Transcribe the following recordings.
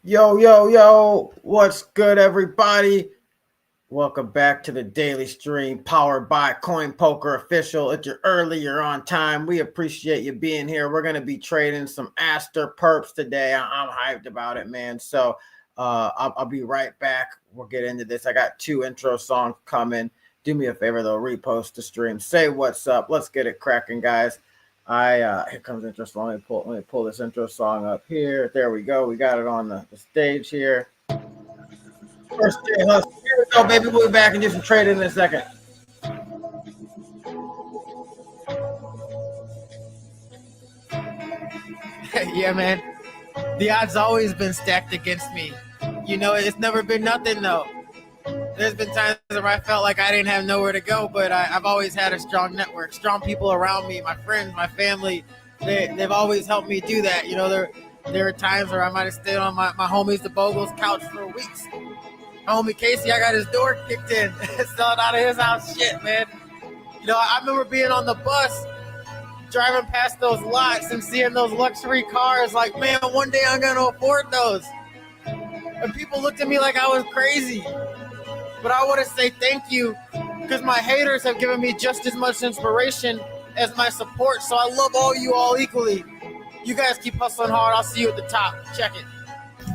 Yo, yo, yo, what's good, everybody? Welcome back to the daily stream powered by Coin Poker Official. If you're early, you're on time. We appreciate you being here. We're going to be trading some Aster Perps today. I'm hyped about it, man. So I'll be right back. We'll get into this. I got 2 intro songs coming. Do me a favor, though. Repost the stream. Say what's up. Let's get it cracking, guys. Here comes intro song. Let me pull this intro song up here. There we go. We got it on the stage here. First day hustle. Here we go, baby. We'll be back and do some trading in a second. Yeah, man. The odds always been stacked against me. You know, it's never been nothing though. There's been times where I felt like I didn't have nowhere to go, but I've always had a strong network, strong people around me, my friends, my family. They've always helped me do that. You know, there are times where I might have stayed on my homie's the Bogle's couch for weeks. My homie Casey, I got his door kicked in, selling out of his house. Shit, man. You know, I remember being on the bus, driving past those lots and seeing those luxury cars. Like, man, one day I'm gonna afford those. And people looked at me like I was crazy. But I want to say thank you, because my haters have given me just as much inspiration as my support. So I love all you all equally. You guys keep hustling hard. I'll see you at the top. Check it.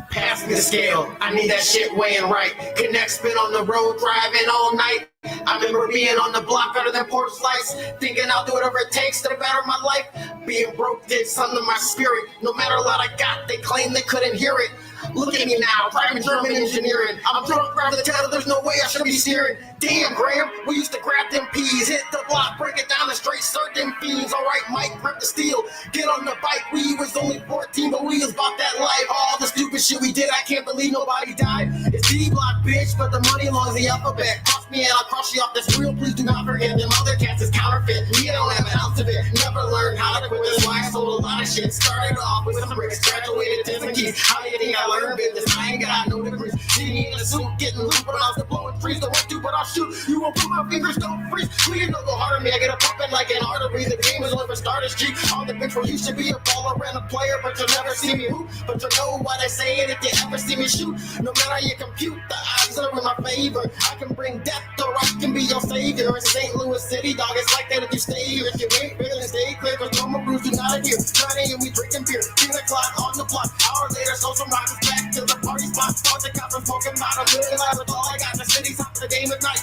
Pass me the scale, I need that shit weighing right. Connect's been on the road driving all night. I remember being on the block under that porch slice, thinking I'll do whatever it takes to better my life. Being broke did something to my spirit. No matter what I got, they claim they couldn't hear it. Look at me now, driving German engineering. I'm drunk, grab the tether, there's no way I should be steering. Damn, Graham, we used to grab them peas, hit the block, break it down and straight start them fiends. All right, Mike, grip the steel, get on the bike. We was only 14, but we was about that life. All the stupid shit we did, I can't believe nobody died. It's D-block, bitch, but the money along the alphabet. Cross me and I'll cross you off this real. Please do not forget them other cats is counterfeit. We don't have an ounce of it. Never learned how to quit. That's why I sold a lot of shit. Started off with some bricks, graduated to some keys. How do you think I learned business? I ain't got no degrees. Sitting in a suit, getting loose, but I was blowing trees. Don't want to, but I'll shoot. You won't put my fingers, don't freeze. Please don't go harder me. I get a pumping like an artery. The game is only for starters, G. On the bench where you should be a baller and a player, but you'll never see me hoop. But you know what I say, and if you ever see me shoot, no matter how you compute, the odds are in my favor. I can bring death or I can be your savior. In St. Louis City, dog, it's like that if you stay here. If you ain't real, stay clear, cause no more brews do not adhere. 9 a.m. we drinking beer, 10 o'clock on the block. Hours later, so some rockets back to the party spot. Start the cops and smoking about a million lives. That's all I got. The city's up to the game at night.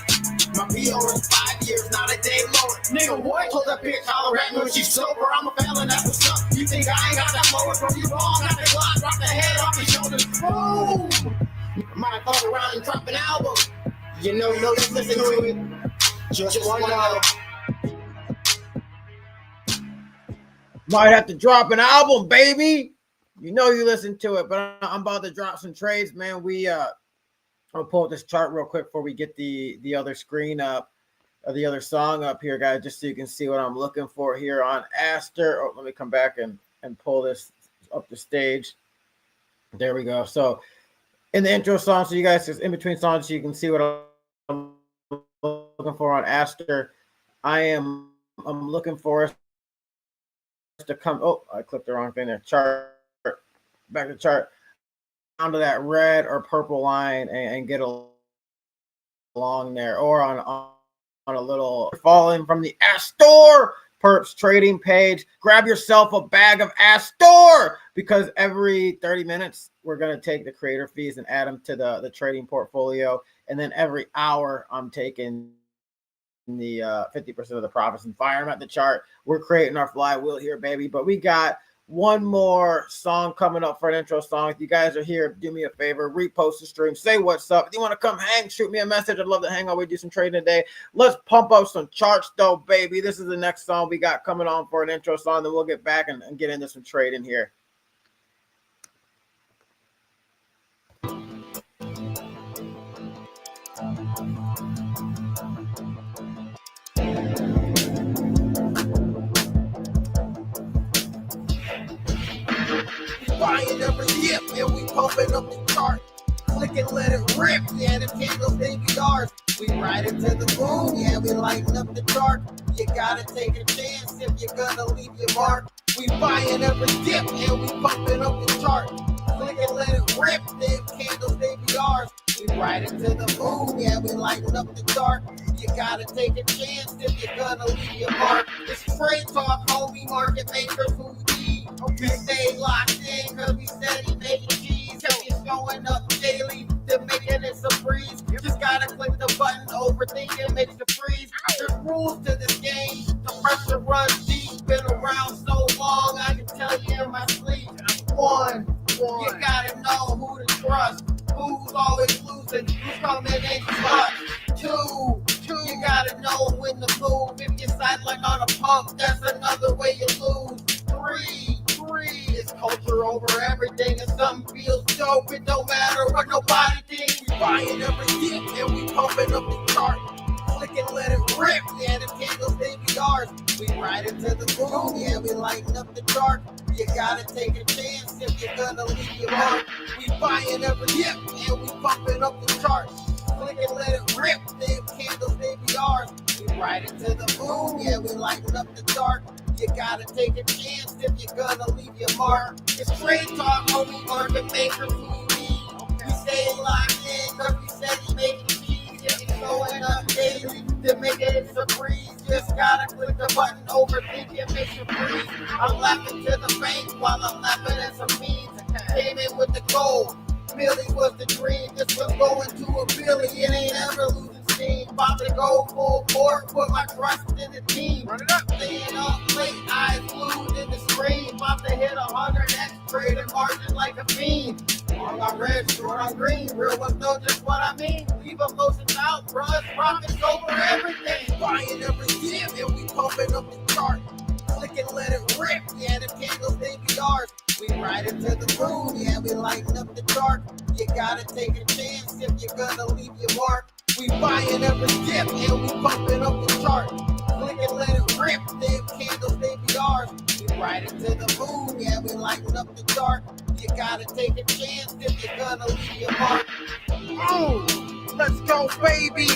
My PO is 5 years, not a day lower. Nigga, what? Told that bitch holler at me when she's sober. I'm a felon, that's what's up. You think I ain't got that lower, bro? You wrong. Got the Glock, drop the head off your shoulders. Boom! Might fuck around and drop an album. You know, just listen to it. Just one know. Might have to drop an album, baby. You know you listen to it, but I'm about to drop some trades, man. I'll pull up this chart real quick before we get the other screen up, or the other song up here, guys, just so you can see what I'm looking for here on Aster. Oh, let me come back and pull this up the stage. There we go. So in the intro song, so you guys, just in between songs, so you can see what I'm looking for on Aster. I'm looking for us to come. Oh, I clicked the wrong thing there. Chart. Back to the chart, onto that red or purple line and get along there, or on a little falling from the Astoor Perps trading page. Grab yourself a bag of Astoor, because every 30 minutes we're going to take the creator fees and add them to the trading portfolio, and then every hour I'm taking the 50% of the profits and fire them at the chart. We're creating our flywheel here, baby. But we got one more song coming up for an intro song. If you guys are here, do me a favor, repost the stream, say what's up. If you want to come hang, shoot me a message. I'd love to hang out with you, do some trading today. Let's pump up some charts though, baby. This is the next song we got coming on for an intro song. Then we'll get back and get into some trading here. Buying every dip and we pumping up the chart. Click and let it rip, yeah, the candles they be ours. We ride it to the moon, yeah, we lighten up the chart. You gotta take a chance if you're gonna leave your mark. We buying every dip and we pumping up the chart. Click and let it rip, ride into the moon, yeah, we lighten up the dark. You gotta take a chance if you're gonna leave your mark. It's trade talk, homie, market makers who need. We stay locked in cause we steady making cheese. If you're showing up daily, then making it a breeze. Just gotta click the button, overthinking makes you freeze. There's rules to this game, the pressure runs deep. Been around so long, I can tell you in my sleep. One, you gotta know who to trust. Who's always losing, who's coming in clutch. Two, you gotta know when to move. If you side like on a pump, that's another way you lose. Three, it's culture over everything. And something feels dope, it don't matter what nobody thinks. We buying every dip and we pumping up the chart. Click and let it rip, yeah, the candles, they be ours. We ride into the moon, yeah, we lighten up the dark. You gotta take a chance if you're gonna leave your mark. We buying every dip and we pumping up the chart. Click and let it rip, them candles, they be ours. We ride into the moon, yeah, we lighten up the dark. You gotta take a chance if you're gonna leave your mark. It's trade talk, homie, market makers who you need. We stay locked in cause we steady making cheese. If you're showing up daily, then make it a breeze. Just gotta click the button, overthink it, makes you freeze. I'm laughing to the bank while I'm laughing at some memes. Came in with the gold, Billy was the dream. This was going to a Billy, it ain't ever losing steam. About to go full court, put my trust in the team. Run it up. Staying up late, eyes glued in the screen. About to hit 100x, trading margin like a fiend. Long on red, short on green, real ones know just what I mean. Leave emotions out, bruh, profits over everything. Buying every dip and we pumping up the chart. Click and let it rip, yeah, the candles, they be ours. We ride into the moon, yeah, we lighten up the dark. You gotta take a chance if you're gonna leave your mark. We buying every dip and we pumping up the chart. Click and let it rip, them candles, they be ours. We ride into the moon, yeah, we lighten up the dark. You gotta take a chance if you're gonna leave your mark. Let's go, baby.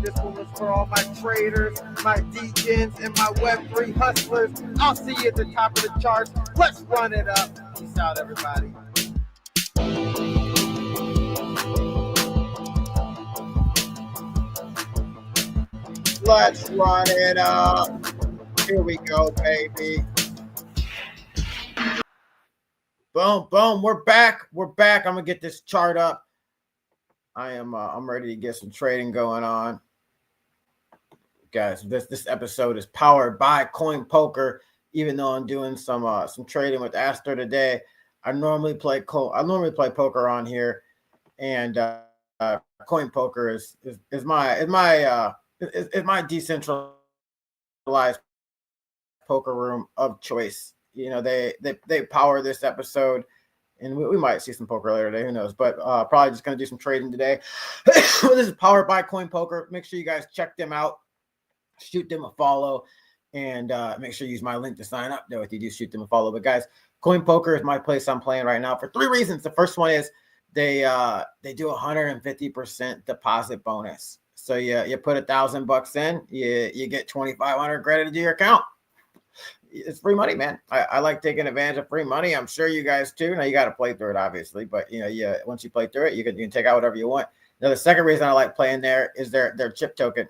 This one was for all my traders, my deacons, and my Web3 hustlers. I'll see you at the top of the charts. Let's run it up. Peace out, everybody. Let's run it up. Here we go, baby. Boom, boom. We're back. We're back. I'm gonna get this chart up. I'm ready to get some trading going on. Guys, this episode is powered by Coin Poker. Even though I'm doing some trading with Aster today, I normally play poker on here, and Coin Poker is my decentralized poker room of choice. You know, they power this episode, and we might see some poker later today. Who knows? But probably just gonna do some trading today. This is powered by Coin Poker. Make sure you guys check them out. Shoot them a follow, and make sure you use my link to sign up though if you do shoot them a follow. But guys, Coin Poker is my place I'm playing right now for 3 reasons. The first one is they do 150% deposit bonus. So you put $1,000 in, you get 2,500 credit to your account. It's free money, man. I like taking advantage of free money. I'm sure you guys too. Now you got to play through it, obviously, but once you play through it, you can take out whatever you want. Now the second reason I like playing there is their chip token.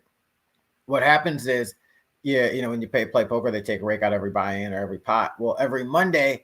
What happens is, when you play poker, they take a rake out every buy-in or every pot. Well, every Monday,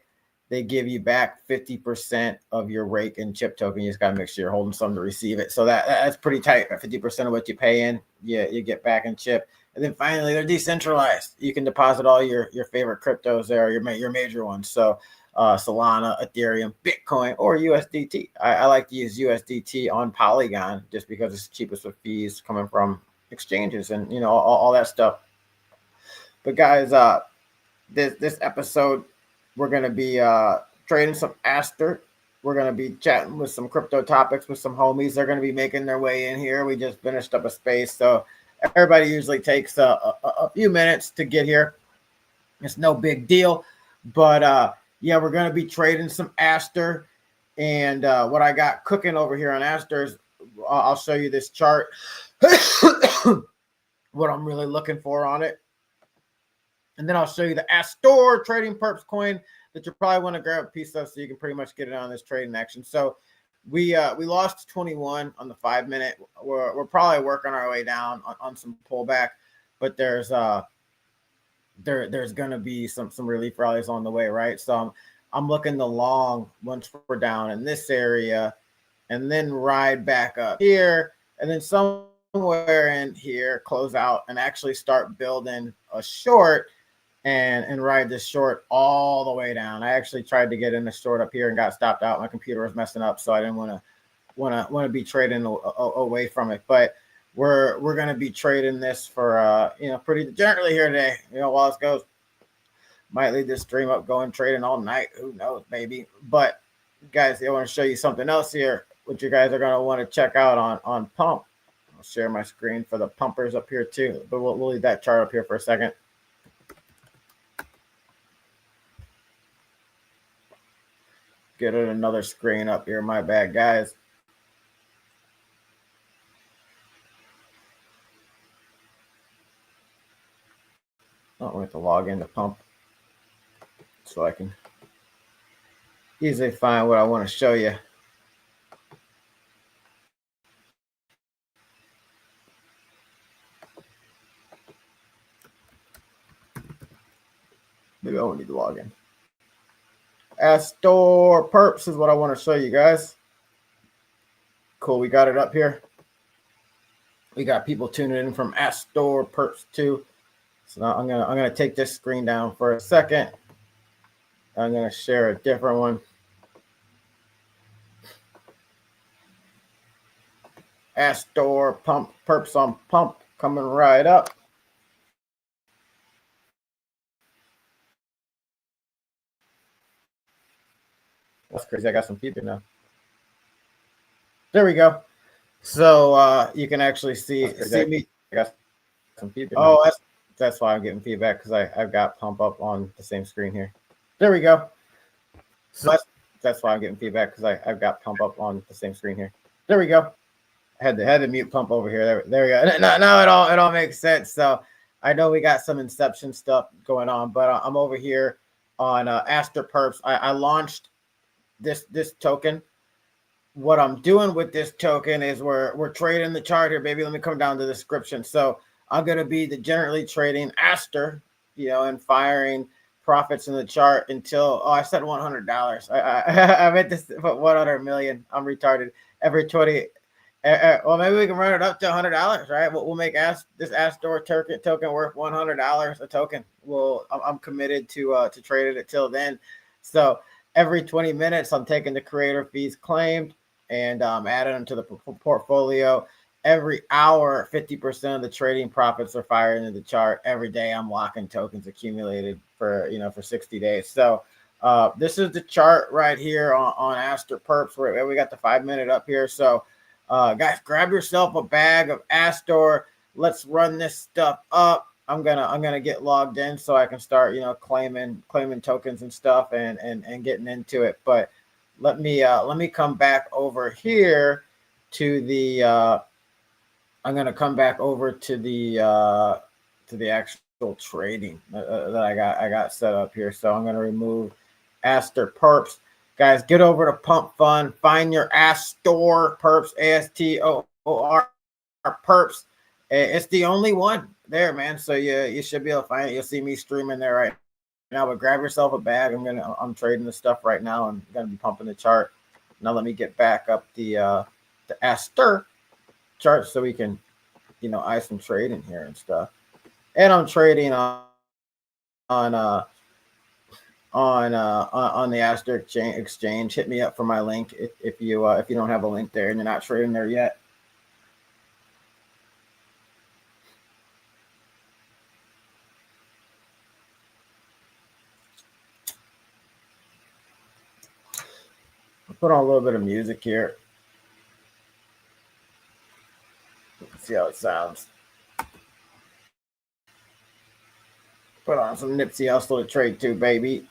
they give you back 50% of your rake and chip token. You just got to make sure you're holding some to receive it. So that's pretty tight. 50% of what you pay in, you get back in chip. And then finally, they're decentralized. You can deposit all your favorite cryptos there, your major ones. So Solana, Ethereum, Bitcoin, or USDT. I like to use USDT on Polygon just because it's cheapest with fees coming from exchanges and all that stuff. But guys, this episode we're going to be trading some Aster. We're going to be chatting with some crypto topics with some homies. They're going to be making their way in here. We just finished up a space, so everybody usually takes a few minutes to get here. It's no big deal, but we're going to be trading some Aster. And what I got cooking over here on Aster is I'll show you this chart. What I'm really looking for on it. And then I'll show you the Astoor trading perps coin that you probably want to grab a piece of so you can pretty much get it on this trading action. So we lost 21 on the 5 minute. We're probably working our way down on some pullback, but there's going to be some relief rallies on the way, right? So I'm looking the long once we're down in this area, and then ride back up here, and then somewhere in here close out and actually start building a short and ride this short all the way down. I actually tried to get in the short up here and got stopped out. My computer was messing up, so I didn't want to be trading away from it. But we're going to be trading this for pretty degenerately here today. While this goes, might lead this stream up going trading all night. Who knows, baby? But guys, I want to show you something else here, which you guys are going to want to check out on pump. I'll share my screen for the pumpers up here too, but we'll leave that chart up here for a second. Get it another screen up here. My bad, guys. Oh, we have to log into pump so I can easily find what I want to show you. Maybe I don't need to log in. Astoor Perps is what I want to show you guys. Cool, we got it up here. We got people tuning in from Astoor Perps too. So now I'm gonna take this screen down for a second. I'm gonna share a different one. Astoor pump Perps on pump coming right up. That's crazy. I got some feedback now. There we go. So you can actually see me. I got some feedback. Oh, that's why I'm getting feedback, because I've got pump up on the same screen here. There we go. So that's why I'm getting feedback, because I've got pump up on the same screen here. There we go. I had to mute pump over here. There we go. Now it all makes sense. So I know we got some inception stuff going on, but I'm over here on Aster Perps. I launched this token. What I'm doing with this token is we're trading the chart here, baby. Let me come down to the description. So I'm going to be degenerately trading Aster, and firing profits in the chart until, I said $100. I meant to put 100 million. I'm retarded. Every 20. Well, maybe we can run it up to $100, right? We'll make this Astoor token worth $100 a token. I'm committed to trade it till then. So every 20 minutes, I'm taking the creator fees claimed and adding them to the portfolio. Every hour, 50% of the trading profits are fired into the chart. Every day, I'm locking tokens accumulated for 60 days. So this is the chart right here on Aster Perps, where we got the 5 minute up here. So guys, grab yourself a bag of Astoor. Let's run this stuff up. I'm gonna get logged in so I can start claiming tokens and stuff and getting into it. But let me come back over here to the I'm gonna come back over to the actual trading that I got set up here. So I'm gonna remove Aster Perps. Guys, get over to Pump Fund, find your Astoor Perps, Astoor Perps. It's the only one there, man. So you should be able to find it. You'll see me streaming there right now. But grab yourself a bag. I'm trading this stuff right now. I'm gonna be pumping the chart. Now let me get back up the Aster chart so we can eye some trading here and stuff. And I'm trading on the Aster exchange. Hit me up for my link if you don't have a link there and you're not trading there yet. I'll put on a little bit of music here. Let's see how it sounds. Put on some Nipsey Hussle to trade too, baby.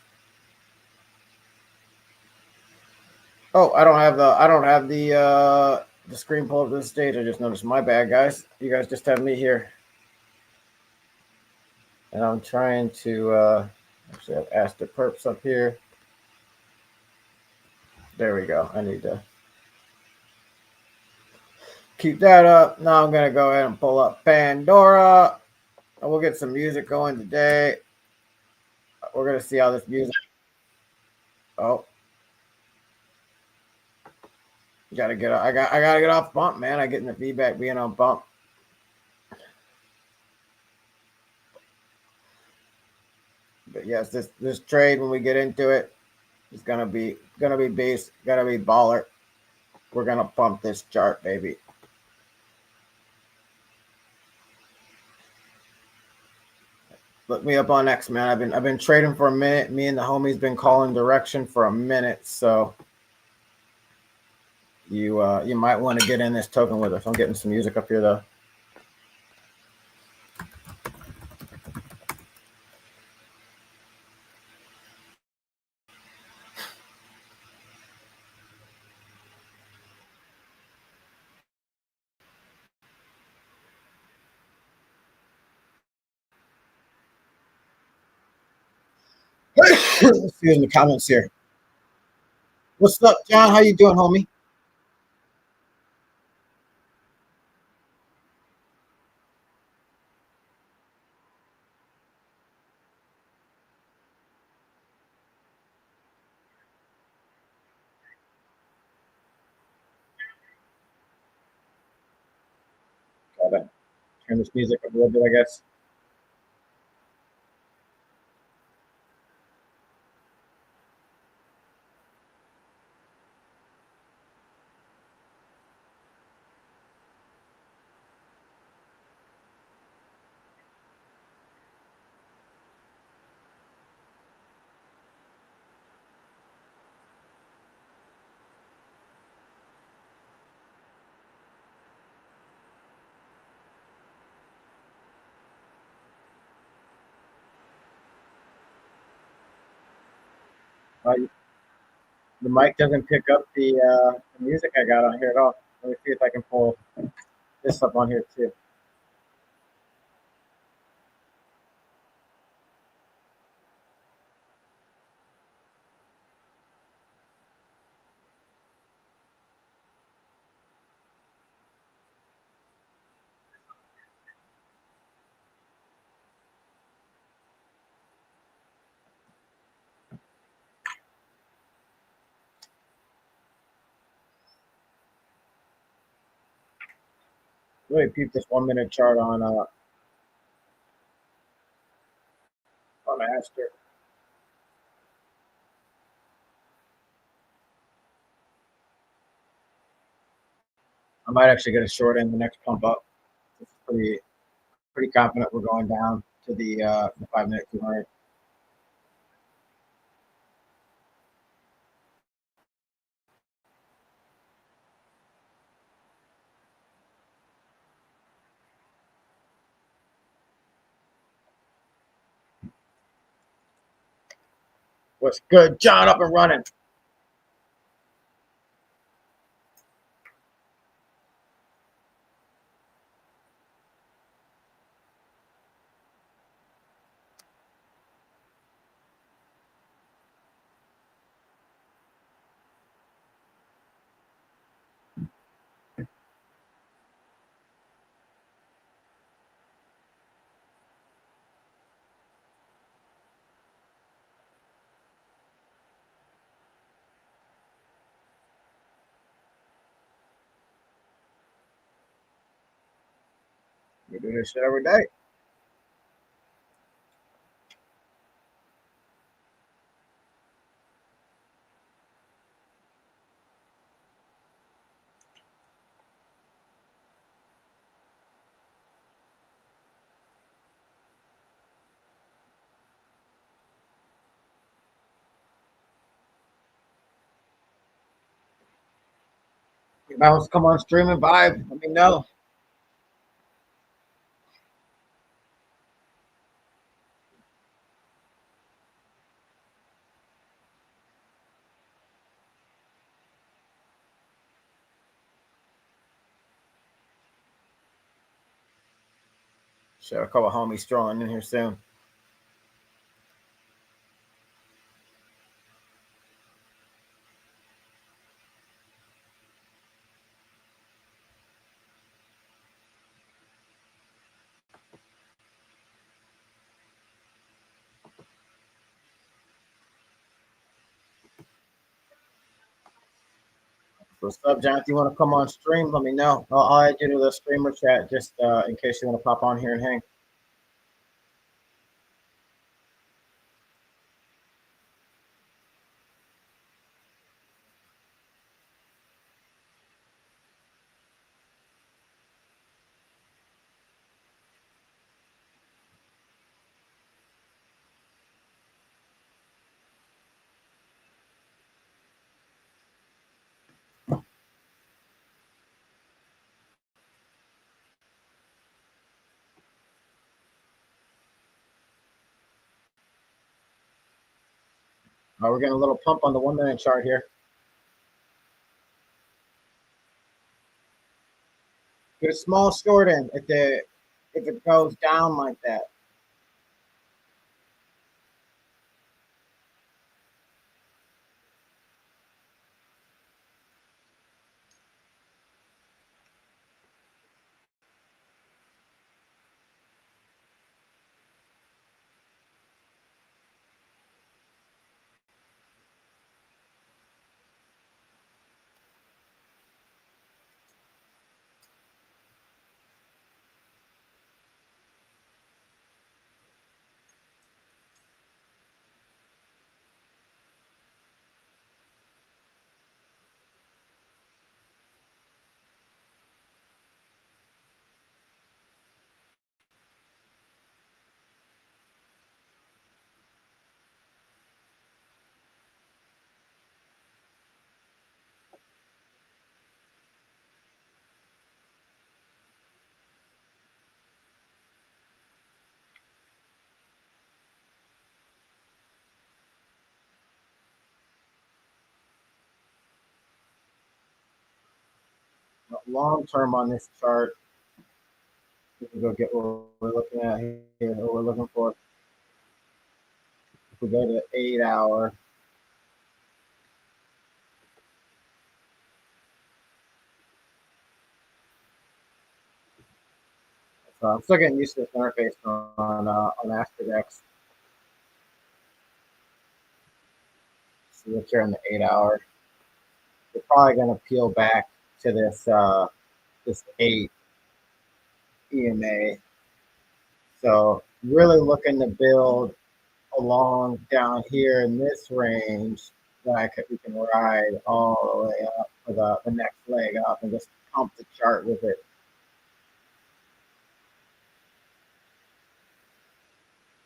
Oh, I don't have the screen pulled up to the stage. I just noticed. My bad, guys. You guys just have me here. And I'm trying to actually have Aster Perps up here. There we go. I need to Keep that up. Now I'm gonna go ahead and pull up Pandora. And we'll get some music going today. We're gonna see how this music. Oh, gotta get. I gotta get off bump, man. I getting the feedback being on bump. But yes, this trade when we get into it is gonna be beast, gonna be baller. We're gonna pump this chart, baby. Look me up on X, man. I've been trading for a minute. Me and the homies been calling direction for a minute, so you might want to get in this token with us. I'm getting some music up here though. Let's see in the comments here. What's up, John? How you doing, homie? Gotta turn this music up a little bit, I guess. Uh, the mic doesn't pick up the music I got on here at all. Let me see if I can pull this up on here too. Really peep this 1 minute chart on Aster. I might actually get a short in the next pump up. It's pretty confident we're going down to the 5 minute 200. What's good, John? Up and running. We do this shit every day. You might want to come on stream and vibe. Let me know. Should have a couple homies strolling in here soon. What's up, John? If you want to come on stream, let me know. I'll add you to the streamer chat just in case you want to pop on here and hang. We're getting a little pump on the 1 minute chart here. Get a small short in if it goes down like that. Long term on this chart, we can go get what we're looking at here, what we're looking for. If we go to the 8 hour, so I'm still getting used to this interface on Aster. So look here on the 8 hour. We're probably going to peel back to this 8 EMA. So really looking to build along down here in this range that we can ride all the way up for the next leg up and just pump the chart with it.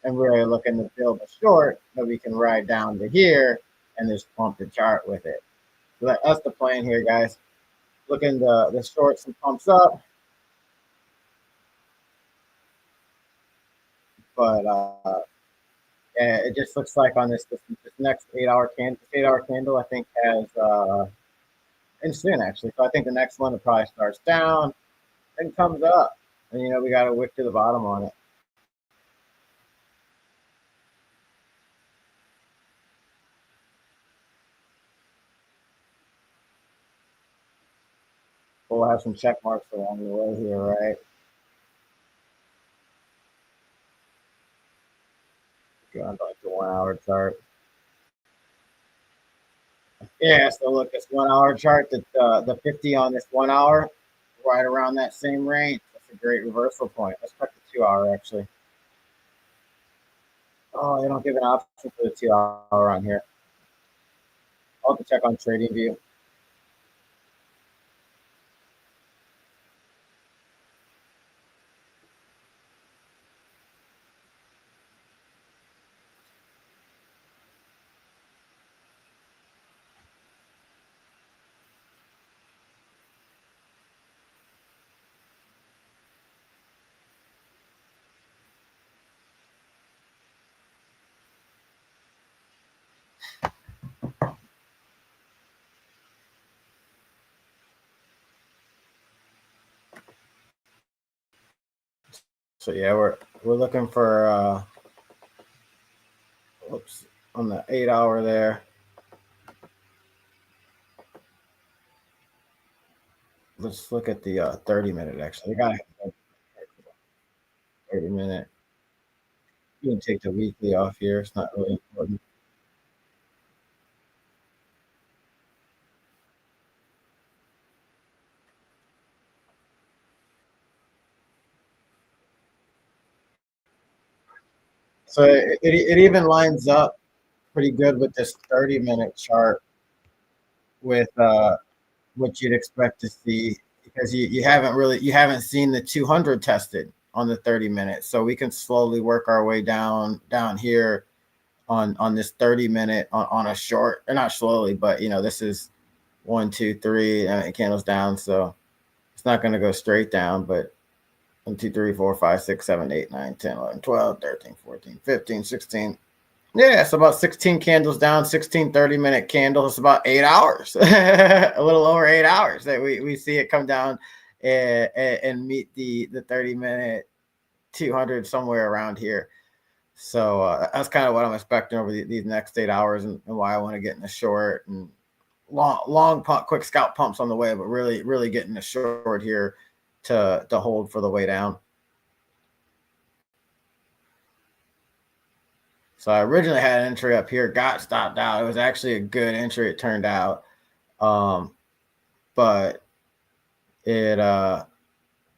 And really looking to build a short that we can ride down to here and just pump the chart with it. So that's the plan here, guys. Looking the short some pumps up. But yeah, it just looks like on this next 8 hour candle, I think has and soon actually. So I think the next one it probably starts down and comes up. And we got to wick to the bottom on it. We'll have some check marks along the way here, right? Going like the 1 hour chart. Yeah, so look, this 1 hour chart, the 50 on this 1 hour, right around that same range. That's a great reversal point. Let's check the 2 hour actually. Oh, they don't give an option for the 2 hour on here. I'll have to check on Trading View. So yeah, we're looking for oops, on the 8 hour there. Let's look at the 30 minute actually. We got 30 minute. You can take the weekly off here. It's not really important. So it even lines up pretty good with this 30-minute chart with what you'd expect to see, because you haven't seen the 200 tested on the 30 minutes. So we can slowly work our way down here on this 30-minute on a short, or not slowly, but this is 1, 2, 3 candles down. So it's not going to go straight down, but 1, 2, 3, 4, 5, 6, 7, 8, 9, 10, 11, 12, 13, 14, 15, 16. Yeah, it's about 16 candles down, 16 30-minute candles. It's about 8 hours, a little over 8 hours that we see it come down and meet the 30-minute 200 somewhere around here. So that's kind of what I'm expecting over these next 8 hours, and why I want to get in the short and long pump, quick scalp pumps on the way, but really getting the short here to hold for the way down. So I originally had an entry up here, got stopped out. It was actually a good entry, it turned out. But it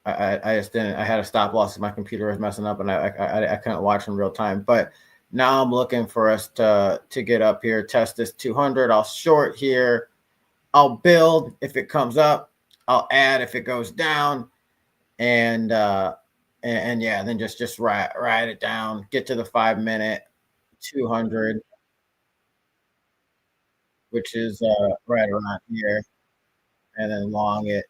I just didn't. I had a stop loss. My computer was messing up, and I couldn't watch in real time. But now I'm looking for us to get up here, test this 200. I'll short here. I'll build if it comes up. I'll add if it goes down, and yeah, then just ride it down. Get to the 5-minute 200, which is right around here, and then long it.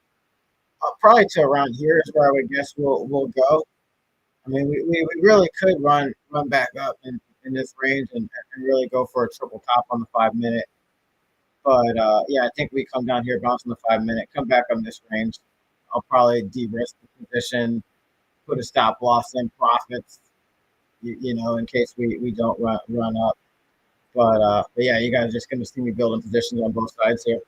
Probably to around here is where I would guess we'll go. I mean, we really could run back up in this range and really go for a triple top on the 5-minute. But yeah, I think we come down here, bounce on the 5-minute, come back on this range. I'll probably de-risk the position, put a stop loss in profits, in case we don't run up. But yeah, you guys are just going to see me building positions on both sides here.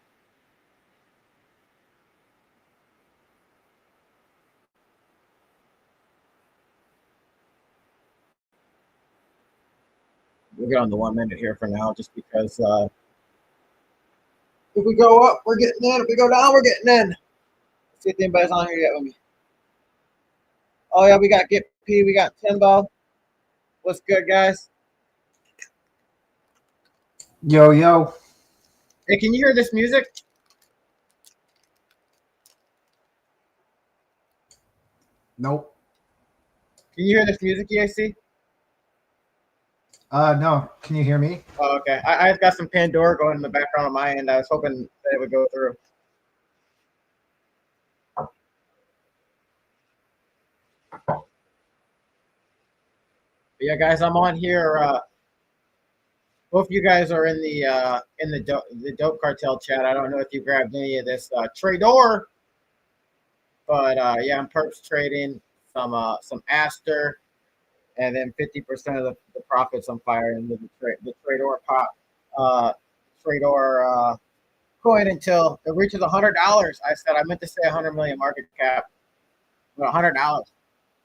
We'll get on the 1 minute here for now, just because if we go up, we're getting in. If we go down, we're getting in. Let's see if anybody's on here yet with me. Oh yeah, we got Get P, we got Timbo. What's good, guys? Yo. Hey, can you hear this music? Nope. Can you hear this music, EAC? No. Can you hear me? Oh, okay. I've got some Pandora going in the background on my end. I was hoping that it would go through. But yeah, guys, I'm on here. Both of you guys are in the dope cartel chat. I don't know if you grabbed any of this trader, but yeah, I'm perps trading some Aster, and then 50% of the profits I'm firing into the trader pot trader coin until it reaches $100. I said I meant to say 100 million market cap, but $100.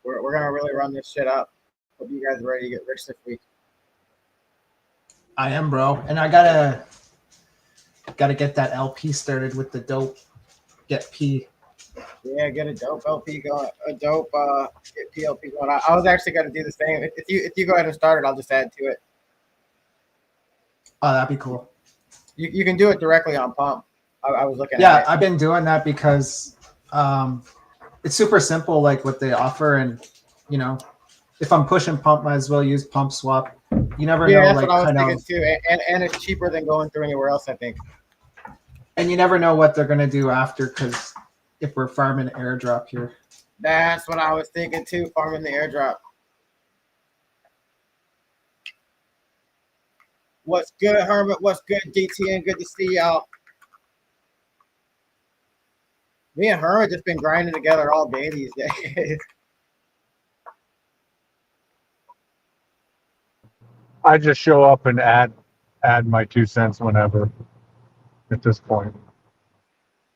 We're gonna really run this shit up. Hope you guys are ready to get rich this week. I am, bro, and I gotta get that LP started with the dope Get P. Yeah, get a dope LP going. A dope get PLP going. I was actually gonna do the same. If you go ahead and start it, I'll just add to it. Oh, that'd be cool. You can do it directly on Pump. I was looking at it. Yeah, I've been doing that because it's super simple, like what they offer, and if I'm pushing Pump, might as well use Pump Swap. You never know, that's like what I was kind thinking too, and it's cheaper than going through anywhere else, I think. And you never know what they're gonna do after, because if we're farming airdrop here. That's what I was thinking too, farming the airdrop. What's good, Hermit? What's good, DTN? Good to see y'all. Me and Hermit just been grinding together all day these days. I just show up and add my 2 cents whenever at this point.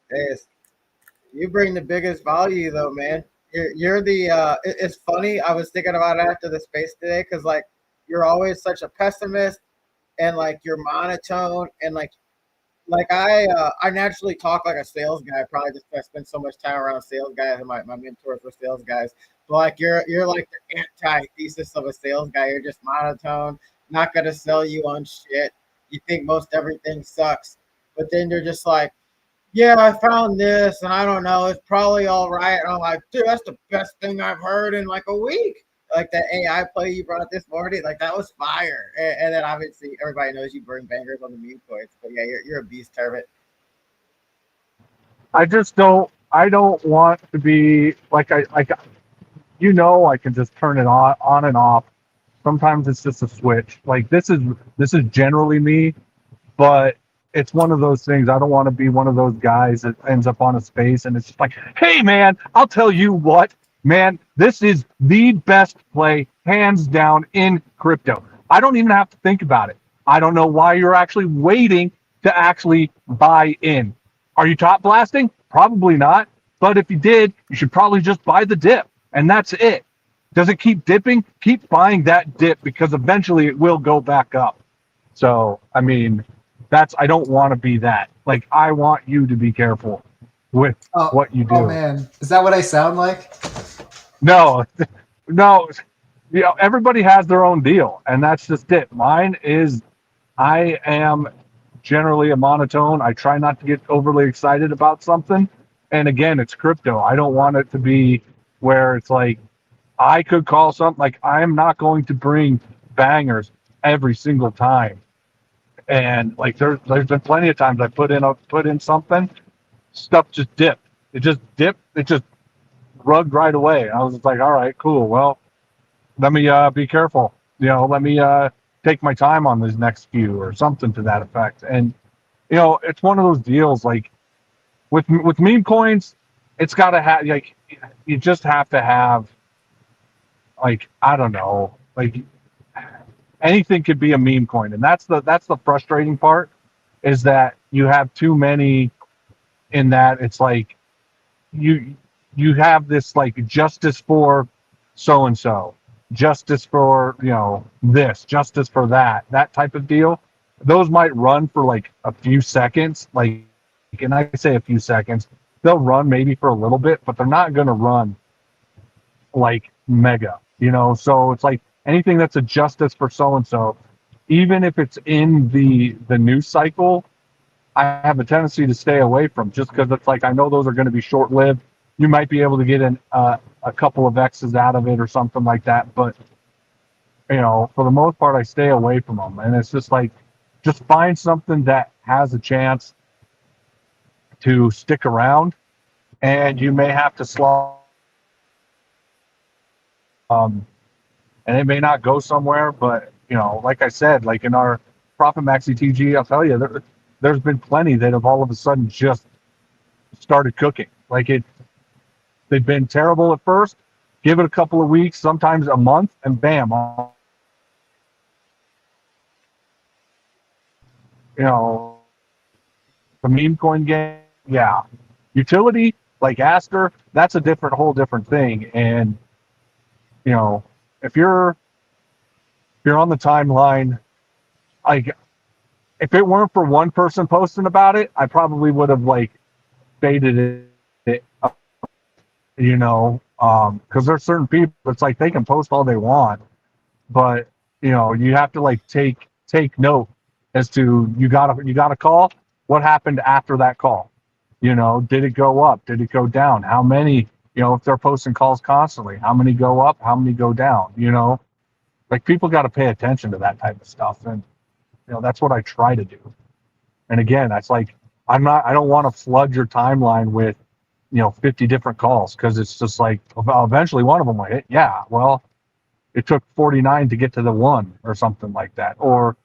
Hey, you bring the biggest value though, man. You're the it's funny. I was thinking about it after the space today, because like you're always such a pessimist, and like you're monotone, and like like I naturally talk like a sales guy, probably just 'cause I spend so much time around sales guys and my mentor for sales guys. But like you're like the antithesis of a sales guy. You're just monotone, not gonna sell you on shit. You think most everything sucks, but then you're just like, yeah, I found this, and I don't know, it's probably all right. And I'm like, dude, that's the best thing I've heard in like a week. Like that AI play you brought this morning, like that was fire. And then obviously everybody knows you burn bangers on the meme coins, but yeah, you're a beast, Turbot. I just don't. I don't want to be like I can just turn it on and off. Sometimes it's just a switch. Like this is generally me, but it's one of those things. I don't want to be one of those guys that ends up on a space and it's just like, hey man, I'll tell you what, man, this is the best play hands down in crypto. I don't even have to think about it. I don't know why you're actually waiting to actually buy in. Are you top blasting? Probably not. But if you did, you should probably just buy the dip. And that's it. Does it keep dipping? Keep buying that dip because eventually it will go back up. So, I mean, I don't want to be that. Like, I want you to be careful with what you do. Oh man, is that what I sound like? No, no. Everybody has their own deal, and that's just it. Mine is, I am generally a monotone. I try not to get overly excited about something. And again, it's crypto. I don't want it to be where it's like, I could call something, like I'm not going to bring bangers every single time. And like there's been plenty of times I put in something, stuff just dipped. It just dipped. It just rugged right away. I was just like, all right, cool. Well, let me be careful. Let me take my time on this next few or something to that effect. And it's one of those deals like with meme coins, it's got to have like you just have to have like I don't know like anything could be a meme coin, and that's the frustrating part is that you have too many in that it's like you have this like justice for so and so, justice for this, justice for that type of deal. Those might run for like a few seconds, like, and I say a few seconds, they'll run maybe for a little bit, but they're not going to run like mega, so it's like anything that's a justice for so and so, even if it's in the news cycle, I have a tendency to stay away from, just because it's like I know those are going to be short lived. You might be able to get a couple of X's out of it or something like that, but for the most part, I stay away from them. And it's just like, just find something that has a chance to stick around, and you may have to slow. And it may not go somewhere, but like I said, like in our Profit Maxi TG, I'll tell you, there's been plenty that have all of a sudden just started cooking. Like they've been terrible at first, give it a couple of weeks, sometimes a month, and bam, the meme coin game, yeah. Utility like Aster, that's a whole different thing. And if you're on the timeline, like if it weren't for one person posting about it, I probably would have like faded it, because there's certain people, it's like they can post all they want, but you have to like take note as to you got a call. What happened after that call? Did it go up? Did it go down? How many? If they're posting calls constantly, how many go up? How many go down? Like people got to pay attention to that type of stuff, and that's what I try to do. And again, that's like I don't want to flood your timeline with 50 different calls, because it's just like eventually one of them will hit. Yeah, well, it took 49 to get to the one or something like that, or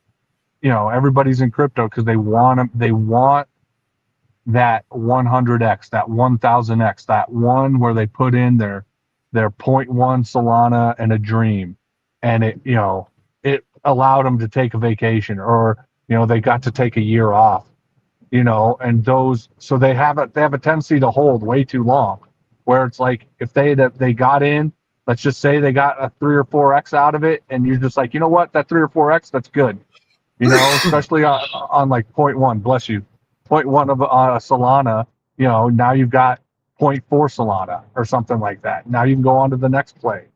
everybody's in crypto because they want that 100x, that 1000x, that one where they put in their 0.1 Solana and a dream, and it allowed them to take a vacation, or they got to take a year off, and those, so they have a tendency to hold way too long, where it's like if they got in, let's just say they got a 3 or 4x out of it, and you're just like, what, that 3 or 4x, that's good, especially on like 0.1, bless you, 0.1 of Solana, now you've got 0.4 Solana or something like that. Now you can go on to the next play.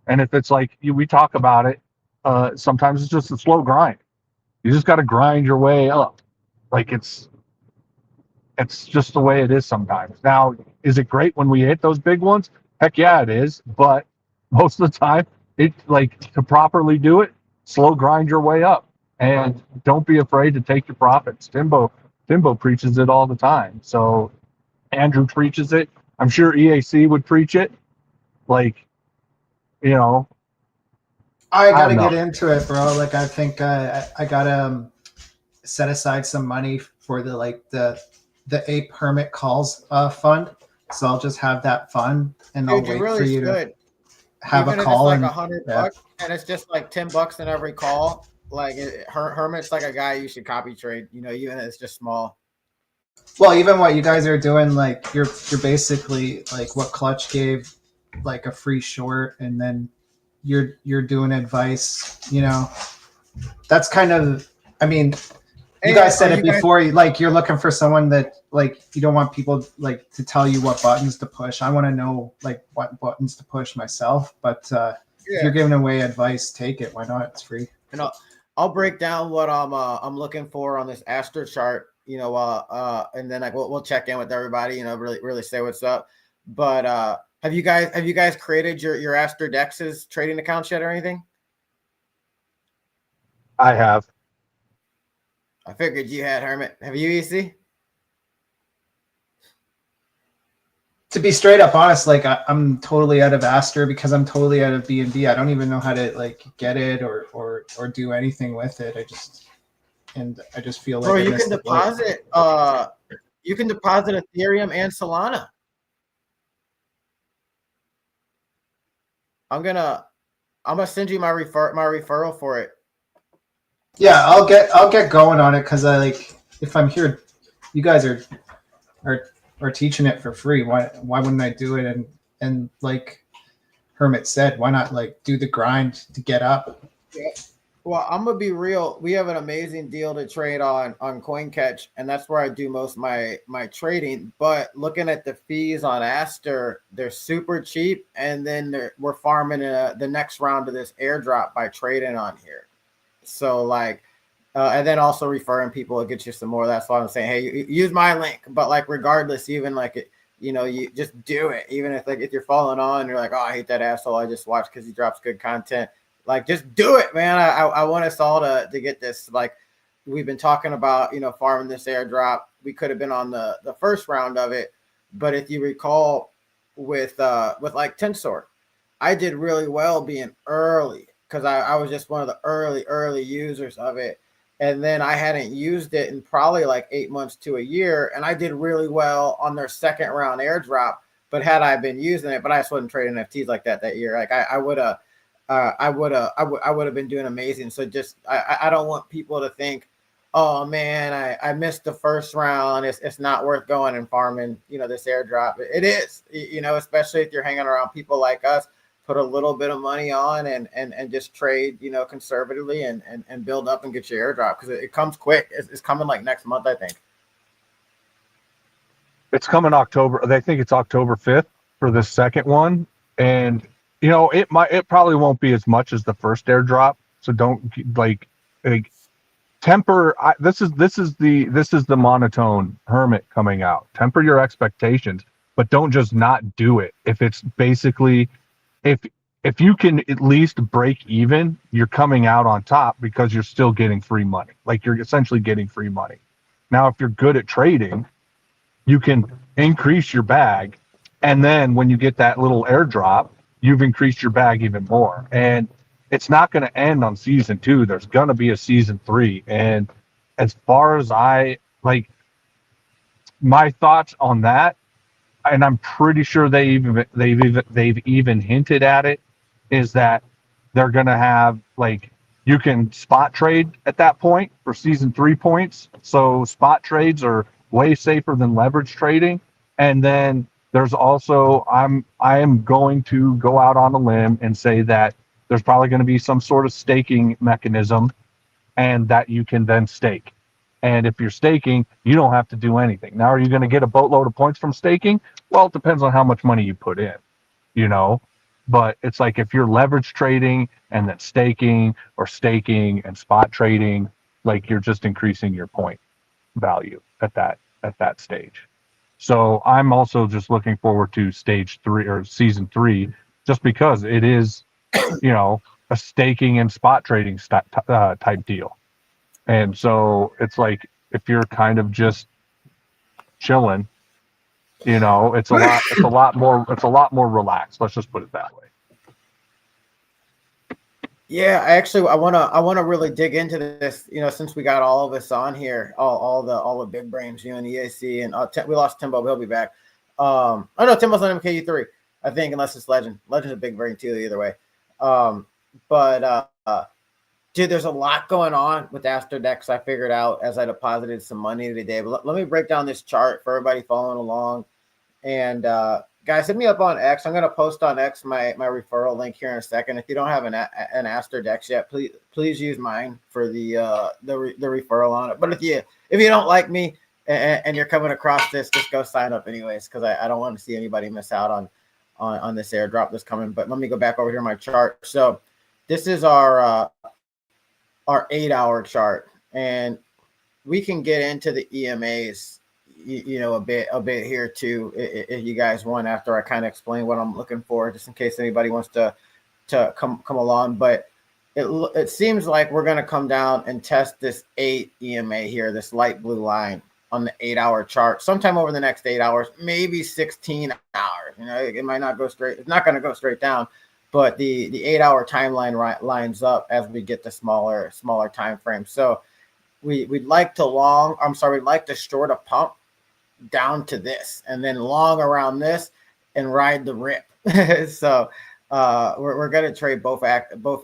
And if it's like we talk about it, sometimes it's just a slow grind. You just got to grind your way up. Like it's just the way it is sometimes. Now, is it great when we hit those big ones? Heck yeah, it is. But most of the time, to properly do it, slow grind your way up, and don't be afraid to take your profits. Timbo preaches it all the time. So Andrew preaches it. I'm sure EAC would preach it. I gotta get into it, bro. Like, I think I gotta set aside some money for the Ape Hermit Calls fund. So I'll just have that fund, and I'll wait for you to have Even a call. Even if it's like $100 and it's just like $10 in every call. Like Hermit's like a guy you should copy trade. Even if it's just small. Well, even what you guys are doing, like you're basically like what Clutch gave, like a free short, and then you're doing advice. That's kind of. I mean, you guys said it before. You're looking for someone that you don't want people to tell you what buttons to push. I want to know what buttons to push myself. But if you're giving away advice, take it. Why not? It's free. I'll break down what I'm looking for on this Aster chart. And then we'll check in with everybody. Really say what's up. But have you guys created your Aster Dex's trading accounts yet or anything? I have. I figured you had, Hermit. Have you, EC? To be straight up honest, I'm totally out of Aster because I'm totally out of BNB. I don't even know how to get it or do anything with it. I just feel like you can deposit. You can deposit Ethereum and Solana. I'm gonna send you my referral for it. Yeah, I'll get going on it because if I'm here, you guys are teaching it for free. Why wouldn't I do it? And like Hermit said, why not do the grind to get up? Yeah. Well, I'm gonna be real. We have an amazing deal to trade on CoinCatch, and that's where I do most of my trading. But looking at the fees on Aster, they're super cheap, and then we're farming the next round of this airdrop by trading on here. So and then also referring people to get you some more. That's why I'm saying, hey, use my link. But regardless, even you just do it. Even if you're falling on, you're like, oh, I hate that asshole I just watched because he drops good content. Just do it, man. I want us all to get this. We've been talking about, farming this airdrop. We could have been on the first round of it, but if you recall, with Tensor, I did really well being early because I was just one of the early users of it. And then I hadn't used it in probably 8 months to a year. And I did really well on their second round airdrop. But had I been using it, but I just wasn't trading NFTs like that year. I would have been doing amazing. So I don't want people to think, oh man, I missed the first round. It's not worth going and farming, this airdrop. It is, especially if you're hanging around people like us. Put a little bit of money on and just trade, conservatively and build up and get your airdrop because it comes quick. It's coming next month, I think. It's coming October. I think it's October 5th for the second one, and it probably won't be as much as the first airdrop. So don't temper. This is the monotone Hermit coming out. Temper your expectations, but don't just not do it. If it's basically if you can at least break even, you're coming out on top because you're still getting free money. You're essentially getting free money. Now, if you're good at trading, you can increase your bag. And then when you get that little airdrop, you've increased your bag even more. And it's not going to end on season 2. There's going to be a season 3. And as far as my thoughts on that, and I'm pretty sure they've even hinted at it, is that they're gonna have you can spot trade at that point for season 3 points. So spot trades are way safer than leverage trading. And then there's also I am going to go out on a limb and say that there's probably going to be some sort of staking mechanism, and that you can then stake. And if you're staking, you don't have to do anything. Now, are you going to get a boatload of points from staking? Well, it depends on how much money you put in, you know. But it's like if you're leverage trading and then staking and spot trading, like you're just increasing your point value at that stage. So I'm also just looking forward to stage 3 or season 3, just because it is, you know, a staking and spot trading type deal. And so it's like if you're kind of just chilling, you know, it's a lot more relaxed. Let's just put it that way. Yeah, actually, I wanna really dig into this. You know, since we got all of us on here, all the big brains, you and EAC, and we lost Timbo, but he'll be back. Oh no, Timbo's on MKU3, I think, unless it's Legend. Legend's a big brain too, either way. But dude, there's a lot going on with Aster decks. I figured out as I deposited some money today. But let me break down this chart for everybody following along. And guys, hit me up on X. I'm going to post on X my referral link here in a second. If you don't have an Aster decks yet, please use mine for the referral on it. But if you don't like me and you're coming across this, just go sign up anyways, because I don't want to see anybody miss out on this airdrop that's coming. But let me go back over here my chart. So this is our 8-hour chart, and we can get into the EMAs, you know, a bit here too, if you guys want, after I kind of explain what I'm looking for, just in case anybody wants to come along. But it seems like we're going to come down and test this 8 EMA here, this light blue line on the 8-hour chart sometime over the next 8 hours, maybe 16 hours. You know, it might not go straight. It's not going to go straight down. But the 8-hour timeline lines up as we get the smaller time frame. So we'd like to short a pump down to this, and then long around this and ride the rip. So we're going to trade both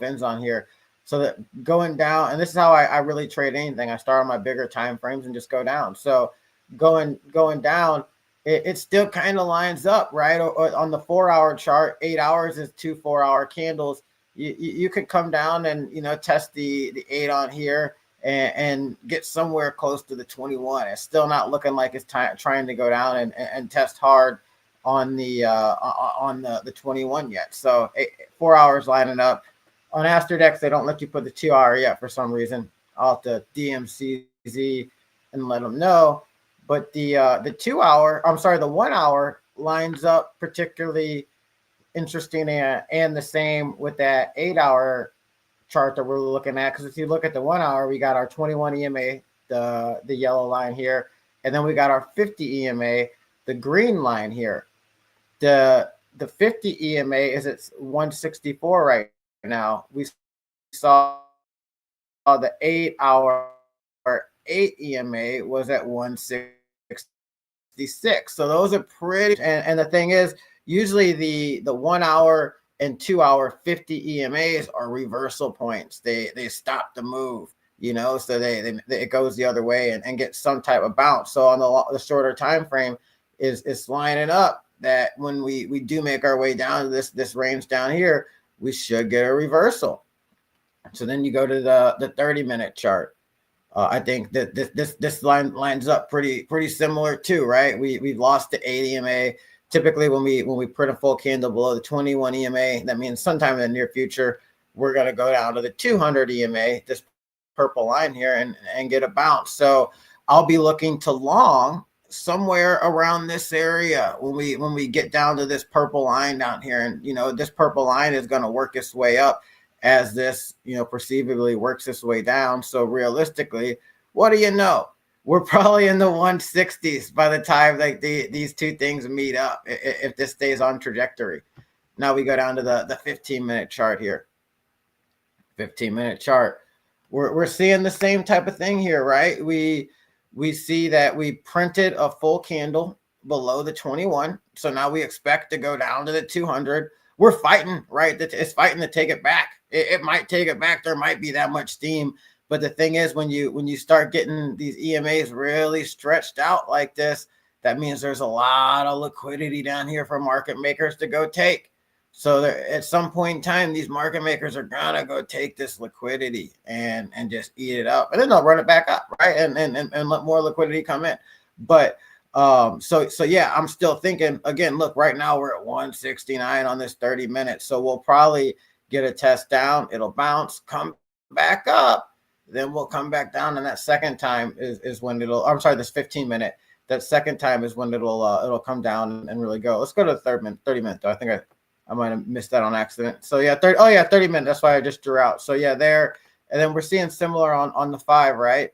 ends on here. So that going down, and this is how I really trade anything. I start on my bigger time frames and just go down. So going down, it still kind of lines up, right? Or on the 4-hour chart, 8 hours is 2 4-hour candles. You could come down and, you know, test the 8 on here and get somewhere close to the 21. It's still not looking like it's trying to go down and test hard on the 21 yet. So 4 hours lining up. On Aster decks, they don't let you put the 2-hour yet for some reason. I'll have to DMCZ and let them know. But the 1 hour lines up particularly interesting and the same with that 8-hour chart that we're looking at. Because if you look at the 1 hour, we got our 21 EMA, the yellow line here, and then we got our 50 EMA, the green line here. The 50 EMA is at 164 right now. We saw the 8-hour 8 EMA was at 166. So those are pretty, and the thing is, usually the 1 hour and 2 hour 50 EMAs are reversal points. They stop the move, you know, so it goes the other way and get some type of bounce. So on the shorter time frame is lining up that when we do make our way down to this range down here, we should get a reversal. So then you go to the 30-minute chart. I think that this lines up pretty similar too, right? We've lost the 8 EMA. Typically, when we print a full candle below the 21 EMA, that means sometime in the near future we're going to go down to the 200 EMA, this purple line here, and get a bounce. So I'll be looking to long somewhere around this area when we get down to this purple line down here, and you know this purple line is going to work its way up as this, you know, perceivably works its way down. So realistically, what do you know? We're probably in the 160s by the time like these two things meet up, if this stays on trajectory. Now we go down to the 15-minute chart here. 15-minute chart. We're seeing the same type of thing here, right? We see that we printed a full candle below the 21. So now we expect to go down to the 200. We're fighting, right? It's fighting to take it back. It might take it back. There might be that much steam. But the thing is, when you start getting these EMAs really stretched out like this, that means there's a lot of liquidity down here for market makers to go take. So there, at some point in time, these market makers are gonna go take this liquidity and just eat it up, and then they'll run it back up, right? And let more liquidity come in. But so yeah, I'm still thinking again. Look, right now we're at 169 on this 30 minutes, so we'll probably get a test down. It'll bounce, come back up, then we'll come back down, and that second time is when it'll. I'm sorry, this 15-minute. That second time is when it'll come down and really go. Let's go to the 30 minute. I think I might have missed that on accident. So yeah, 30 minutes. That's why I just drew out. So yeah, there. And then we're seeing similar on the 5, right?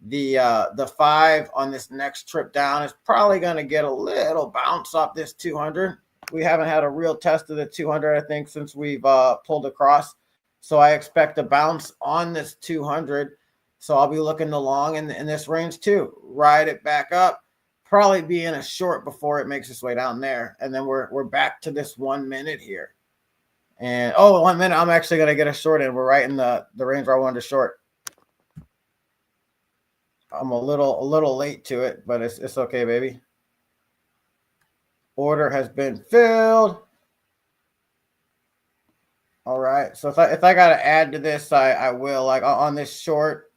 The 5 on this next trip down is probably going to get a little bounce off this 200. We haven't had a real test of the 200, I think, since we've pulled across. So I expect a bounce on this 200. So I'll be looking to long in this range too. Ride it back up. Probably be in a short before it makes its way down there. And then we're back to this 1 minute here. And 1 minute, I'm actually going to get a short in. We're right in the range where I wanted to short. I'm a little late to it, but it's okay, baby. Order has been filled. All right. So if I got to add to this, I will. Like on this short,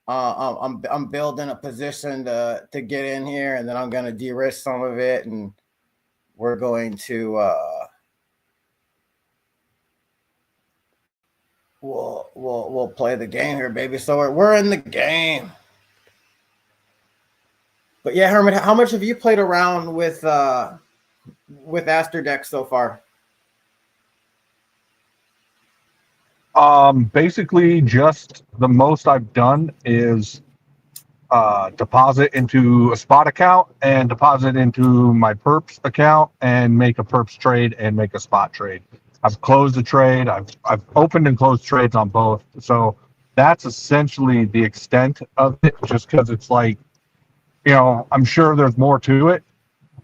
I'm building a position to get in here, and then I'm going to de-risk some of it, and we're going to we'll play the game here, baby. So we're in the game. But yeah, Herman, how much have you played around with Aster decks so far? Basically, just the most I've done is deposit into a spot account and deposit into my Perps account and make a Perps trade and make a spot trade. I've closed a trade. I've opened and closed trades on both. So that's essentially the extent of it, just because it's like, you know, I'm sure there's more to it,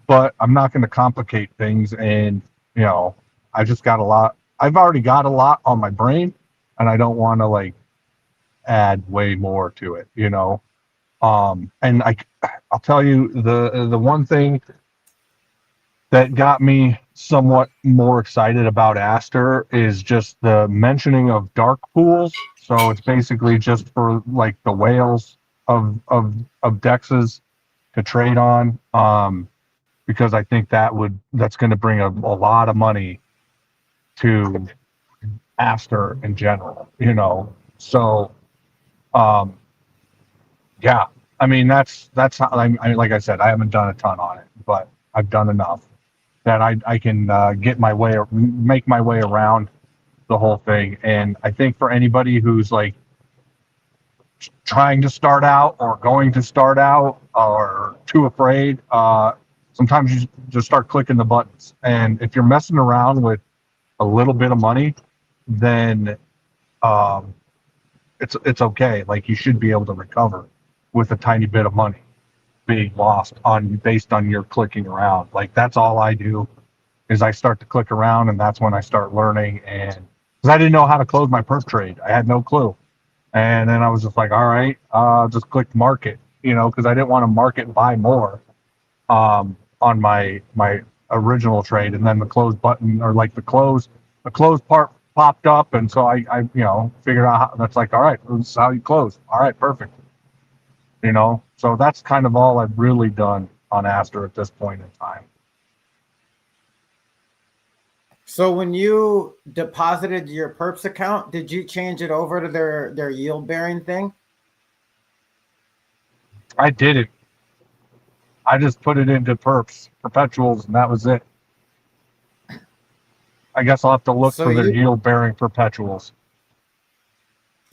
but I'm not going to complicate things. And, you know, I just got a lot. I've already got a lot on my brain, and I don't want to like add way more to it, you know. And I'll tell you the one thing that got me somewhat more excited about Aster is just the mentioning of dark pools. So it's basically just for like the whales of dexes to trade on, because I think that's going to bring a lot of money to Aster in general, you know. So yeah, I mean that's how, I mean, like I said, I haven't done a ton on it, but I've done enough that I can make my way around the whole thing. And I think for anybody who's like trying to start out or going to start out or too afraid, sometimes you just start clicking the buttons. And if you're messing around with a little bit of money, then it's okay. Like, you should be able to recover with a tiny bit of money being lost based on your clicking around. Like, that's all I do is I start to click around, and that's when I start learning. And because I didn't know how to close my perp trade, I had no clue. And then I was just like, all right, just click market, you know, because I didn't want to market buy more on my original trade. And then the close button, or like the close part popped up, and so I you know, figured out how, that's like, all right, this is how you close. All right, perfect. You know, so that's kind of all I've really done on Aster at this point in time. So when you deposited your Perps account, did you change it over to their yield bearing thing? I didn't. I just put it into Perps perpetuals, and that was it. I guess I'll have to look for their yield bearing perpetuals.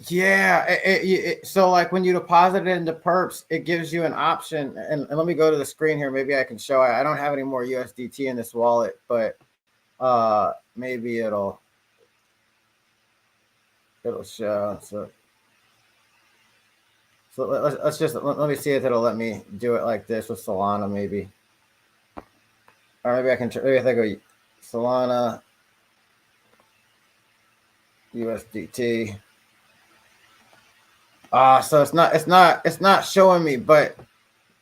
Yeah. So like when you deposit it into Perps, it gives you an option. And let me go to the screen here. Maybe I can show. I don't have any more USDT in this wallet, but maybe it'll show. So let's just let me see if it'll let me do it like this with Solana, maybe. Or maybe I can. Maybe if I go Solana USDT. So it's not showing me, but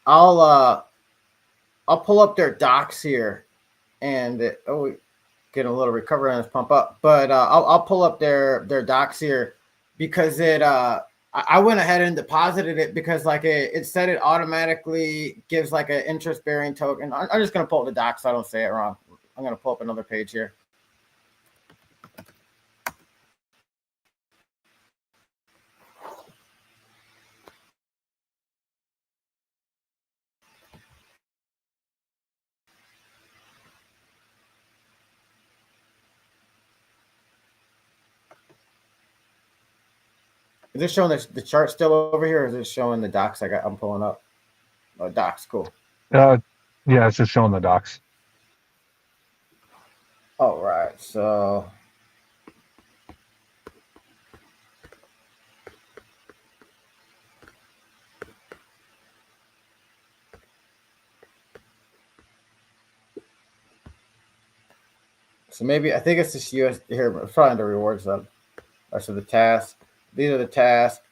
I'll pull up their docs here, and getting a little recovery on this pump up. But I'll pull up their docs here because I went ahead and deposited it because like it said it automatically gives like an interest bearing token. I'm just gonna pull up the docs so I don't say it wrong. I'm gonna pull up another page here. Is this showing the chart still over here, or is it showing the docs I'm pulling up? Oh, docs, cool. Yeah, it's just showing the docs. All right, so maybe I think it's this US here, but it's probably the rewards up. Or so the tasks. These are the tasks.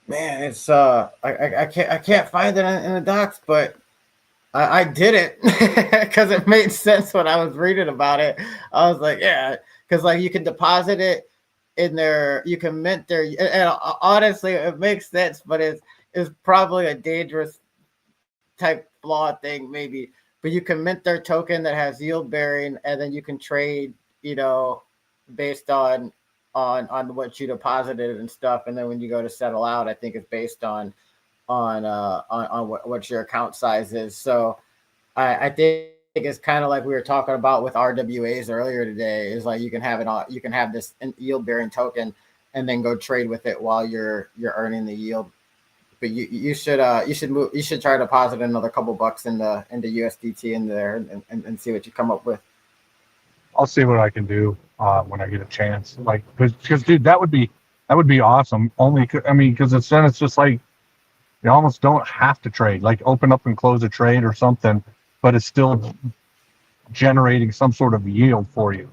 Man, it's I can't find it in the docs, but I did it because it made sense when I was reading about it. I was like, yeah, because like you can deposit it in there, you can mint there, and honestly, it makes sense, but it's probably a dangerous type flawed thing maybe. But you can mint their token that has yield bearing, and then you can trade, based on what you deposited and stuff. And then when you go to settle out, I think it's based on what your account size is. So I think it's kind of like we were talking about with RWAs earlier today. Is like you can have this yield bearing token and then go trade with it while you're earning the yield. But you should try to deposit another couple bucks into USDT in there and see what you come up with. I'll see what I can do when I get a chance. Like, because dude, that would be awesome. Only, because then it's just like you almost don't have to trade. Like, open up and close a trade or something, but it's still generating some sort of yield for you.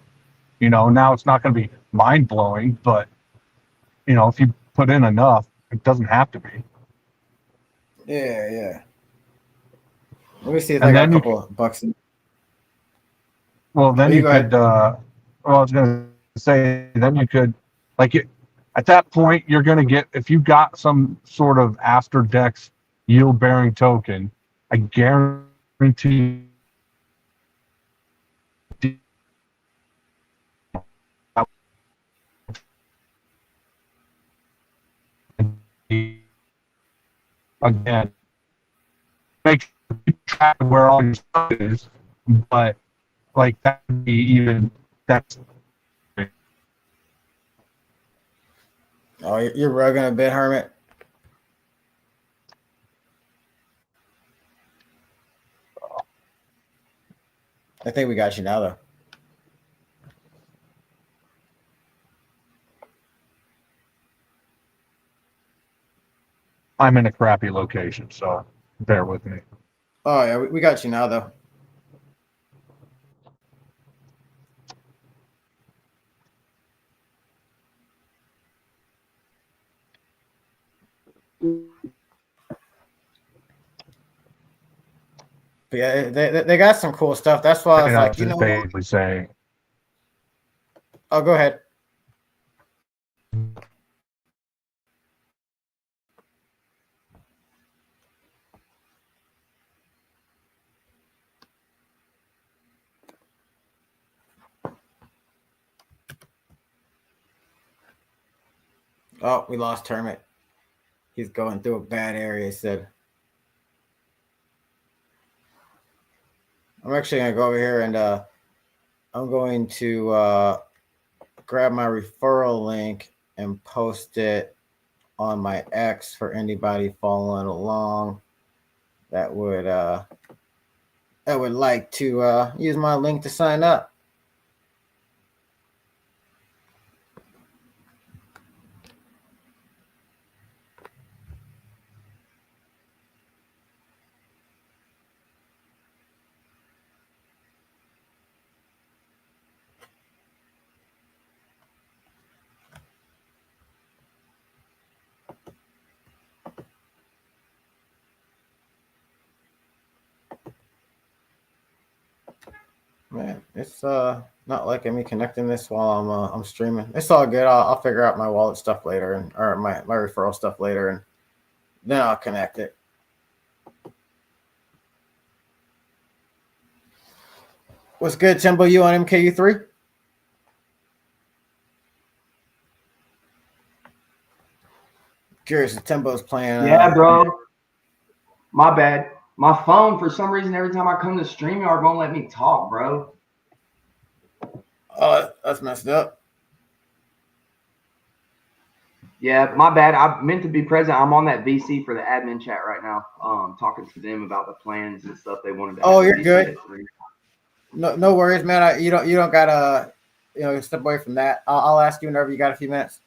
Now it's not going to be mind blowing, but if you put in enough, it doesn't have to be. Yeah. Let me see if I got a couple of bucks. Well, then you could. I was going to say, then you could, at that point, you're going to get, if you got some sort of Aster Dex yield bearing token, I guarantee again, make track of where all your stuff is, but like that would be even that's. Oh, you're rugging a bit, Hermit. I think we got you now, though. I'm in a crappy location, so bear with me. Oh yeah, we got you now, though. But yeah, they got some cool stuff. That's why I was like, basically saying. Oh, go ahead. Oh, we lost Hermit. He's going through a bad area, he said. I'm actually going to go over here and I'm going to grab my referral link and post it on my X for anybody following along that would like to use my link to sign up. Man, it's not liking me connecting this while I'm streaming. It's all good. I'll figure out my wallet stuff later or my referral stuff later, and then I'll connect it. What's good, Timbo? You on MKU3? Curious if Timbo's playing. Yeah, bro. My bad. My phone, for some reason, every time I come to StreamYard, won't let me talk, bro. Oh, that's messed up. Yeah, my bad. I meant to be present. I'm on that VC for the admin chat right now, talking to them about the plans and stuff they wanted to. Oh, you're good. No worries, man. You don't gotta step away from that. I'll ask you whenever you got a few minutes.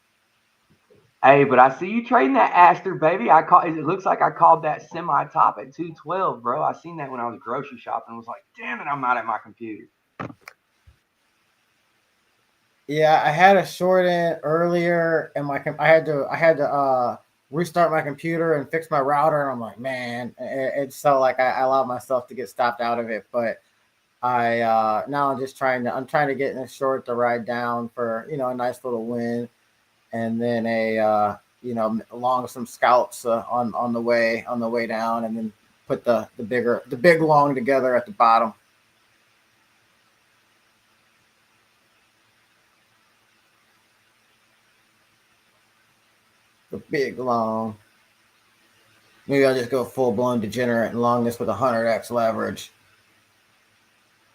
Hey, but I see you trading that Aster, baby. It looks like I called that semi-top at 212, bro. I seen that when I was grocery shopping. I was like, damn it, I'm not at my computer. Yeah, I had a short in earlier, and I had to restart my computer and fix my router, and I'm like, man, it's so like I allowed myself to get stopped out of it, but I now I'm trying to get in a short to ride down for a nice little win. And then along some scalps on the way down, and then put the big long together at the bottom. The big long. Maybe I'll just go full blown degenerate and long this with 100x leverage.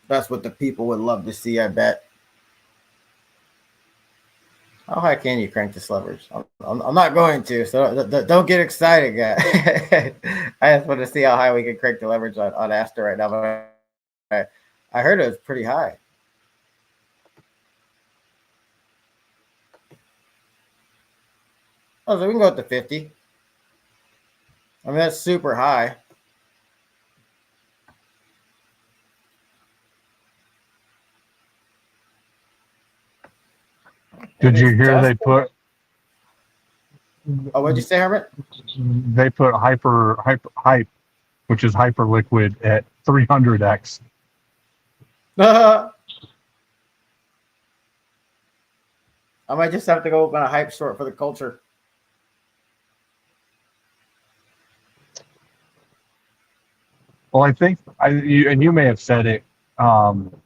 That's what the people would love to see, I bet. How high can you crank this leverage? I'm not going to, so don't get excited, guys. I just want to see how high we can crank the leverage on Aster right now. But I heard it was pretty high. Oh, so we can go up to 50. I mean, that's super high. Did you hear they put? Oh, what'd you say, Herbert? They put hype, which is hyper liquid, at 300x. I might just have to go open a hype short for the culture. Well, I think you may have said it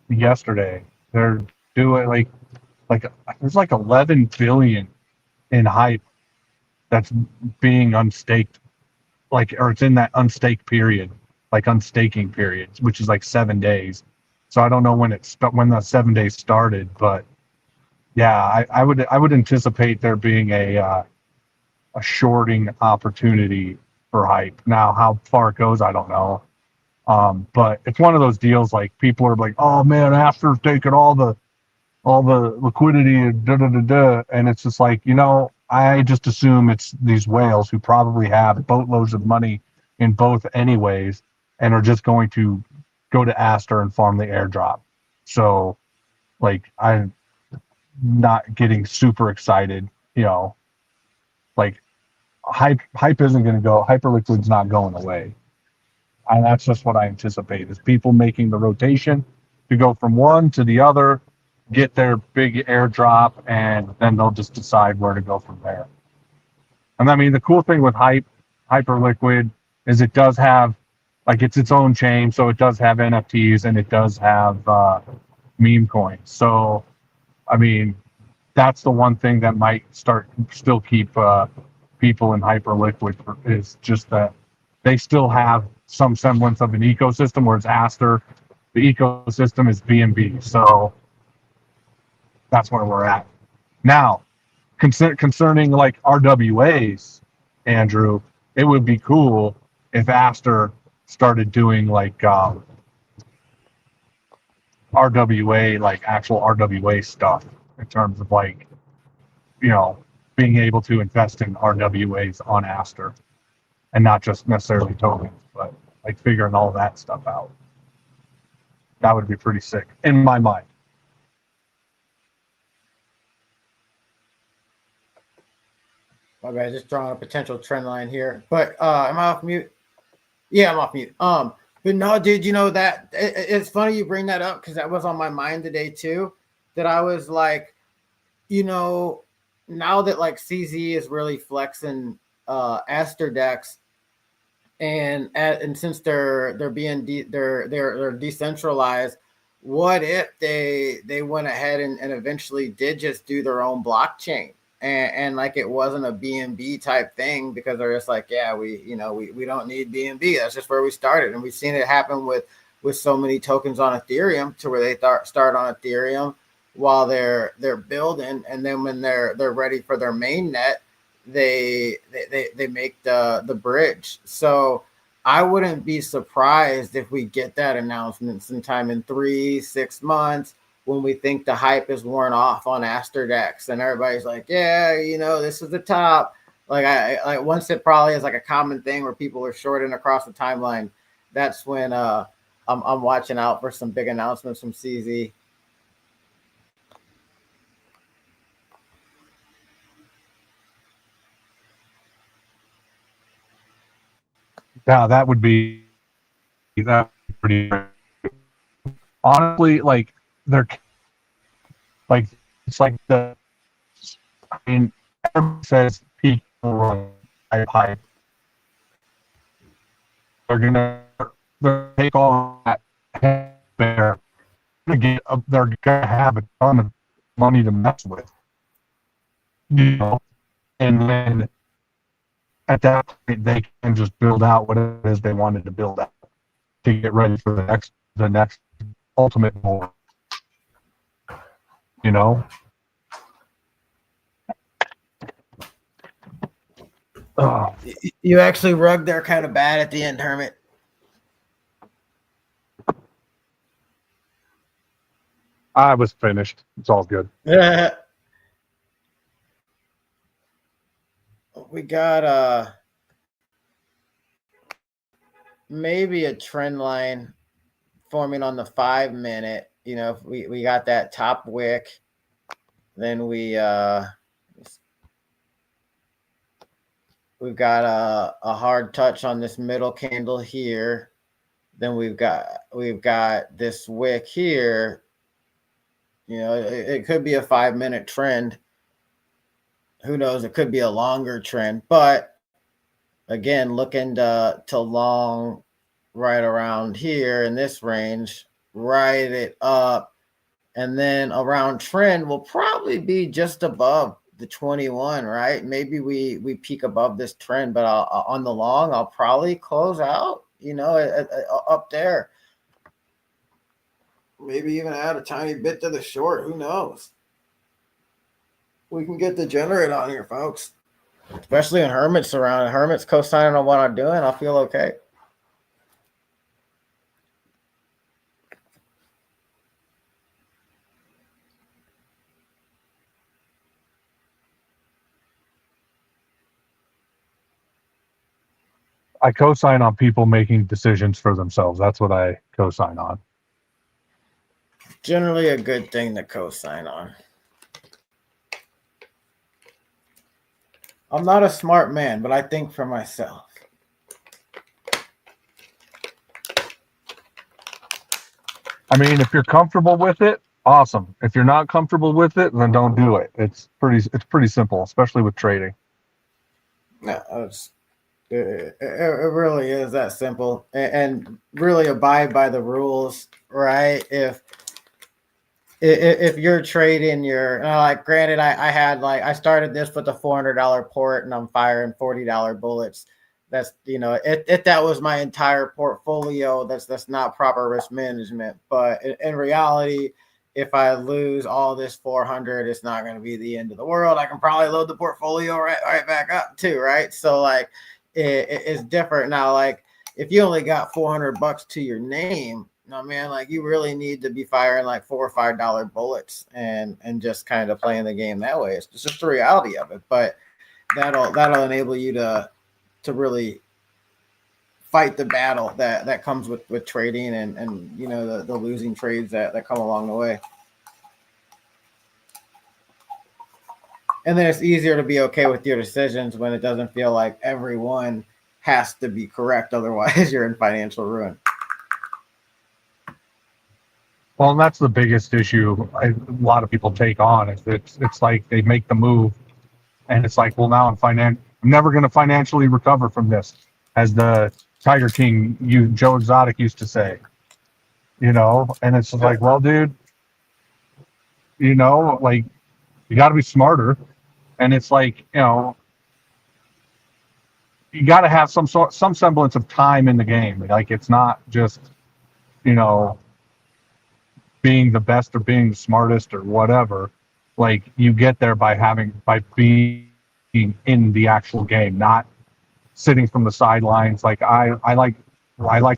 yesterday. They're doing like there's like 11 billion in hype that's being unstaked, or it's in that unstake period, like unstaking period, which is like 7 days. So I don't know when the 7 days started, but yeah, I would anticipate there being a shorting opportunity for hype. Now, how far it goes, I don't know. But it's one of those deals like people are like, oh man, Aster's taking all the liquidity and it's just like, I just assume it's these whales who probably have boatloads of money in both anyways and are just going to go to Aster and farm the airdrop. So like I'm not getting super excited, like hype isn't going to go, hyperliquid's not going away. And that's just what I anticipate is people making the rotation to go from one to the other, get their big airdrop, and then they'll just decide where to go from there. And I mean, the cool thing with Hyperliquid is it does have, it's its own chain, so it does have NFTs and it does have meme coins. So, I mean, that's the one thing that might still keep people in Hyperliquid is just that they still have some semblance of an ecosystem, whereas Aster, the ecosystem is BNB. So that's where we're at. Now, concerning like RWAs, Andrew, it would be cool if Aster started doing like RWA, like actual RWA stuff in terms of like, being able to invest in RWAs on Aster and not just necessarily tokens, but like figuring all that stuff out. That would be pretty sick in my mind. My bad, just drawing a potential trend line here. But am I off mute? Yeah, I'm off mute. But no, dude, that it's funny you bring that up because that was on my mind today too. That I was like, now that like CZ is really flexing Aster decks, and since they're decentralized, what if they went ahead and eventually did just do their own blockchain? And like it wasn't a BNB type thing because they're just like, yeah, we don't need BNB. That's just where we started, and we've seen it happen with so many tokens on Ethereum to where they start on Ethereum while they're building, and then when they're ready for their main net, they make the bridge. So I wouldn't be surprised if we get that announcement sometime in 3-6 months, when we think the hype is worn off on Aster decks and everybody's like, yeah, this is the top. Like I once it probably is like a common thing where people are shorting across the timeline. That's when I'm watching out for some big announcements from CZ. Yeah, that would be pretty. Honestly, like they're like it's like everybody says peak run hype. They're gonna take all that there. They're gonna have a ton of money to mess with, and then at that point they can just build out what it is they wanted to build out to get ready for the next ultimate goal. Oh. You actually rugged there kind of bad at the end, Hermit. I was finished. It's all good. We got maybe a trend line forming on the 5-minute. We got that top wick, then we've got a hard touch on this middle candle here. Then we've got this wick here. It could be a 5-minute trend. Who knows? It could be a longer trend, but again, looking to long right around here in this range, ride it up, and then around trend will probably be just above the 21, right? Maybe we peak above this trend, but on the long, I'll probably close out, up there. Maybe even add a tiny bit to the short. Who knows? We can get degenerate on here, folks. Especially when Hermit's around. Hermit's co-signing on what I'm doing, I'll feel okay. I co-sign on people making decisions for themselves. That's what I co-sign on. Generally a good thing to co-sign on. I'm not a smart man, but I think for myself. I mean, if you're comfortable with it, awesome. If you're not comfortable with it, then don't do it. It's pretty simple, especially with trading. No, it really is that simple, and really abide by the rules, right? If you're trading granted, I started this with a $400 port and I'm firing $40 bullets. That's, if that was my entire portfolio, that's not proper risk management. But in reality, if I lose all this 400, it's not going to be the end of the world. I can probably load the portfolio right back up too, right? So like it's different now. Like if you only got $400 to your name, no man, like you really need to be firing like $4 or $5 bullets and just kind of playing the game that way. It's just the reality of it. But that'll enable you to really fight the battle that comes with trading and you know the losing trades that come along the way. And then it's easier to be okay with your decisions when it doesn't feel like everyone has to be correct. Otherwise, you're in financial ruin. Well, and that's the biggest issue a lot of people take on. It's like they make the move, and it's like, well, now I'm never going to financially recover from this, as the Tiger King, Joe Exotic used to say, you know. And it's like, well, dude, you know, like you got to be smarter. And it's like, you know, you got to have some semblance of time in the game. Like it's not just, you know, being the best or being the smartest or whatever. Like you get there by being in the actual game, not sitting from the sidelines. Like I like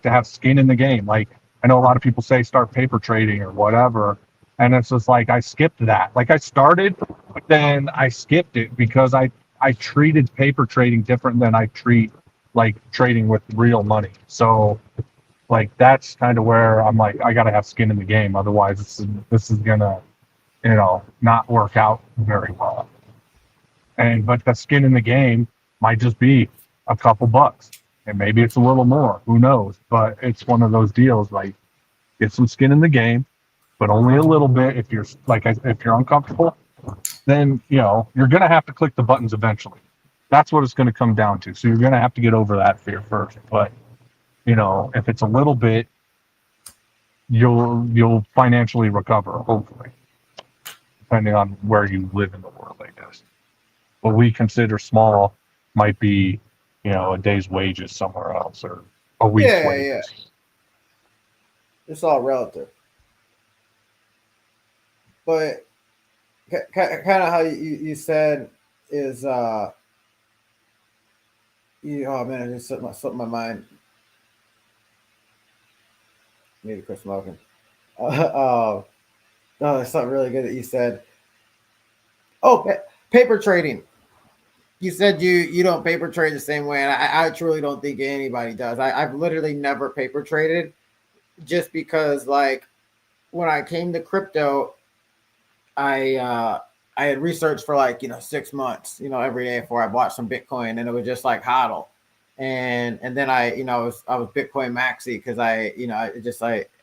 to have skin in the game. Like I know a lot of people say start paper trading or whatever, and it's just like I skipped that. Like I started, but then I skipped it because I treated paper trading different than I treat like trading with real money. So like that's kind of where I'm like, I gotta have skin in the game, otherwise this is gonna, you know, not work out very well. But the skin in the game might just be a couple bucks, and maybe it's a little more, who knows. But it's one of those deals, like get some skin in the game, but only a little bit. If you're uncomfortable, then you know you're gonna have to click the buttons eventually. That's what it's gonna come down to. So you're gonna have to get over that fear first. But you know, if it's a little bit, you'll financially recover, hopefully, depending on where you live in the world, I guess. What we consider small might be, you know, a day's wages somewhere else or a week's wages. Yeah. It's all relative. But kind of how you said is, oh man, it just slipped my mind. Need to quit smoking. No, there's something really good that you said. Oh, paper trading. You said you don't paper trade the same way, and I truly don't think anybody does. I've literally never paper traded, just because like when I came to crypto, I had researched for like 6 months, every day before I bought some Bitcoin, and it was just like hodl. And then I was Bitcoin maxi because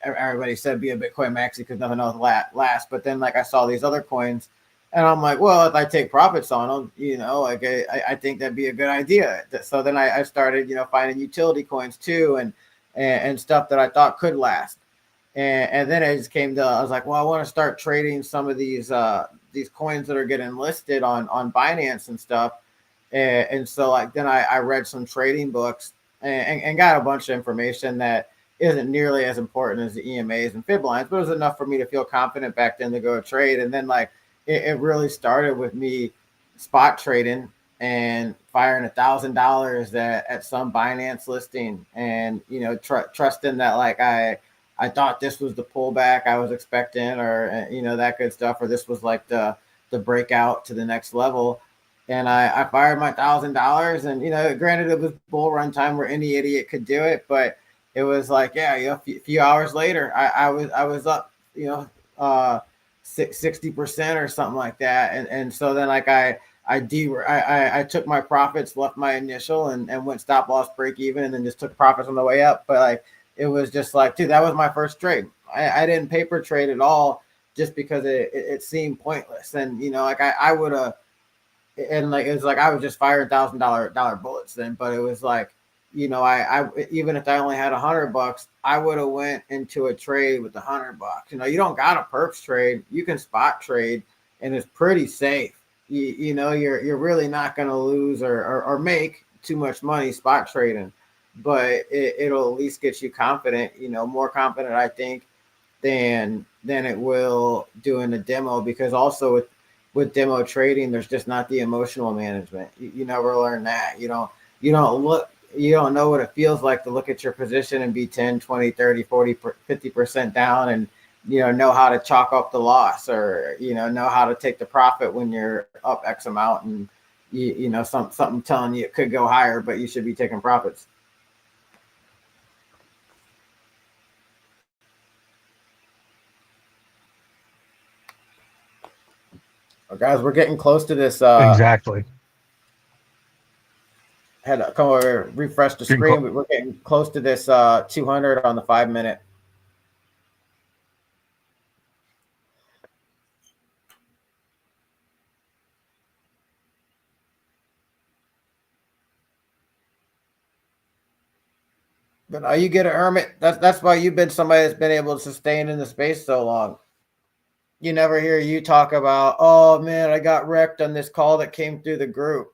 everybody said be a Bitcoin maxi because nothing else lasts. But then like I saw these other coins, and I'm like, well, if I take profits on them, like I think that'd be a good idea. So then I started finding utility coins too, and stuff that I thought could last. And then I just I was like, well, I want to start trading some of these coins that are getting listed on Binance and stuff. And so like then I read some trading books and got a bunch of information that isn't nearly as important as the EMAs and fib lines, but it was enough for me to feel confident back then to go trade. And then like it really started with me spot trading and firing $1,000 at some Binance listing, and trusting that like I thought this was the pullback I was expecting, or that good stuff, or this was like the breakout to the next level. And I fired my $1,000, and granted it was bull run time where any idiot could do it, but it was like a few hours later I was up 60% or something like that, and so then like I took my profits, left my initial, and went stop loss break even, and then just took profits on the way up. But like it was just like, dude, that was my first trade. I didn't paper trade at all just because it seemed pointless, and like I would have. And like it's like I was just firing $1,000 bullets then, but it was like, I even if I only had $100, I would have went into a trade with $100. You don't got a perps trade, you can spot trade, and it's pretty safe. You're really not going to lose or make too much money spot trading, but it'll at least get you confident. More confident, I think, than than it will doing a demo, because also with demo trading, there's just not the emotional management. You never learn that. You don't know what it feels like to look at your position and be 10, 20, 30, 40, 50% down, and know how to chalk up the loss, or know how to take the profit when you're up X amount, and something telling you it could go higher, but you should be taking profits. Well, guys, we're getting close to this. Exactly. Had to come over, refresh the screen. We're getting close to this 200 on the 5 minute. But now you get a hermit. That's why you've been somebody that's been able to sustain in the space so long. You never hear you talk about, oh man, I got wrecked on this call that came through the group.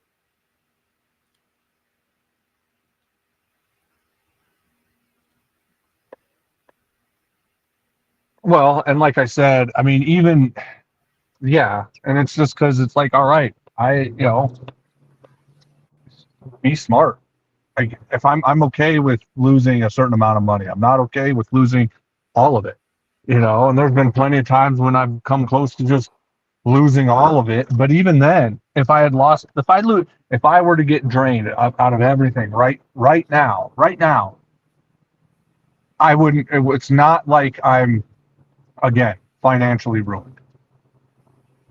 Well, and like I said, I mean, even, yeah, and it's just because it's like, all right, be smart. Like, if I'm okay with losing a certain amount of money, I'm not okay with losing all of it, and there's been plenty of times when I've come close to just losing all of it. But even then, if I were to get drained out of everything right now, I wouldn't. It's not like I'm, again, financially ruined.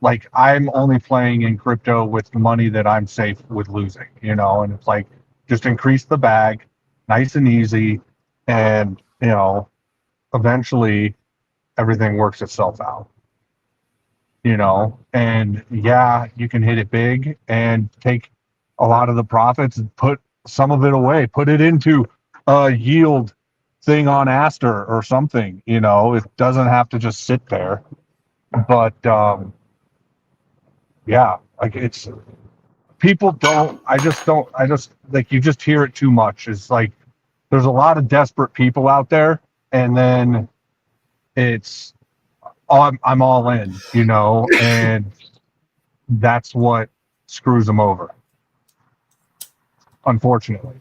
Like, I'm only playing in crypto with the money that I'm safe with losing, and it's like, just increase the bag, nice and easy, and eventually everything works itself out. And yeah, you can hit it big and take a lot of the profits and put some of it away, put it into a yield thing on Aster or something. It doesn't have to just sit there. But yeah, like, it's, people don't, I just like, you just hear it too much. It's like, there's a lot of desperate people out there, and then it's, I'm all in, and that's what screws them over, unfortunately,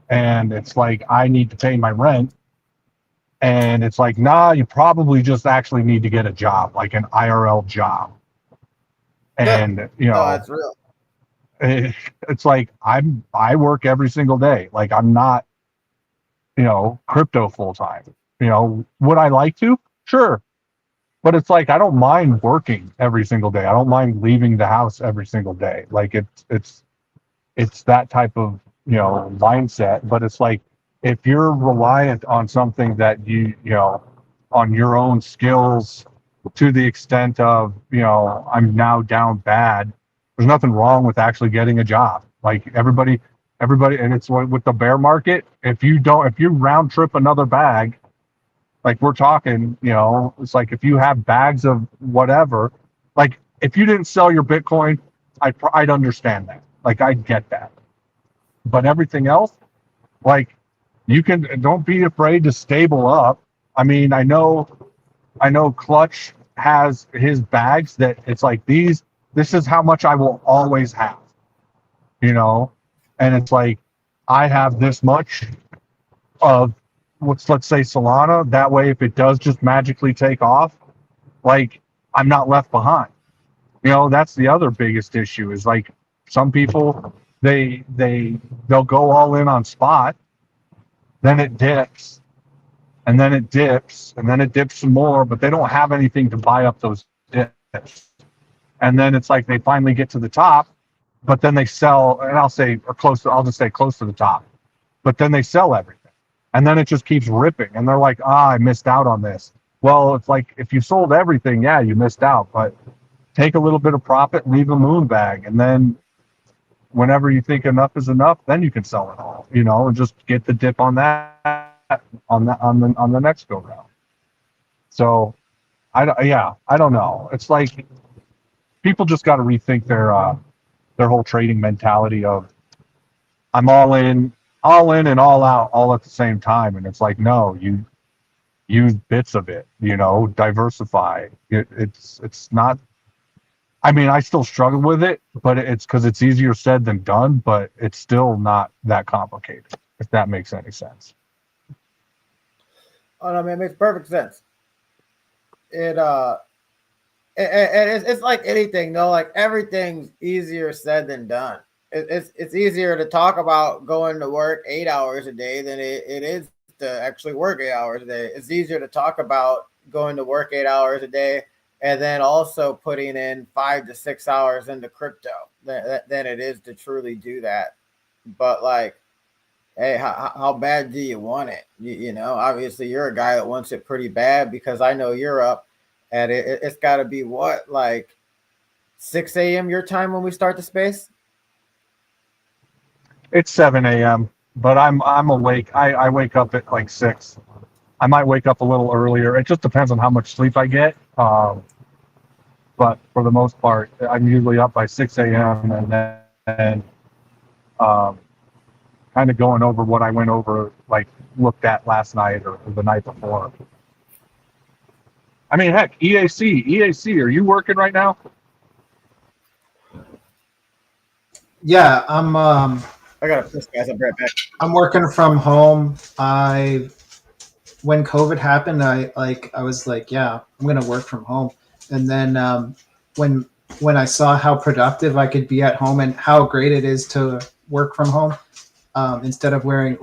and it's like, I need to pay my rent, and it's like, nah, you probably just actually need to get a job, like an IRL job. And No, that's real. It's like, I work every single day. Like, I'm not, crypto full time. Would I like to? Sure. But it's like, I don't mind working every single day. I don't mind leaving the house every single day. Like, it's that type of, mindset. But it's like, if you're reliant on something that on your own skills to the extent of, I'm now down bad, there's nothing wrong with actually getting a job. Like, everybody, and it's with the bear market, if you round trip another bag, like we're talking, it's like, if you have bags of whatever, like, if you didn't sell your Bitcoin, I'd understand that. Like, I'd get that. But everything else, like, don't be afraid to stable up. I mean, I know Clutch has his bags that it's like, this is how much I will always have, and it's like, I have this much of let's say Solana. That way, if it does just magically take off, like, I'm not left behind. That's the other biggest issue, is like, some people, they'll go all in on spot, then it dips, and then it dips, and then it dips some more, but they don't have anything to buy up those dips. And then it's like, they finally get to the top, but then they sell, and I'll just say close to the top, but then they sell everything. And then it just keeps ripping, and they're like, I missed out on this. Well, it's like, if you sold everything, yeah, you missed out, but take a little bit of profit, leave a moon bag, and then whenever you think enough is enough, then you can sell it all, and just get the dip on that, on the next go round. So, I don't know. It's like, people just got to rethink their whole trading mentality of, I'm all in and all out all at the same time. And it's like, no, use bits of it, diversify. It's not, I mean, I still struggle with it, but it's because it's easier said than done, but it's still not that complicated, if that makes any sense. Oh, no, man, it makes perfect sense. It's like anything, though. Like everything's easier said than done. It's easier to talk about going to work 8 hours a day than it is to actually work 8 hours a day. It's easier to talk about going to work 8 hours a day and then also putting in 5 to 6 hours into crypto than it is to truly do that. But like, hey, how bad do you want it? Obviously you're a guy that wants it pretty bad because I know you're up at it. It's got to be what, like 6 a.m. your time when we start the space? It's 7 a.m., but I'm awake. I wake up at like 6. I might wake up a little earlier. It just depends on how much sleep I get. But for the most part, I'm usually up by 6 a.m. and then kind of going over what I went over, like looked at last night or the night before. I mean, heck, EAC, are you working right now? Yeah, I gotta piss, guys. I'll be right back. I'm working from home. When COVID happened, I was like, yeah, I'm gonna work from home. And then when I saw how productive I could be at home and how great it is to work from home, instead of wearing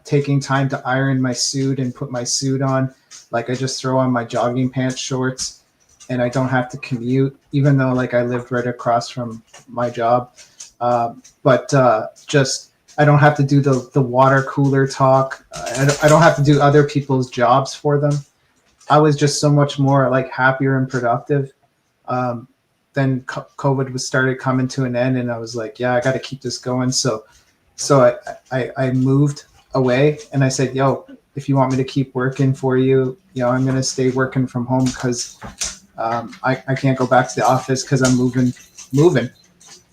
taking time to iron my suit and put my suit on, like I just throw on my jogging pants, shorts, and I don't have to commute, even though like I lived right across from my job. But just I don't have to do the water cooler talk. I don't have to do other people's jobs for them. I was just so much more like happier and productive. Then COVID started coming to an end, and I was like, yeah, I got to keep this going. So I moved away, and I said, yo, if you want me to keep working for you, I'm going to stay working from home because I can't go back to the office because I'm moving.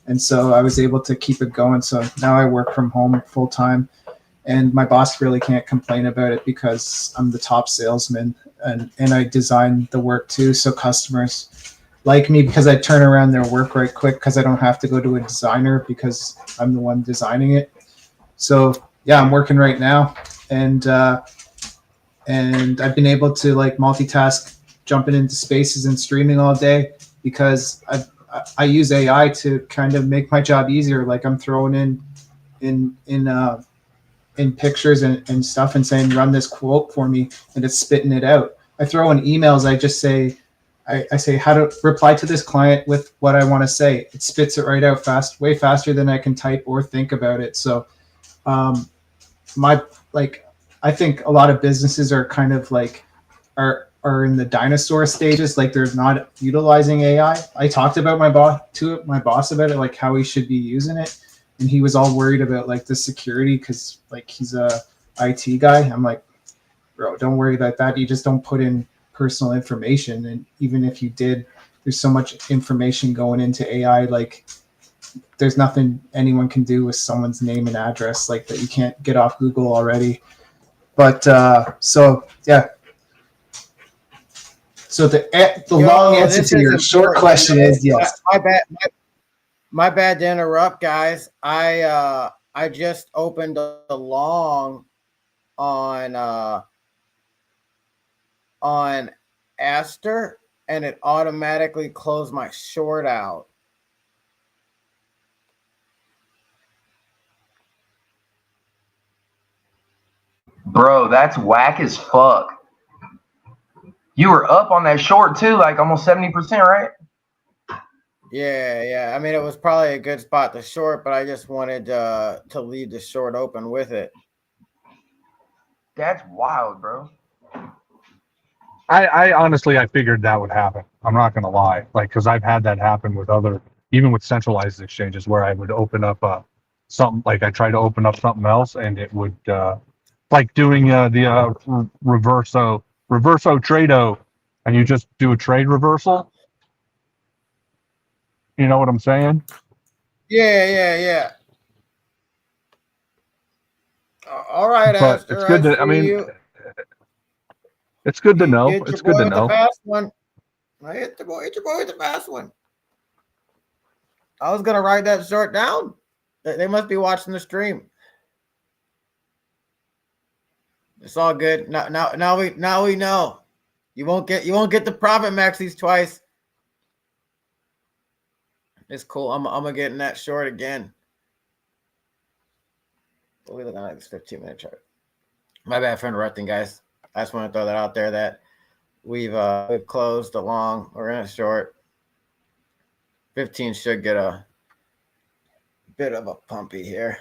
And so I was able to keep it going. So now I work from home full time, and my boss really can't complain about it because I'm the top salesman and I design the work too. So customers like me because I turn around their work right quick because I don't have to go to a designer because I'm the one designing it. So yeah, I'm working right now, and I've been able to like multitask, jumping into spaces and streaming all day because I use AI to kind of make my job easier. Like I'm throwing in pictures and stuff and saying, run this quote for me, and it's spitting it out. I throw in emails. I just say, I say how to reply to this client with what I want to say. It spits it right out way faster than I can type or think about it. So I think a lot of businesses are kind of like are in the dinosaur stages, like they're not utilizing AI. I talked about my boss about it, like how he should be using it, and he was all worried about like the security because like he's a IT guy. I'm like, bro, don't worry about that. You just don't put in personal information, and even if you did, there's so much information going into AI. Like, there's nothing anyone can do with someone's name and address like that. You can't get off Google already. But so yeah. So the long answer to your short question is yes. My bad to interrupt, guys. I just opened a long on Aster, and it automatically closed my short out. Bro, that's whack as fuck. You were up on that short too, like almost 70%, right? Yeah. I mean, it was probably a good spot to short, but I just wanted to leave the short open with it. That's wild, bro. I honestly, I figured that would happen. I'm not going to lie. Like, because I've had that happen with even with centralized exchanges where I would open up something, like I tried to open up something else and it would, like doing the reverso trado, and you just do a trade reversal. You know what I'm saying? Yeah. All right, but Aster, it's good to. I mean, It's good to You know. hit your It's good boy to with the know. fast one. I hit your boy with the fast one. I was gonna write that short down. They must be watching the stream. It's all good. Now we know. You won't get the profit maxis twice. It's cool. I'm gonna get in that short again. What are we looking at this 15-minute chart? My bad for interrupting, guys. I just want to throw that out there that we've closed along. We're in a short. 15 should get a bit of a pumpy here.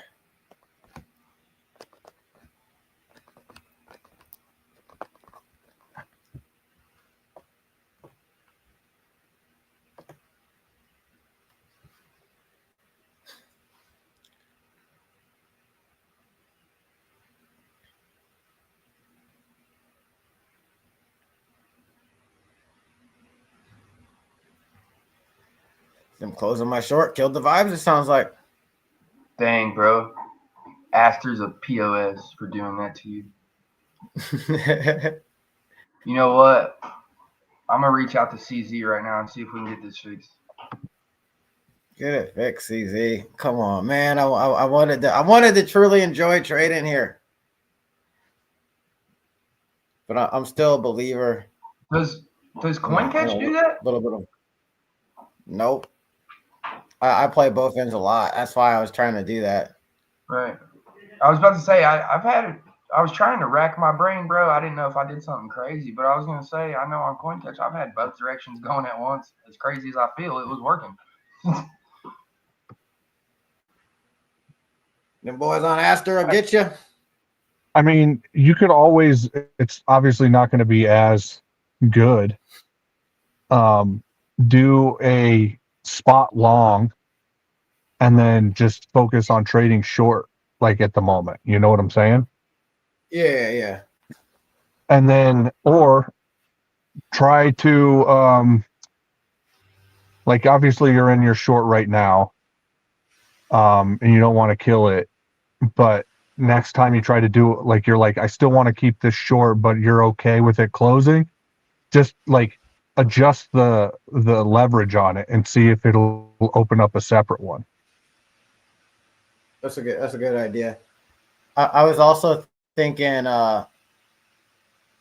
I'm closing my short. Killed the vibes, it sounds like. Dang, bro. Aster's a POS for doing that to you. You know what? I'm gonna reach out to CZ right now and see if we can get this fixed. Get it fixed, CZ. Come on, man. I wanted to truly enjoy trading here, but I'm still a believer. Does CoinCatch do that? A little bit of. Nope. I play both ends a lot. That's why I was trying to do that. Right. I was about to say I was trying to rack my brain, bro. I didn't know if I did something crazy, but I was gonna say I know on CoinCatch I've had both directions going at once. As crazy as I feel, it was working. Them boys on Aster will get you. I mean, you could always. It's obviously not going to be as good. Do a spot long, and then just focus on trading short, like at the moment. You know what I'm saying? Yeah. And then, or try to, like, obviously you're in your short right now, and you don't want to kill it, but next time you try to do it, like, you're like, I still want to keep this short, but you're okay with it closing, just like adjust the leverage on it and see if it'll open up a separate one. That's a good idea. I was also thinking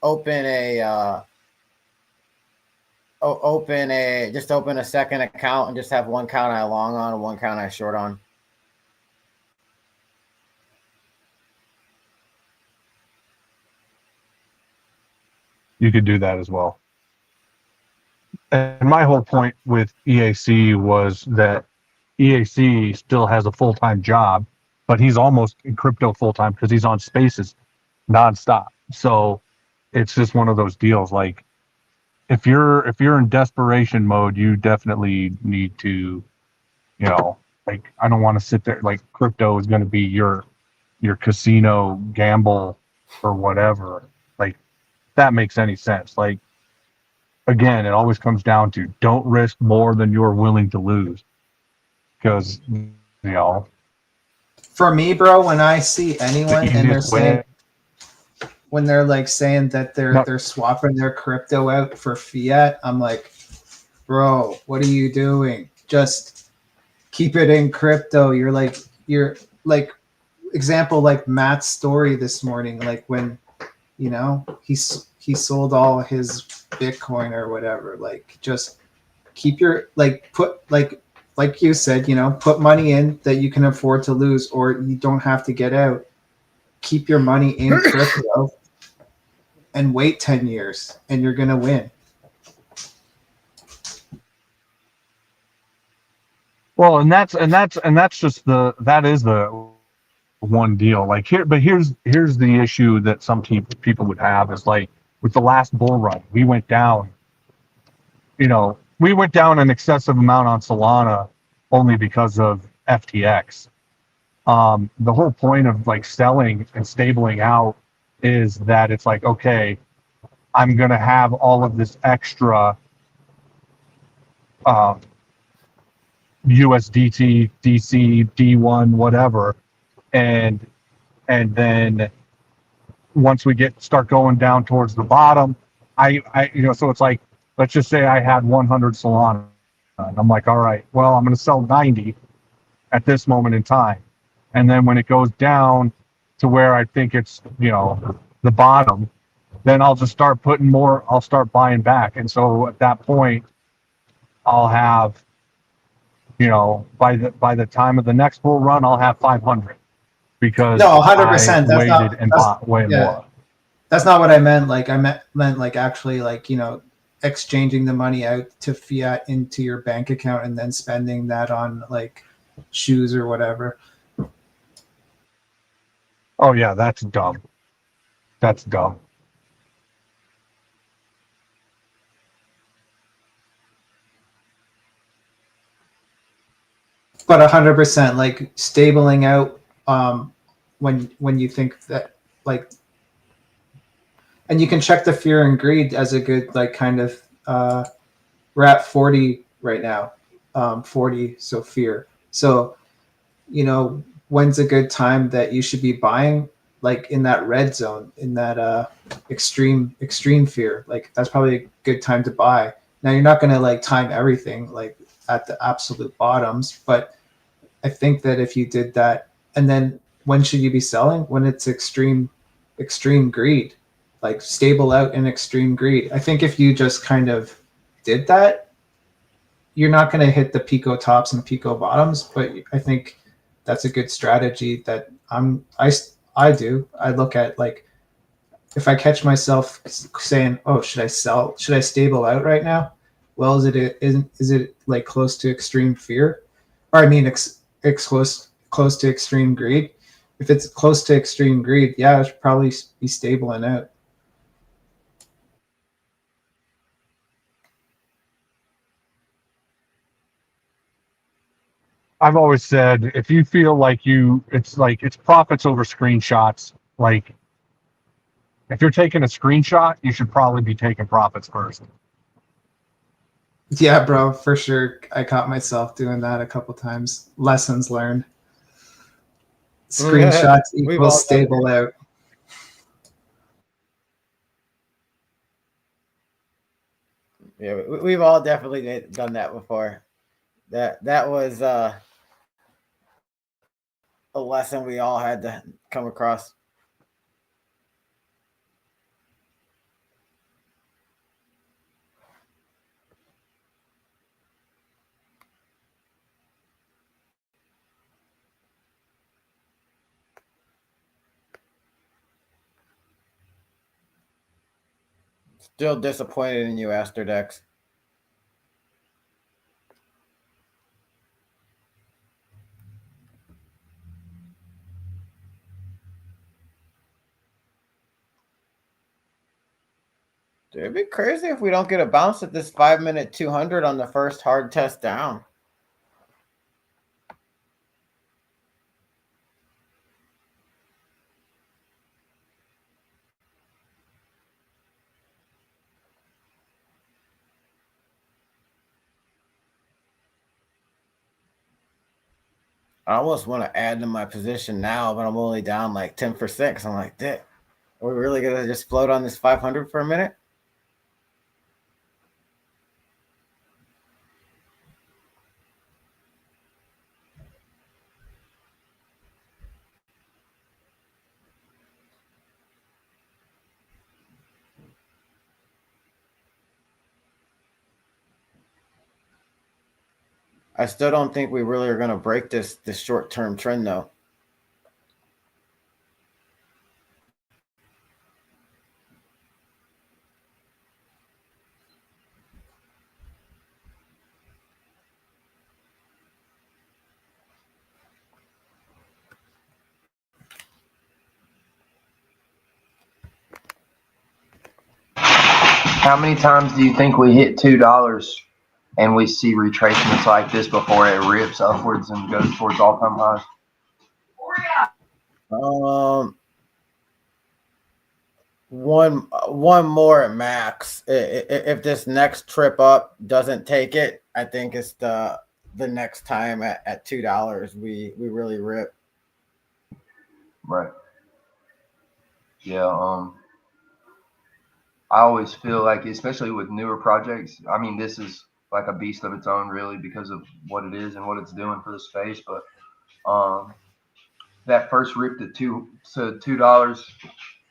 open a second account and just have one count I long on and one count I short on. You could do that as well. And my whole point with EAC was that EAC still has a full-time job, but he's almost in crypto full-time because he's on Spaces nonstop. So it's just one of those deals. Like, if you're in desperation mode, you definitely need to, like, I don't want to sit there. Like, crypto is going to be your casino gamble or whatever. Like, that makes any sense. Like, again, it always comes down to don't risk more than you're willing to lose. Because, for me, bro, when I see anyone and they're saying, when they're like saying that they're swapping their crypto out for fiat, I'm like, bro, what are you doing? Just keep it in crypto. You're like example, like Matt's story this morning, like when he sold all his Bitcoin or whatever. Like, just keep your put like you said, put money in that you can afford to lose, or you don't have to get out. Keep your money in crypto and wait 10 years and you're going to win. Well, and that's just that is the one deal. Like, here's the issue that some people would have is, like, with the last bull run, we went down an excessive amount on Solana only because of FTX. The whole point of, like, selling and stabling out is that it's like, okay, I'm going to have all of this extra USDT, DC, D1, whatever, and then once we start going down towards the bottom, so it's like, let's just say I had 100 Solana, and I'm like, all right, well, I'm going to sell 90 at this moment in time, and then when it goes down to where I think it's, the bottom, then I'll just start putting more. I'll start buying back, and so at that point, I'll have, by the time of the next bull run, I'll have 500 because No, I 100%. waited and bought way more. That's not what I meant. Like I meant like actually like, exchanging the money out to fiat into your bank account and then spending that on like shoes or whatever. Oh yeah, that's dumb. That's dumb. But 100% like stabling out when you think that like, and you can check the fear and greed as a good like kind of we're at 40 right now, 40, so fear. So when's a good time that you should be buying, like in that red zone, in that extreme fear? Like that's probably a good time to buy. Now you're not going to like time everything like at the absolute bottoms, but I think that if you did that, and then when should you be selling? When it's extreme greed, like stable out in extreme greed. I think if you just kind of did that, you're not going to hit the pico tops and pico bottoms, but I think that's a good strategy that I do. I look at like, if I catch myself saying, "Oh, should I sell? Should I stable out right now?" Well, is it like close to extreme fear, or I mean, close to extreme greed? If it's close to extreme greed, yeah, I should probably be stabling out. I've always said if you feel like it's profits over screenshots. Like if you're taking a screenshot, you should probably be taking profits first. Yeah, bro, for sure. I caught myself doing that a couple times. Lessons learned. Screenshots equals stable out. Yeah, we've all definitely done that before. That was a lesson we all had to come across. Still disappointed in you, Aster Dex. Dude, it'd be crazy if we don't get a bounce at this 5-minute 200 on the first hard test down. I almost want to add to my position now, but I'm only down like 10 for 6. I'm like, dick, are we really going to just float on this 500 for a minute? I still don't think we really are going to break this short-term trend, though. How many times do you think we hit $2 and we see retracements like this before it rips upwards and goes towards all-time highs? One more at max. If this next trip up doesn't take it, I think it's the next time at $2 we really rip. Right. Yeah. I always feel like, especially with newer projects, I mean, this is like a beast of its own, really, because of what it is and what it's doing for the space. But that first rip to $2,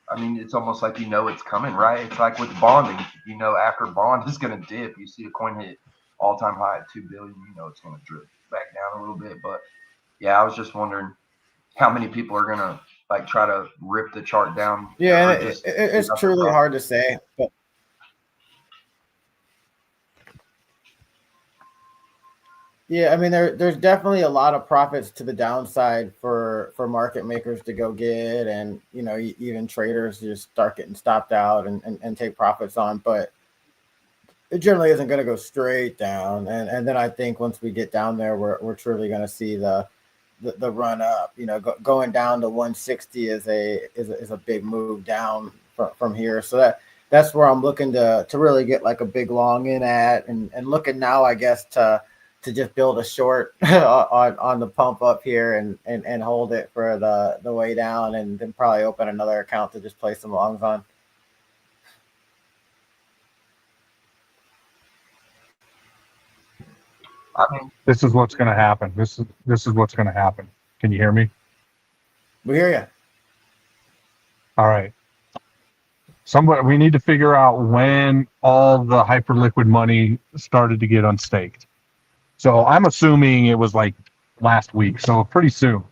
I mean, it's almost like it's coming, right? It's like with bonding, after bond is going to dip, you see a coin hit all-time high at 2 billion, it's going to drip back down a little bit. But yeah, I was just wondering how many people are going to like try to rip the chart down. Yeah, and it's truly hard to say, but yeah, I mean, there's definitely a lot of profits to the downside for market makers to go get, and even traders just start getting stopped out and take profits on. But it generally isn't going to go straight down, and then I think once we get down there, we're truly going to see the run up. Going down to 160 is a big move down from here. So that's where I'm looking to really get like a big long in at, and looking now, I guess, to just build a short on the pump up here and hold it for the way down, and then probably open another account to just play some longs on. I mean, This is what's going to happen. This is what's going to happen. Can you hear me? We hear you. All right. We need to figure out when all the hyperliquid money started to get unstaked. So I'm assuming it was like last week, so pretty soon.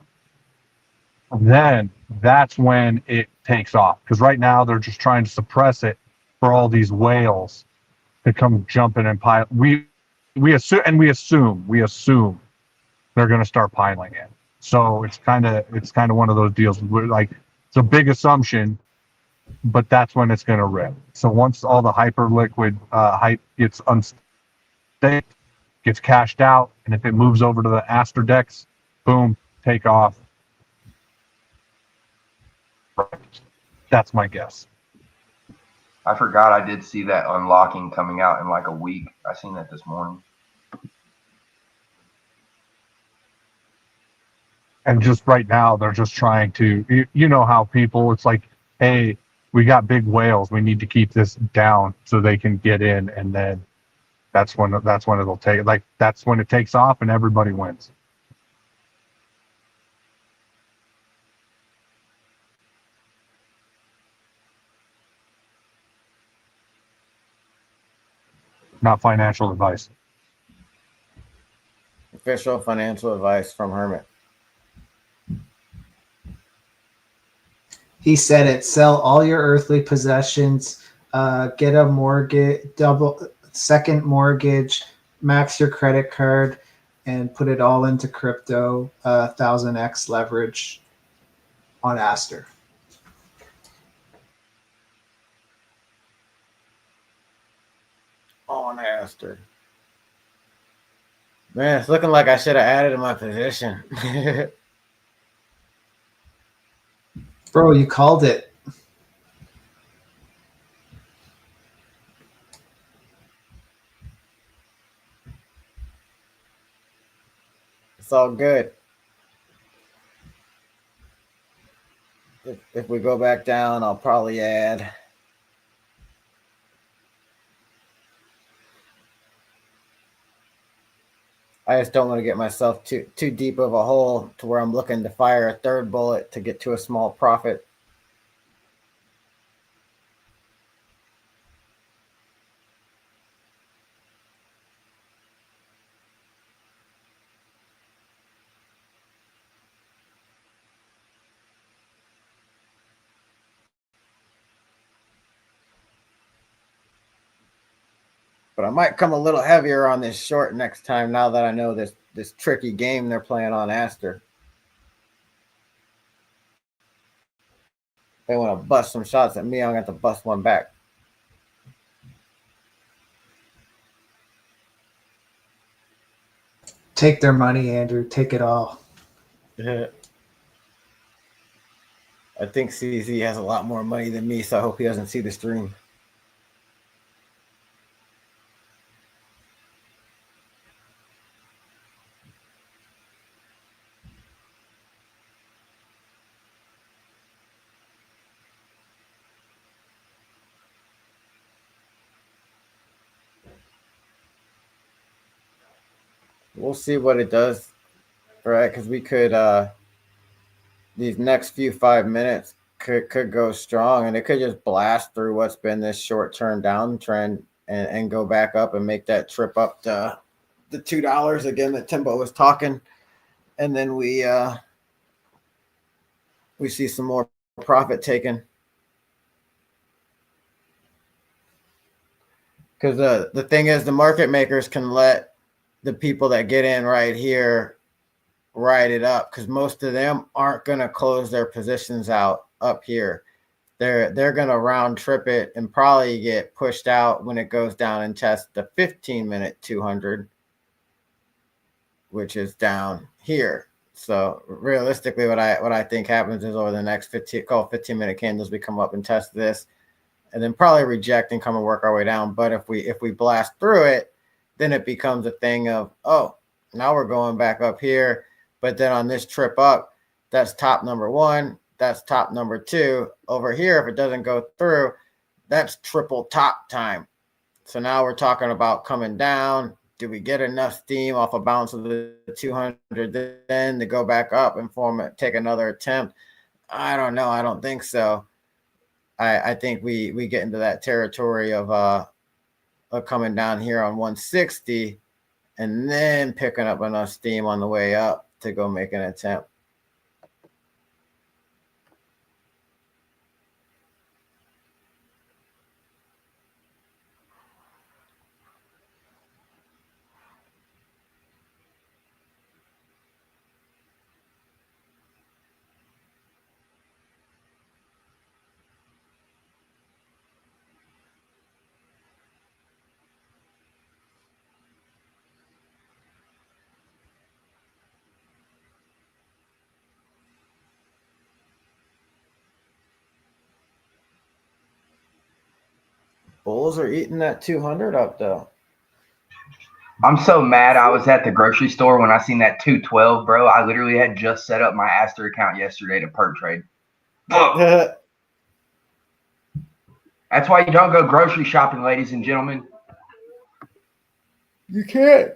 Then that's when it takes off, because right now they're just trying to suppress it for all these whales to come jumping and pile. We assume they're going to start piling in. So it's kind of one of those deals where, like, it's a big assumption, but that's when it's going to rip. So once all the hyperliquid hype gets unstaked, gets cashed out, and if it moves over to the Aster decks, boom, take off. That's my guess. I forgot I did see that unlocking coming out in like a week. I seen that this morning. And just right now, they're just trying to, you know how people, it's like, hey, we got big whales. We need to keep this down so they can get in. And then that's when it'll take, like, that's when it takes off and everybody wins. Not financial advice. Official financial advice from Hermit. He said it. Sell all your earthly possessions. Get a mortgage, second mortgage, max your credit card, and put it all into crypto. 1000x leverage on Aster. On Aster. Man, it's looking like I should have added to my position. Bro, you called it. It's all good. If we go back down, I'll probably add. I just don't want to get myself too deep of a hole to where I'm looking to fire a third bullet to get to a small profit. But I might come a little heavier on this short next time now that I know this tricky game they're playing on Aster. They want to bust some shots at me, I'm going to have to bust one back. Take their money, Andrew. Take it all. I think CZ has a lot more money than me, so I hope he doesn't see the stream. We'll see what it does, right? Because we could these next few 5 minutes could go strong, and it could just blast through what's been this short-term downtrend and go back up and make that trip up to the $2 again that Timbo was talking, and then we see some more profit taken. Because the thing is, the market makers can let the people that get in right here ride it up, because most of them aren't going to close their positions out up here. They're going to round trip it and probably get pushed out when it goes down and tests the 15-minute 200, which is down here. So realistically, what I think happens is over the next 15-minute candles, we come up and test this, and then probably reject and come and work our way down. But if we blast through it, then it becomes a thing of, oh, now we're going back up here. But then on this trip up, that's top number one, that's top number two. Over here, if it doesn't go through, that's triple top time. So now we're talking about coming down. Do we get enough steam off a bounce of the 200 then to go back up and take another attempt? I don't know. I don't think so. I think we get into that territory of coming down here on 160 and then picking up enough steam on the way up to go make an attempt. Bulls are eating that 200 up, though. I'm so mad. I was at the grocery store when I seen that 212, bro. I literally had just set up my Aster account yesterday to perp trade. That's why you don't go grocery shopping, ladies and gentlemen. You can't.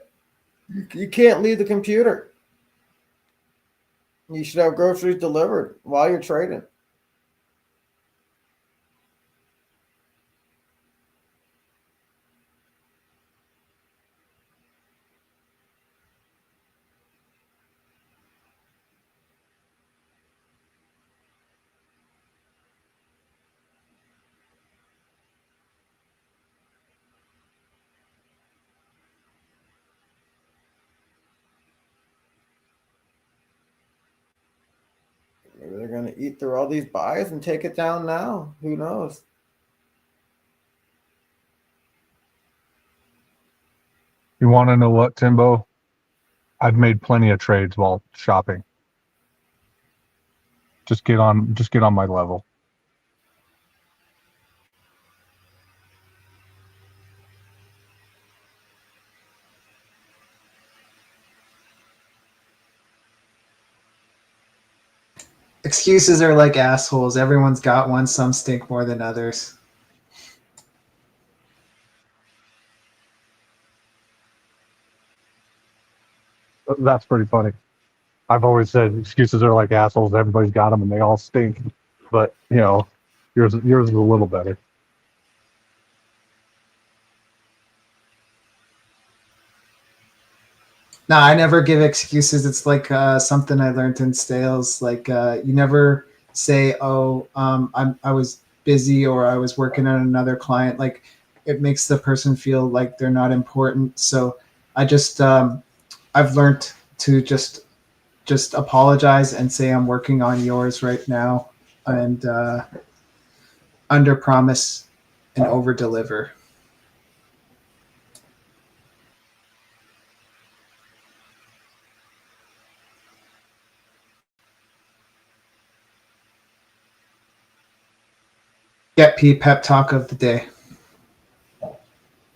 You can't leave the computer. You should have groceries delivered while you're trading. Maybe they're going to eat through all these buys and take it down now. Who knows? You want to know what, Timbo? I've made plenty of trades while shopping. Just get on my level. Excuses are like assholes. Everyone's got one. Some stink more than others. That's pretty funny. I've always said excuses are like assholes. Everybody's got them and they all stink. But, yours is a little better. No, I never give excuses. It's like something I learned in sales. Like you never say, "Oh, I was busy" or "I was working on another client." Like it makes the person feel like they're not important. So I just I've learned to just apologize and say I'm working on yours right now, and under promise and over deliver. Get P pep talk of the day.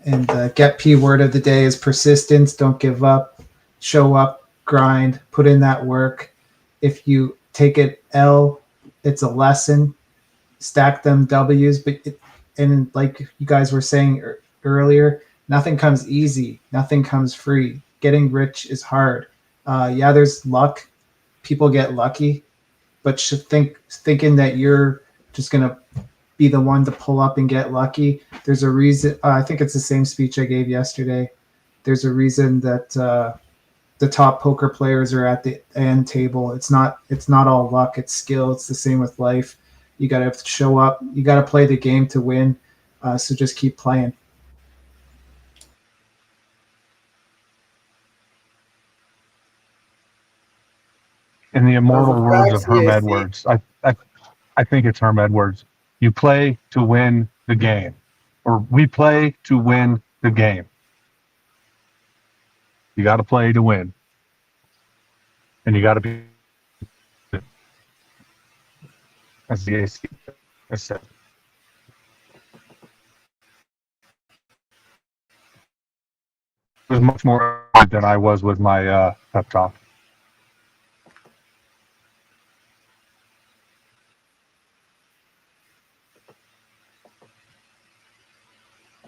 And the Get P word of the day is persistence. Don't give up. Show up. Grind. Put in that work. If you take it L, it's a lesson. Stack them W's. And like you guys were saying earlier, nothing comes easy. Nothing comes free. getting rich is hard. Yeah, there's luck. People get lucky, but thinking that you're just gonna be the one to pull up and get lucky. There's a reason. I think it's the same speech I gave yesterday. There's a reason that the top poker players are at the end table. It's not all luck. It's skill. It's the same with life. You got to show up. You got to play the game to win. So just keep playing. In the immortal Those are words facts, of Herm EAC. Edwards, I think it's Herm Edwards. You play to win the game, or we play to win the game. You got to play to win, and you got to be. As the AC said. Was much more than I was with my pep talk.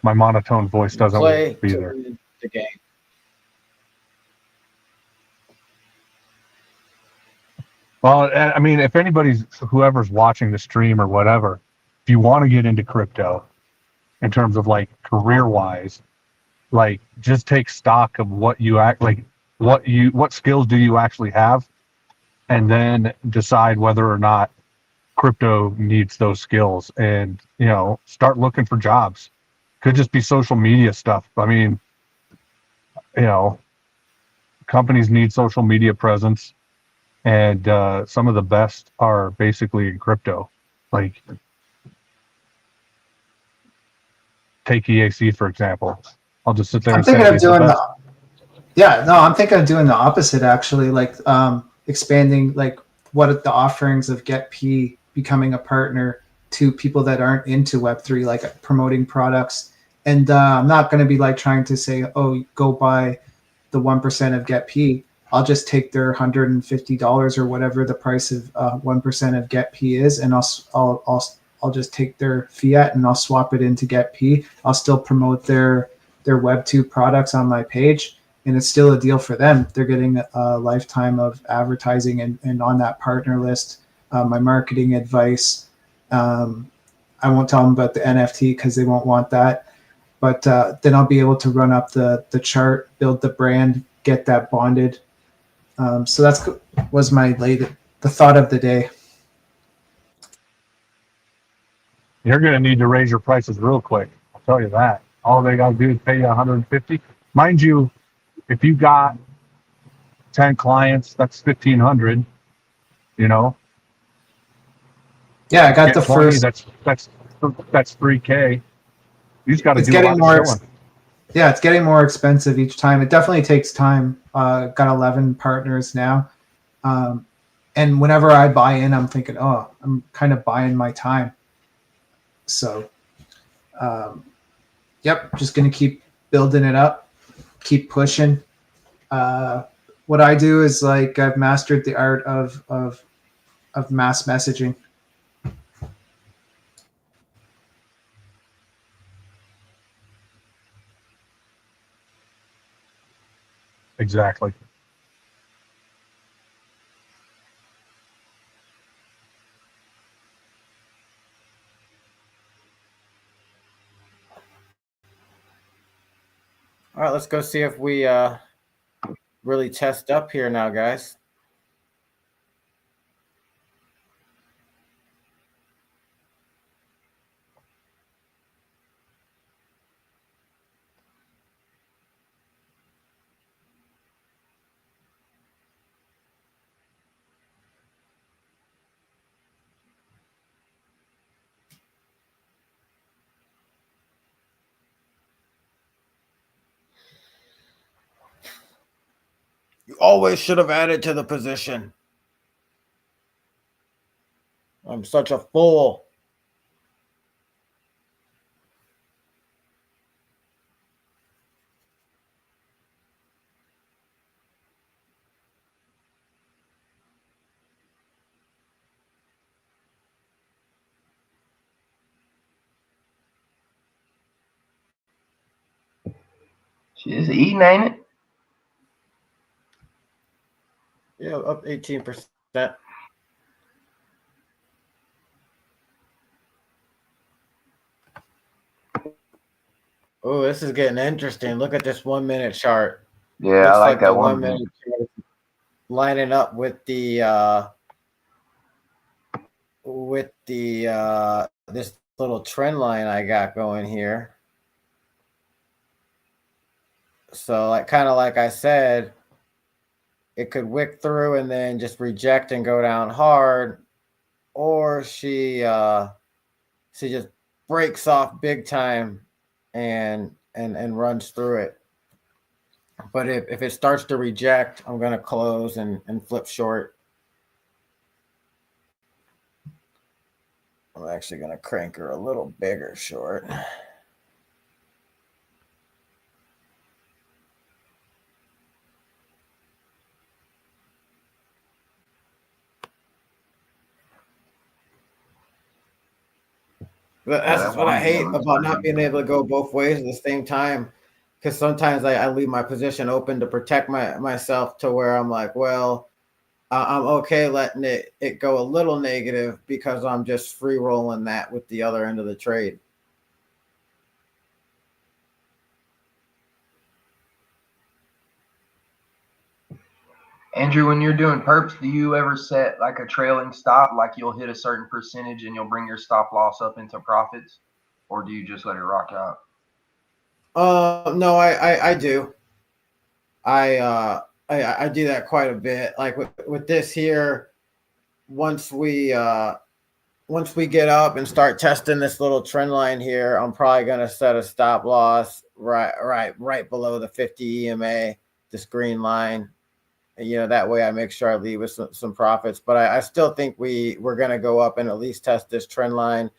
My monotone voice doesn't Play work to either. win the game. Well, I mean, if whoever's watching the stream or whatever, if you want to get into crypto in terms of like career-wise, like just take stock of what skills do you actually have, and then decide whether or not crypto needs those skills, and start looking for jobs. Could just be social media stuff. I mean, companies need social media presence, and some of the best are basically in crypto. Like take EAC for example. I'll just sit there I'm and say thinking of he's the doing best. I'm thinking of doing the opposite actually, like expanding like what the offerings of Get P, becoming a partner to people that aren't into Web3, like promoting products. And I'm not going to be like trying to say, oh, go buy the 1% of Get P. I'll just take their $150 or whatever the price of 1% of Get P is, and I'll just take their fiat and I'll swap it into Get P. I'll still promote their Web2 products on my page, and it's still a deal for them. They're getting a lifetime of advertising and on that partner list, my marketing advice. I won't tell them about the NFT because they won't want that. But then I'll be able to run up the chart, build the brand, get that bonded. So that's was the thought of the day. You're going to need to raise your prices real quick. I'll tell you that. All they got to do is pay you $150. Mind you, if you got 10 clients, that's $1,500. Yeah, I got Get the 20, first. that's $3K. You just got to It's do a getting lot of more. showing. Yeah, it's getting more expensive each time. It definitely takes time. Got 11 partners now. And whenever I buy in, I'm thinking, oh, I'm kind of buying my time. So, yep, just going to keep building it up, keep pushing. What I do is like I've mastered the art of mass messaging. Exactly. All right, let's go see if we really test up here now, guys. You always should have added to the position. I'm such a fool. She's eating, ain't it? Yeah, up 18%. Oh, this is getting interesting. Look at this 1 minute chart. Yeah, I Looks like like the that 1 one. minute chart is lining up with the this little trend line I got going here. So like kind of like I said, it could wick through and then just reject and go down hard, or she just breaks off big time and runs through it. But if it starts to reject, I'm gonna close and flip short. I'm actually gonna crank her a little bigger short. But Yeah, that's that what I one minute hate looks about pretty not being able to go both ways at the same time. Because sometimes I leave my position open to protect myself to where I'm like, well, I'm okay letting it go a little negative because I'm just free rolling that with the other end of the trade. Andrew, when you're doing perps, do you ever set like a trailing stop, like you'll hit a certain percentage and you'll bring your stop loss up into profits, or do you just let it rock out? No, I do. I do that quite a bit. Like with this here, once we get up and start testing this little trend line here, I'm probably gonna set a stop loss right below the 50 EMA, this green line. You know, that way I make sure I leave with some profits. But I still think we're gonna go up and at least test this trend line,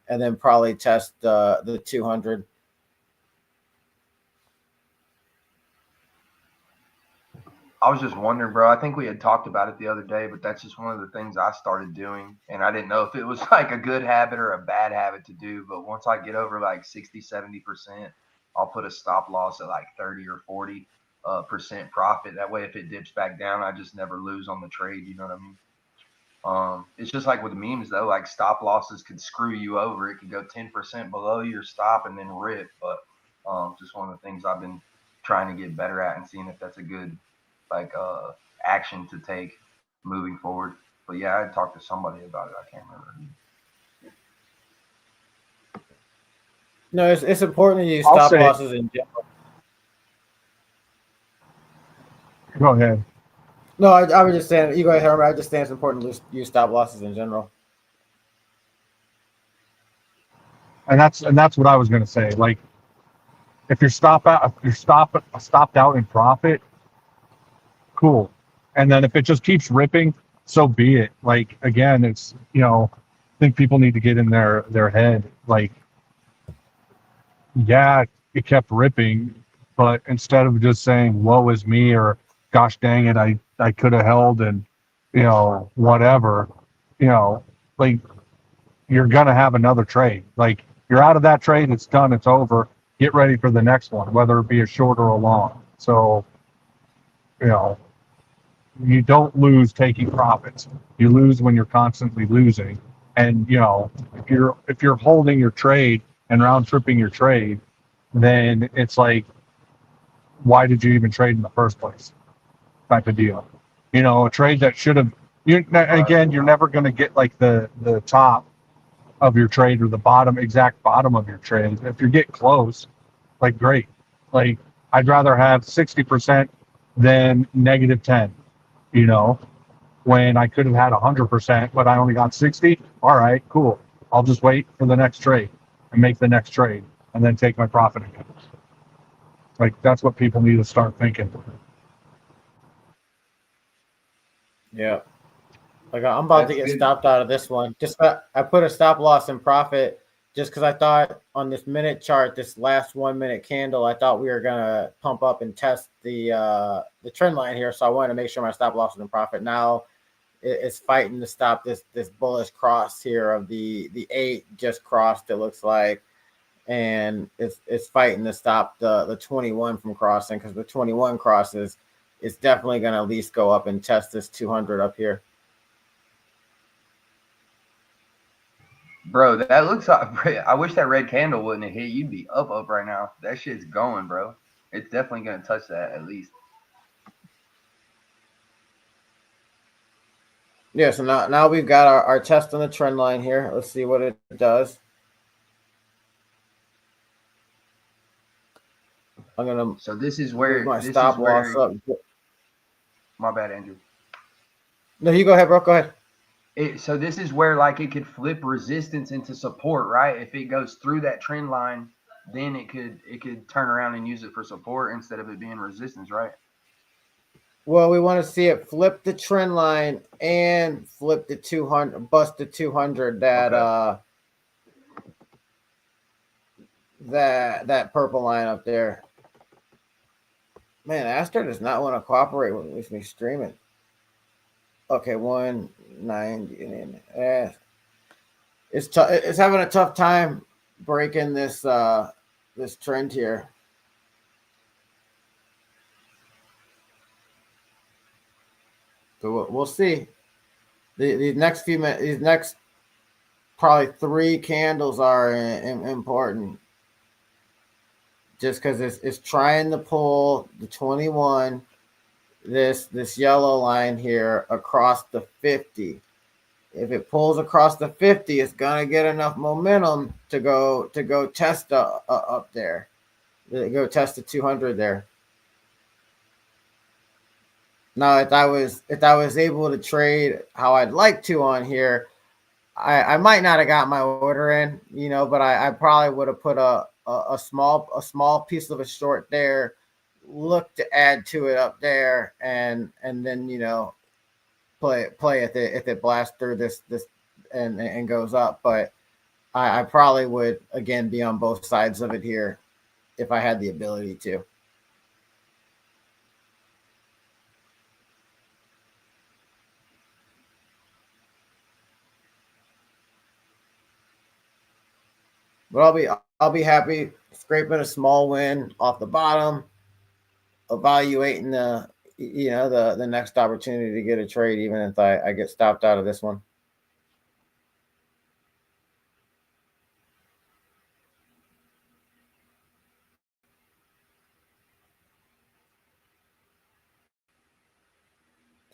and then probably test the 200. I was just wondering, bro. I think we had talked about it the other day, but that's just one of the things I started doing. And I didn't know if it was like a good habit or a bad habit to do. But once I get over like 60, 70%, I'll put a stop loss at like 30 or 40 percent profit. That way, if it dips back down, I just never lose on the trade. You know what I mean? It's just like with memes though, like stop losses could screw you over. It could go 10% below your stop and then rip. But just one of the things I've been trying to get better at and seeing if that's a good like action to take moving forward. But yeah, I talked to somebody about it. I can't remember. No, it's important to use I'll stop say, losses in general. go ahead. No, I was just saying, you go ahead, Herman. I just think it's important to use stop losses in general. And that's what I was going to say. Like, if you're stopped out in profit, cool. And then if it just keeps ripping, so be it. Like again, it's I think people need to get in their head. Like, yeah, it kept ripping, but instead of just saying "woe is me" or "gosh dang it, I could have held" and whatever, like you're gonna have another trade. Like you're out of that trade, it's done, it's over. Get ready for the next one, whether it be a short or a long. So, you know, you don't lose taking profits. You lose when you're constantly losing. And if you're holding your trade and round tripping your trade, then it's like, why did you even trade in the first place? Type of deal. A trade that should have. Again, you're never going to get like the top of your trade or the exact bottom of your trade. If you get close, like great. Like I'd rather have 60% than -10. When I could have had 100%, but I only got 60. All right, cool. I'll just wait for the next trade and make the next trade and then take my profit again. Like that's what people need to start thinking. Yeah. Like I'm about to get stopped out of this one. I put a stop loss in profit just because I thought on this minute chart, this last 1 minute candle, I thought we were gonna pump up and test the trend line here. So I wanted to make sure my stop loss was in profit. Now it's fighting to stop this bullish cross here of the 8 just crossed, it looks like, and it's fighting to stop the 21 from crossing because the 21 crosses. it's definitely going to at least go up and test this 200 up here. Bro, that looks like, I wish that red candle wouldn't have hit. You'd be up right now. That shit's going, bro. It's definitely going to touch that at least. Yeah, so now we've got our test on the trend line here. Let's see what it does. I'm gonna. So this is where my stop loss up. My bad, Andrew. No, you go ahead, bro. Go ahead. So this is where like it could flip resistance into support, right? If it goes through that trend line, then it could turn around and use it for support instead of it being resistance, right? Well, we want to see it flip the trend line and flip the 200, bust the 200 that okay. that purple line up there. Man, Aster does not want to cooperate with me streaming. Okay, 190. It's having a tough time breaking this this trend here. So we'll see. These next few minutes, these next probably 3 candles are important. Just because it's trying to pull the 21, this yellow line here across the 50. If it pulls across the 50, it's gonna get enough momentum to go test up there, go test the 200 there. Now, if I was able to trade how I'd like to on here, I might not have got my order in, but I probably would have put a small piece of a short there, look to add to it up there, and then play if it blasts through this and goes up. But I probably would again be on both sides of it here if I had the ability to. But I'll be happy scraping a small win off the bottom, evaluating the next opportunity to get a trade, even if I get stopped out of this one.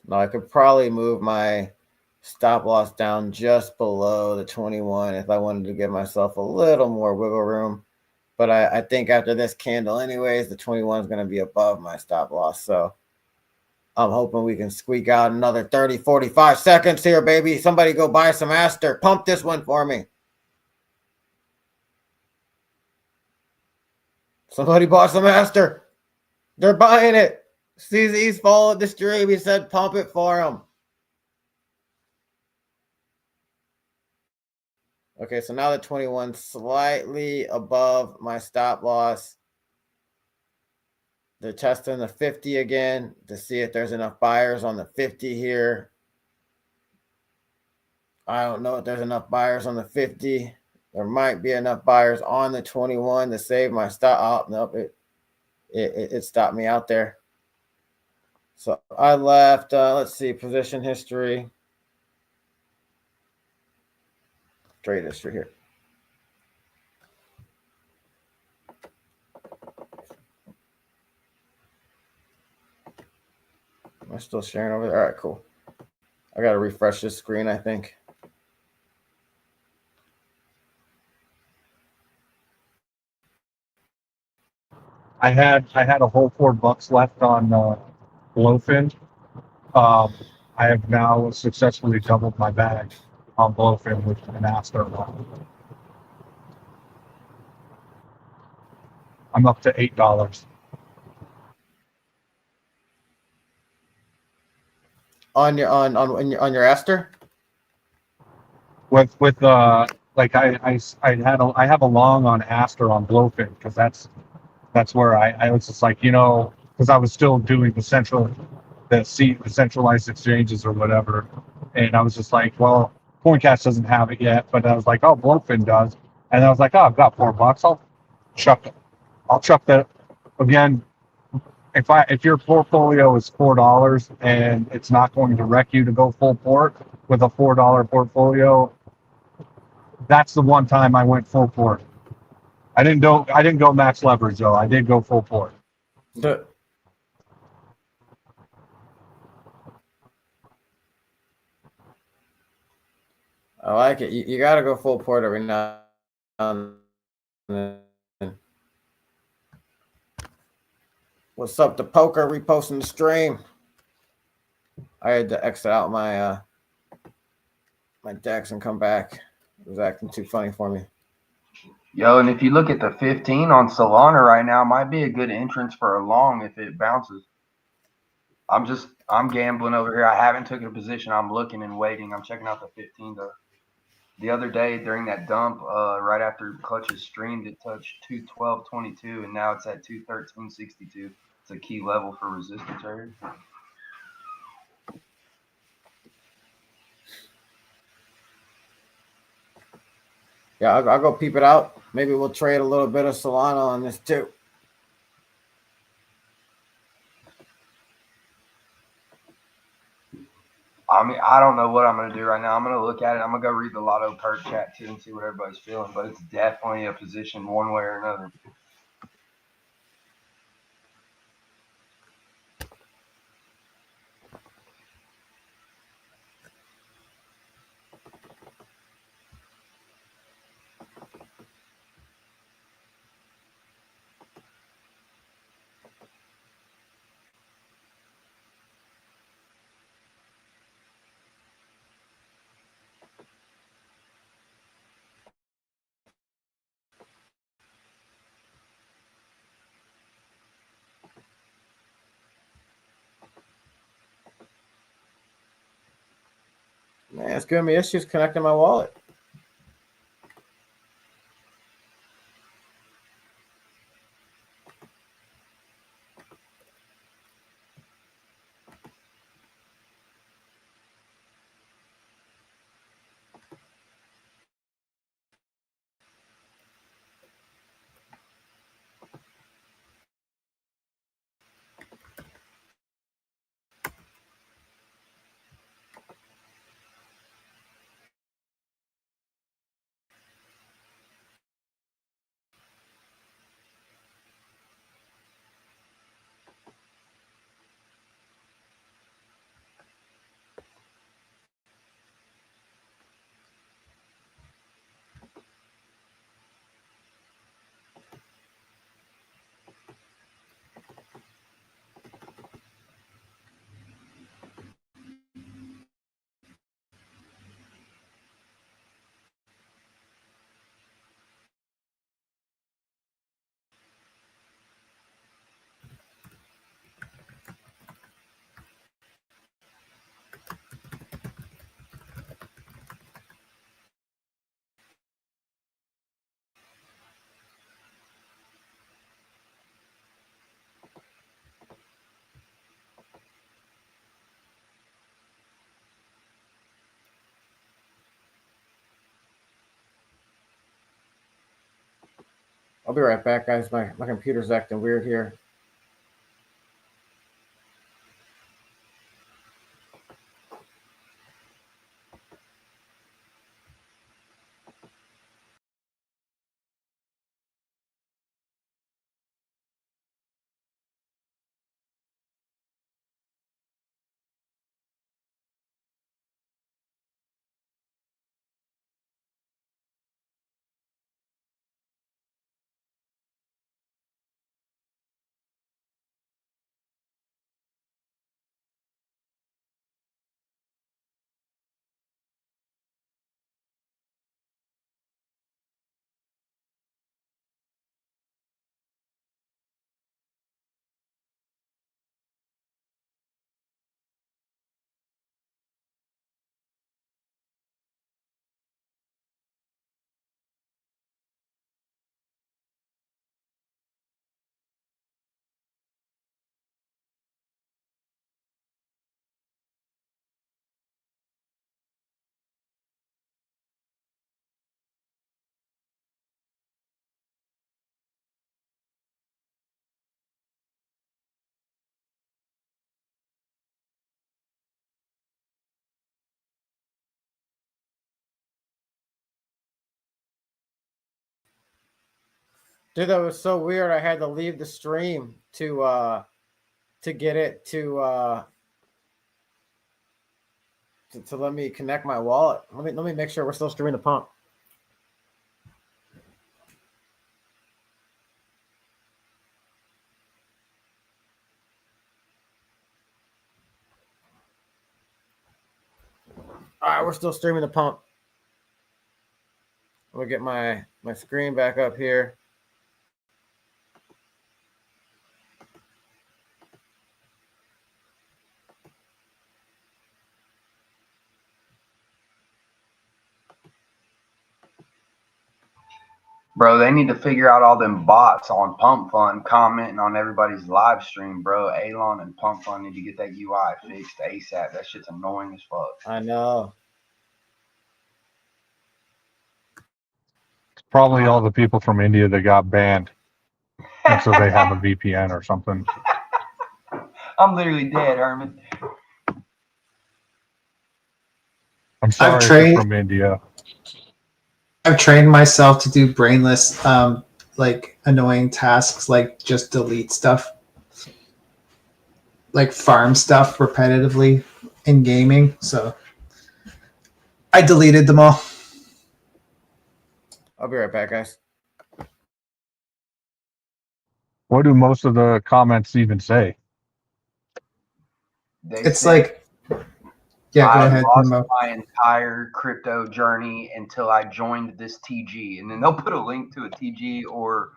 Now I could probably move my stop loss down just below the 21 if I wanted to give myself a little more wiggle room. But I think after this candle anyways, the 21 is going to be above my stop loss. So I'm hoping we can squeak out another 30, 45 seconds here, baby. Somebody go buy some Aster. Pump this one for me. Somebody bought some Aster. They're buying it. CZ's followed the stream. He said pump it for him. Okay, so now the 21 slightly above my stop loss. They're testing the 50 again to see if there's enough buyers on the 50 here. I don't know if there's enough buyers on the 50. There might be enough buyers on the 21 to save my stop. Oh, nope, it stopped me out there. So I left, let's see, position history. Trade history here. Am I still sharing over there? All right, cool. I got to refresh this screen, I think. I had a whole $4 left on Blowfin. I have now successfully doubled my bag on Blowfin with an Aster. I'm up to $8. On your Aster? With like I have a long on Aster on Blowfin because that's where I was just like, because I was still doing the centralized exchanges or whatever, and I was just like, well, CoinCash doesn't have it yet, but I was like, oh, Blowfin does, and I was like, oh, I've got $4, I'll chuck that again. if your portfolio is $4 and it's not going to wreck you to go full port with a $4 portfolio, that's the one time I went full port. I didn't go max leverage though. I did go full port. I like it. You got to go full port every now and then. What's up, the poker? Reposting the stream. I had to exit out my my decks and come back. It was acting too funny for me. Yo, and if you look at the 15 on Solana right now, might be a good entrance for a long if it bounces. I'm gambling over here. I haven't taken a position. I'm looking and waiting. I'm checking out the 15 though. The other day during that dump, right after Clutch's streamed, it touched 212.22, and now it's at 213.62. It's a key level for resistance right here. Yeah, I'll go peep it out. Maybe we'll trade a little bit of Solana on this too. I mean, I don't know what I'm going to do right now. I'm going to look at it. I'm going to go read the Lotto Perp chat too and see what everybody's feeling. But it's definitely a position one way or another. Man, it's giving me issues connecting my wallet. I'll be right back, guys. My computer's acting weird here. Dude, that was so weird. I had to leave the stream to get it to let me connect my wallet. Let me make sure we're still streaming the pump. All right, we're still streaming the pump. Let me get my screen back up here. Bro, they need to figure out all them bots on Pump Fund commenting on everybody's live stream, bro. Elon and Pump Fund need to get that UI fixed ASAP. That shit's annoying as fuck. I know. It's probably all the people from India that got banned. And so they have a VPN or something. I'm literally dead, Herman. I'm sorry if you're from India. I've trained myself to do brainless, like annoying tasks, like just delete stuff, like farm stuff repetitively in gaming. So I deleted them all. I'll be right back, guys. What do most of the comments even say? It's like, yeah, go ahead. I lost my entire crypto journey until I joined this TG, and then they'll put a link to a TG or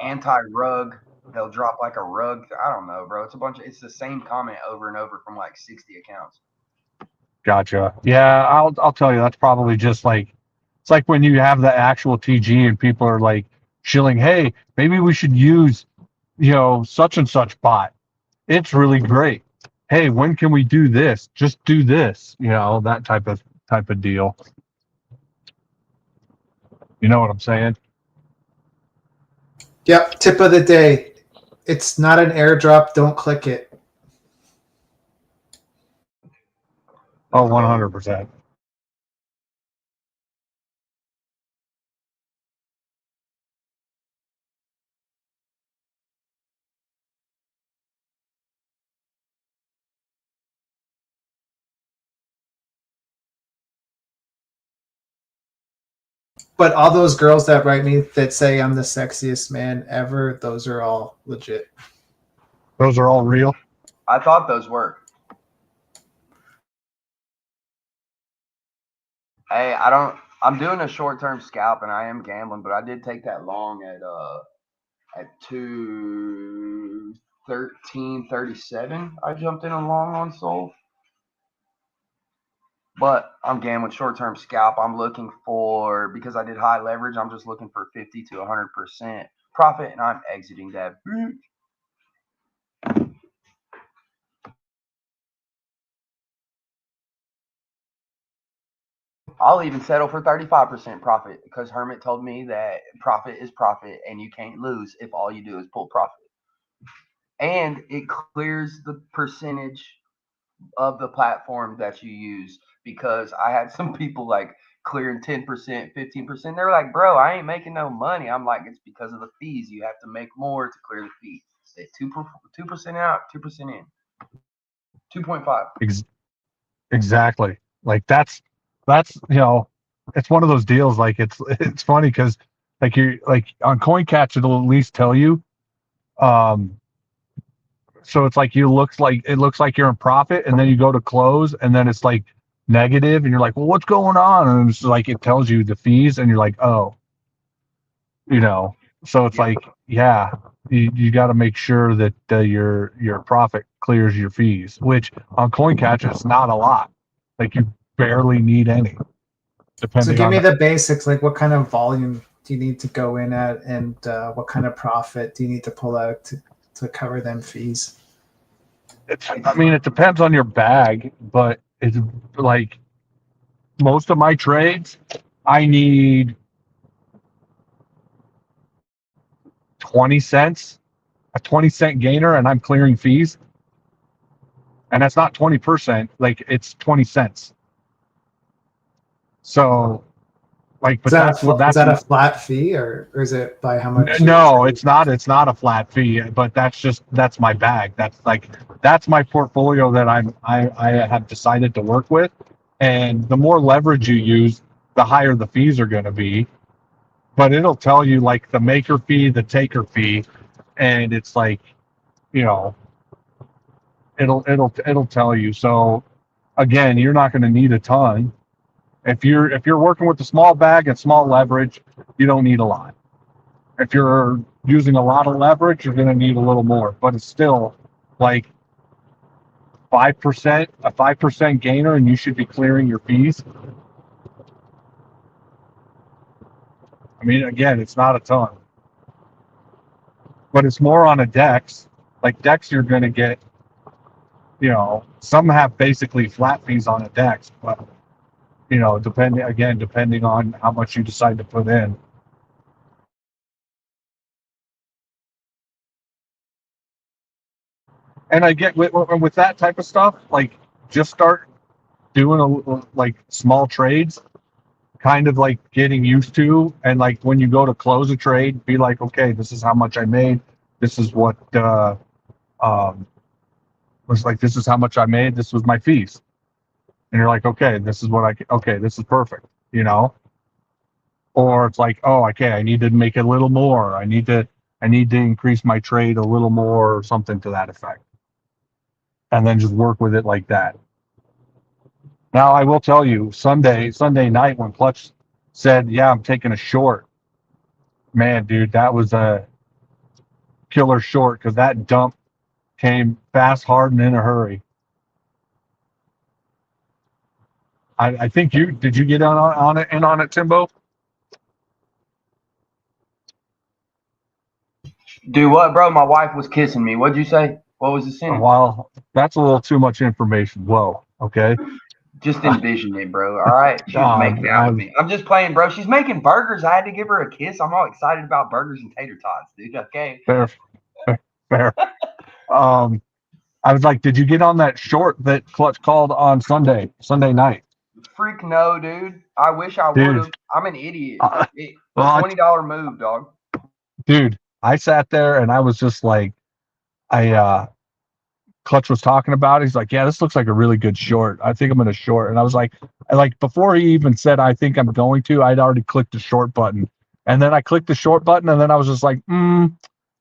anti-rug. They'll drop like a rug. I don't know, bro. It's the same comment over and over from like 60 accounts. Gotcha. Yeah, I'll tell you, that's probably just like, it's like when you have the actual TG and people are like shilling, hey, maybe we should use, such and such bot. It's really great. Hey, when can we do this? Just do this, that type of deal. You know what I'm saying? Yep. Tip of the day. It's not an airdrop. Don't click it. Oh, 100%. But all those girls that write me that say I'm the sexiest man ever, those are all legit. Those are all real? I thought those were. Hey, I'm doing a short-term scalp and I am gambling, but I did take that long at 2:13:37. I jumped in a long on Sol. But I'm gambling short-term scalp. I'm looking for, because I did high leverage, I'm just looking for 50 to 100% profit, and I'm exiting that. I'll even settle for 35% profit because Hermit told me that profit is profit and you can't lose if all you do is pull profit. And it clears the percentage of the platform that you use, because I had some people like clearing 10%, 15%. They're like, bro, I ain't making no money. I'm like, it's because of the fees. You have to make more to clear the fee. Stay 2% out, 2% in. 2.5. Exactly. Like that's it's one of those deals. Like it's funny because like you're like on CoinCatch, it'll at least tell you. So it's like it looks like you're in profit, and then you go to close, and then it's like negative, and you're like, well, what's going on? And it's like it tells you the fees, and you're like, oh, So it's like, yeah, you got to make sure that your profit clears your fees, which on CoinCatch it's not a lot. Like you barely need any. So give me the basics, like what kind of volume do you need to go in at, and what kind of profit do you need to pull out to cover them fees? It depends on your bag, but it's like most of my trades, I need 20 cents, a 20-cent gainer, and I'm clearing fees. And that's not 20%, like it's 20 cents. So Like, but Is that's what is that a flat fee or is it by how much? no, it's not. It's not a flat fee, but that's my bag. That's my portfolio that I have decided to work with. And the more leverage you use, the higher the fees are going to be. But it'll tell you like the maker fee, the taker fee, and it's like, you know, it'll tell you. So again, you're not going to need a ton. If you're working with a small bag and small leverage, you don't need a lot. If you're using a lot of leverage, you're going to need a little more, but it's still like 5%, a 5% gainer, and you should be clearing your fees. I mean, again, it's not a ton, but it's more on a DEX. Like DEX, you're going to get, you know, some have basically flat fees on a DEX, but you know, depending on how much you decide to put in. And I get with that type of stuff, like just start doing like small trades, kind of like getting used to, and like when you go to close a trade, be like, okay, this is how much I made. This is what was like. This is how much I made. This was my fees, and you're like, okay, this is what okay, this is perfect, you know. Or it's like, oh, okay, I need to make it a little more. I need to increase my trade a little more, or something to that effect, and then just work with it like that. Now, I will tell you, Sunday night when Clutch said, yeah, I'm taking a short, man, dude, that was a killer short because that dump came fast, hard, and in a hurry. I think did you get on it, Timbo? Do what, bro? My wife was kissing me. What'd you say? What was the sentence? Well, that's a little too much information. Whoa, okay. Just envision it, bro. All right. She was making out with me. I'm just playing, bro. She's making burgers. I had to give her a kiss. I'm all excited about burgers and tater tots, dude. Okay. Fair. I was like, did you get on that short that Clutch called on Sunday night? Freak no, dude. I wish I would have. I'm an idiot. $20 move, dog. Dude, I sat there and I was just like, Clutch was talking about it. He's like, yeah, this looks like a really good short. I think I'm going to short. And I was like, before he even said, I think I'm going to, I'd already clicked the short button. And then I clicked the short button and then I was just like,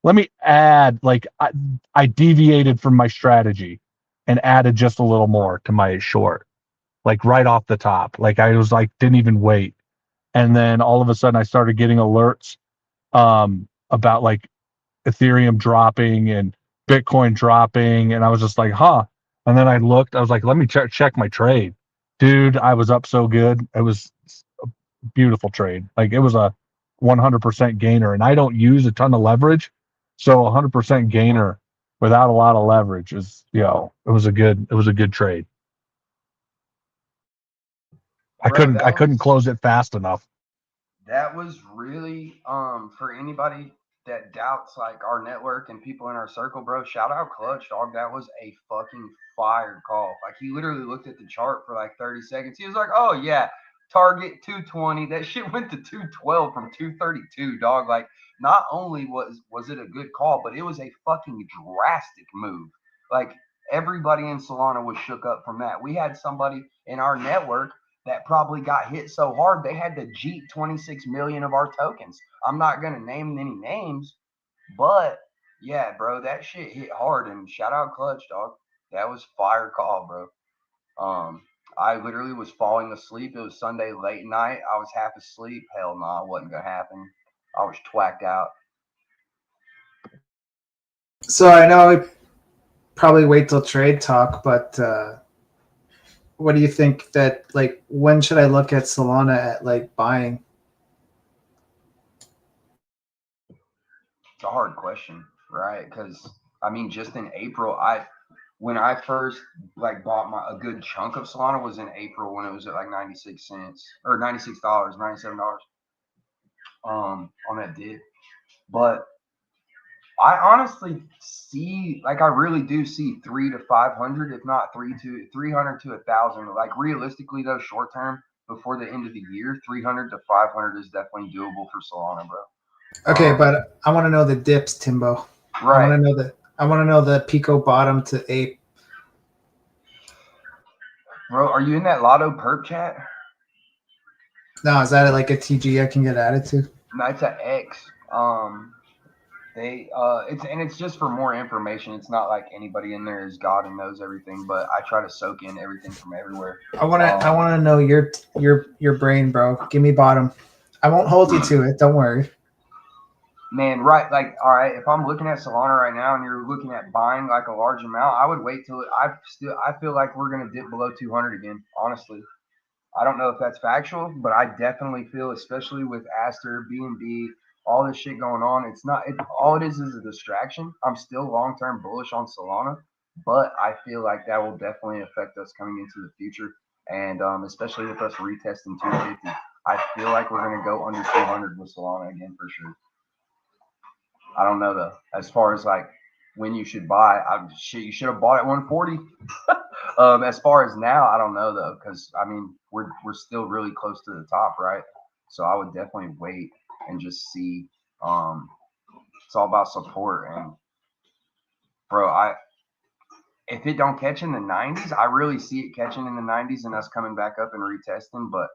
let me add, like I deviated from my strategy and added just a little more to my short, like right off the top. Like I was like, didn't even wait. And then all of a sudden I started getting alerts about like Ethereum dropping and Bitcoin dropping, and I was just like, huh. And then I looked, I was like, let me check my trade. Dude, I was up so good. It was a beautiful trade. Like it was a 100% gainer, and I don't use a ton of leverage. So 100% gainer without a lot of leverage is, you know, it was a good trade. I couldn't close it fast enough. That was really for anybody that doubts like our network and people in our circle, bro. Shout out Clutch, dog. That was a fucking fire call. Like he literally looked at the chart for like 30 seconds. He was like, "Oh yeah, target 220." That shit went to 212 from 232, dog. Like not only was it a good call, but it was a fucking drastic move. Like everybody in Solana was shook up from that. We had somebody in our network that probably got hit so hard they had to jeet 26 million of our tokens. I'm not going to name any names, but yeah, bro, that shit hit hard. And shout out Clutch, dog. That was fire call, bro. I literally was falling asleep. It was Sunday late night. I was half asleep. Hell no, it wasn't going to happen. I was twacked out. So I know I probably wait till trade talk, but what do you think that, like, when should I look at Solana at like buying? It's a hard question, right? Because I mean, just in April, when I first like bought a good chunk of Solana was in April when it was at like 96 cents or $96, $97 on that dip. But I honestly see, like, I really do see 300 to 500, if not 300 to 1,000. Like realistically, though, short term before the end of the year, 300 to 500 is definitely doable for Solana, bro. Okay, but I want to know the dips, Timbo. Right. I want to know the Pico bottom to ape. Bro, are you in that Lotto perp chat? No, is that like a TG I can get added to? No, it's an X. It's just for more information. It's not like anybody in there is God and knows everything, but I try to soak in everything from everywhere. I wanna know your brain, bro. Give me bottom. I won't hold you to it. Don't worry. Man, right? Like, all right. If I'm looking at Solana right now, and you're looking at buying like a large amount, I would wait till it. I feel like we're gonna dip below 200 again. Honestly, I don't know if that's factual, but I definitely feel, especially with Aster, BNB, all this shit going on, it's not. All it is a distraction. I'm still long term bullish on Solana, but I feel like that will definitely affect us coming into the future, and especially with us retesting 250. I feel like we're gonna go under 200 with Solana again for sure. I don't know though. As far as like when you should buy, you should have bought at 140. As far as now, I don't know though, because I mean we're still really close to the top, right? So I would definitely wait and just see. It's all about support, and bro, if it don't catch in the 90s, I really see it catching in the 90s and us coming back up and retesting, but.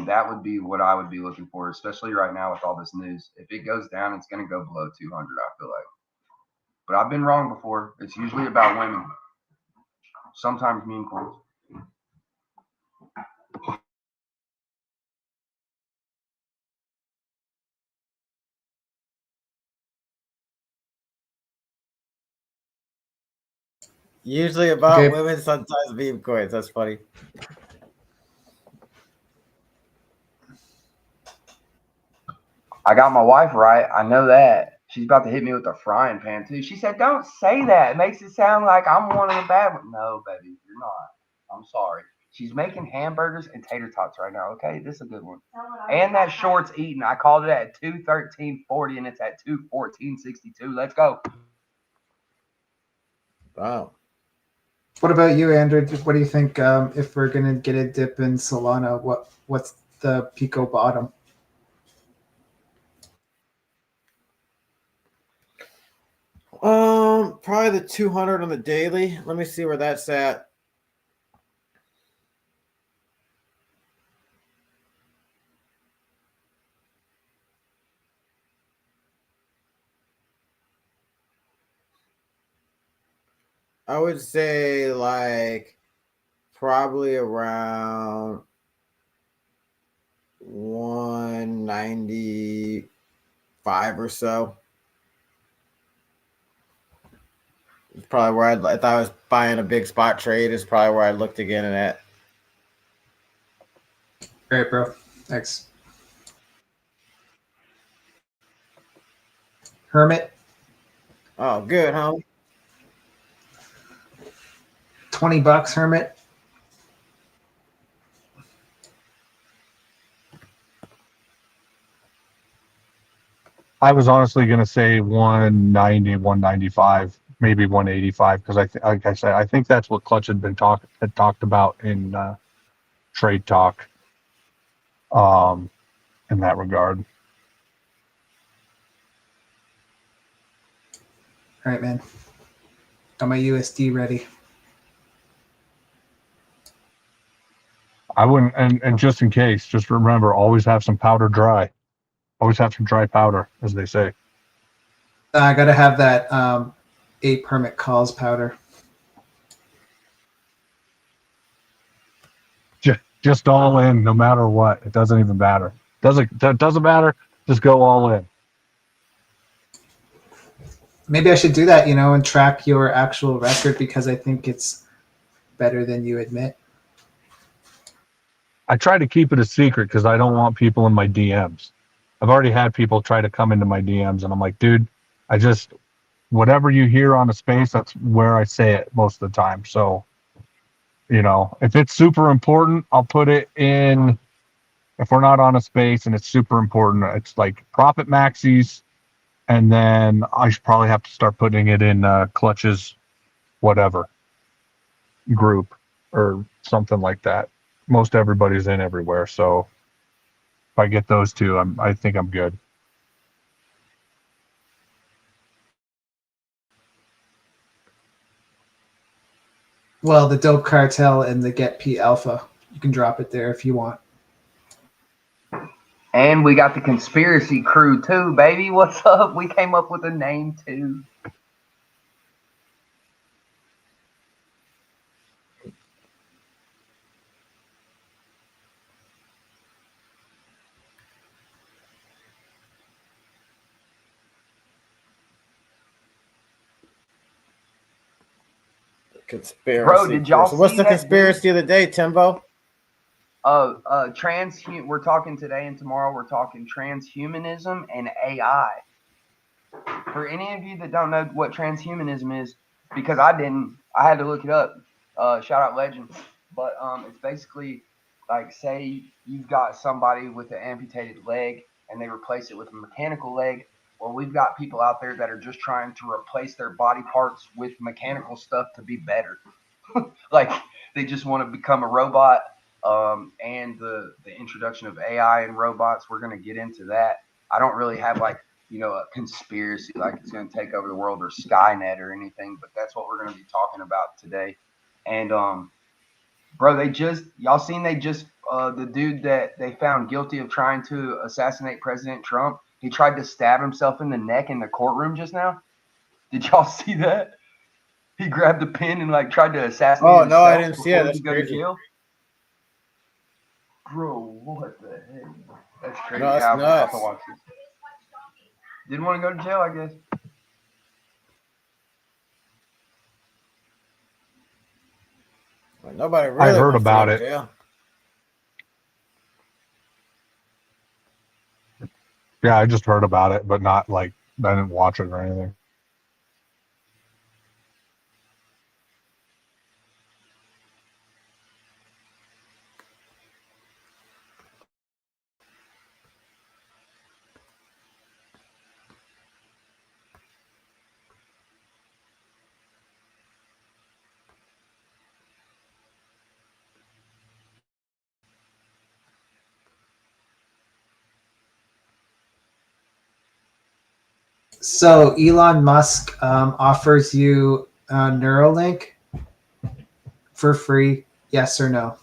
That would be what I would be looking for, especially right now with all this news. If it goes down, it's going to go below 200, I feel like. But I've been wrong before. It's usually about women. Sometimes meme coins. Usually about women, sometimes meme coins. That's funny. I got my wife right. I know that. She's about to hit me with a frying pan, too. She said, don't say that. It makes it sound like I'm one of the bad ones. No, baby, you're not. I'm sorry. She's making hamburgers and tater tots right now. Okay, this is a good one. And that short's eating. I called it at 2:13:40, and it's at 2:14:62. Let's go. Wow. What about you, Andrew? What do you think? If we're gonna get a dip in Solana, what's the Pico bottom? Probably the 200 on the daily. Let me see where that's at. I would say like probably around 195 or so. It's probably where if I was buying a big spot trade, is probably where I looked again at. All right, bro. Thanks. Hermit. Oh, good, huh? $20, Hermit. I was honestly going to say 190, 195, maybe 185, because like I said, I think that's what Clutch had talked about in trade talk. In that regard. All right, man. Got my USD ready. I wouldn't, and just in case, just remember, always have some powder dry. Always have some dry powder, as they say. I got to have that 8 permit calls powder. Just all in, no matter what. It doesn't even matter. Doesn't matter. Just go all in. Maybe I should do that, and track your actual record, because I think it's better than you admit. I try to keep it a secret because I don't want people in my DMs. I've already had people try to come into my DMs, and I'm like, dude, whatever you hear on a space, that's where I say it most of the time. So, if it's super important, I'll put it in. If we're not on a space and it's super important, it's like profit maxis, and then I should probably have to start putting it in Clutch's whatever group or something like that. most everybody's in everywhere. So if I get those two, I think I'm good. Well, the dope cartel and the get P alpha. You can drop it there if you want. And we got the conspiracy crew too, baby. What's up? We came up with a name too. Conspiracy. Bro, did y'all So what's see the that conspiracy of the day, Timbo? We're talking today and tomorrow. We're talking transhumanism and AI. For any of you that don't know what transhumanism is, because I didn't, I had to look it up. Shout out Legend. But it's basically like, say you've got somebody with an amputated leg and they replace it with a mechanical leg. Well, we've got people out there that are just trying to replace their body parts with mechanical stuff to be better. Like they just want to become a robot. And the introduction of AI and robots, we're going to get into that. I don't really have like, a conspiracy like it's going to take over the world or Skynet or anything, but that's what we're going to be talking about today. And bro, the dude that they found guilty of trying to assassinate President Trump, he tried to stab himself in the neck in the courtroom just now. Did y'all see that? He grabbed a pen and like tried to assassinate himself. Oh no, I didn't see it. That's go to crazy. jail. Bro, what the heck? That's crazy. No, that's nuts. To watch this. Didn't want to go to jail, I guess. Nobody really I heard wants to about go to it. jail. Yeah, I just heard about it, but not like I didn't watch it or anything. So Elon Musk offers you Neuralink for free. Yes or no?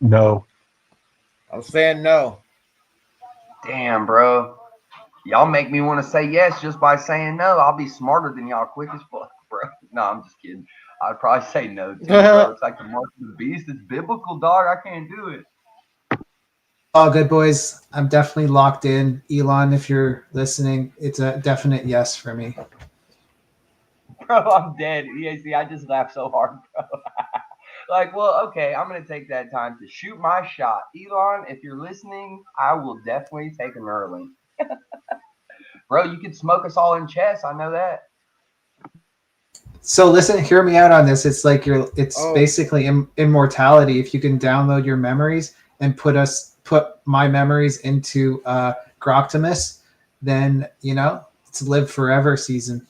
No. I'm saying no. Damn, bro. Y'all make me want to say yes just by saying no. I'll be smarter than y'all quick as fuck, bro. No, I'm just kidding. I'd probably say no too, bro. It's like the mark of the beast. It's biblical, dog. I can't do it. All good, boys. I'm definitely locked in. Elon, if you're listening, it's a definite yes for me. Bro, I'm dead. Yeah, see, I just laughed so hard, bro. Like, well, okay, I'm going to take that time to shoot my shot. Elon, if you're listening, I will definitely take an Neuralink. Bro, you could smoke us all in chess. I know that. So listen, hear me out on this. It's like basically immortality. If you can download your memories and put my memories into Groctimus, then it's live forever season.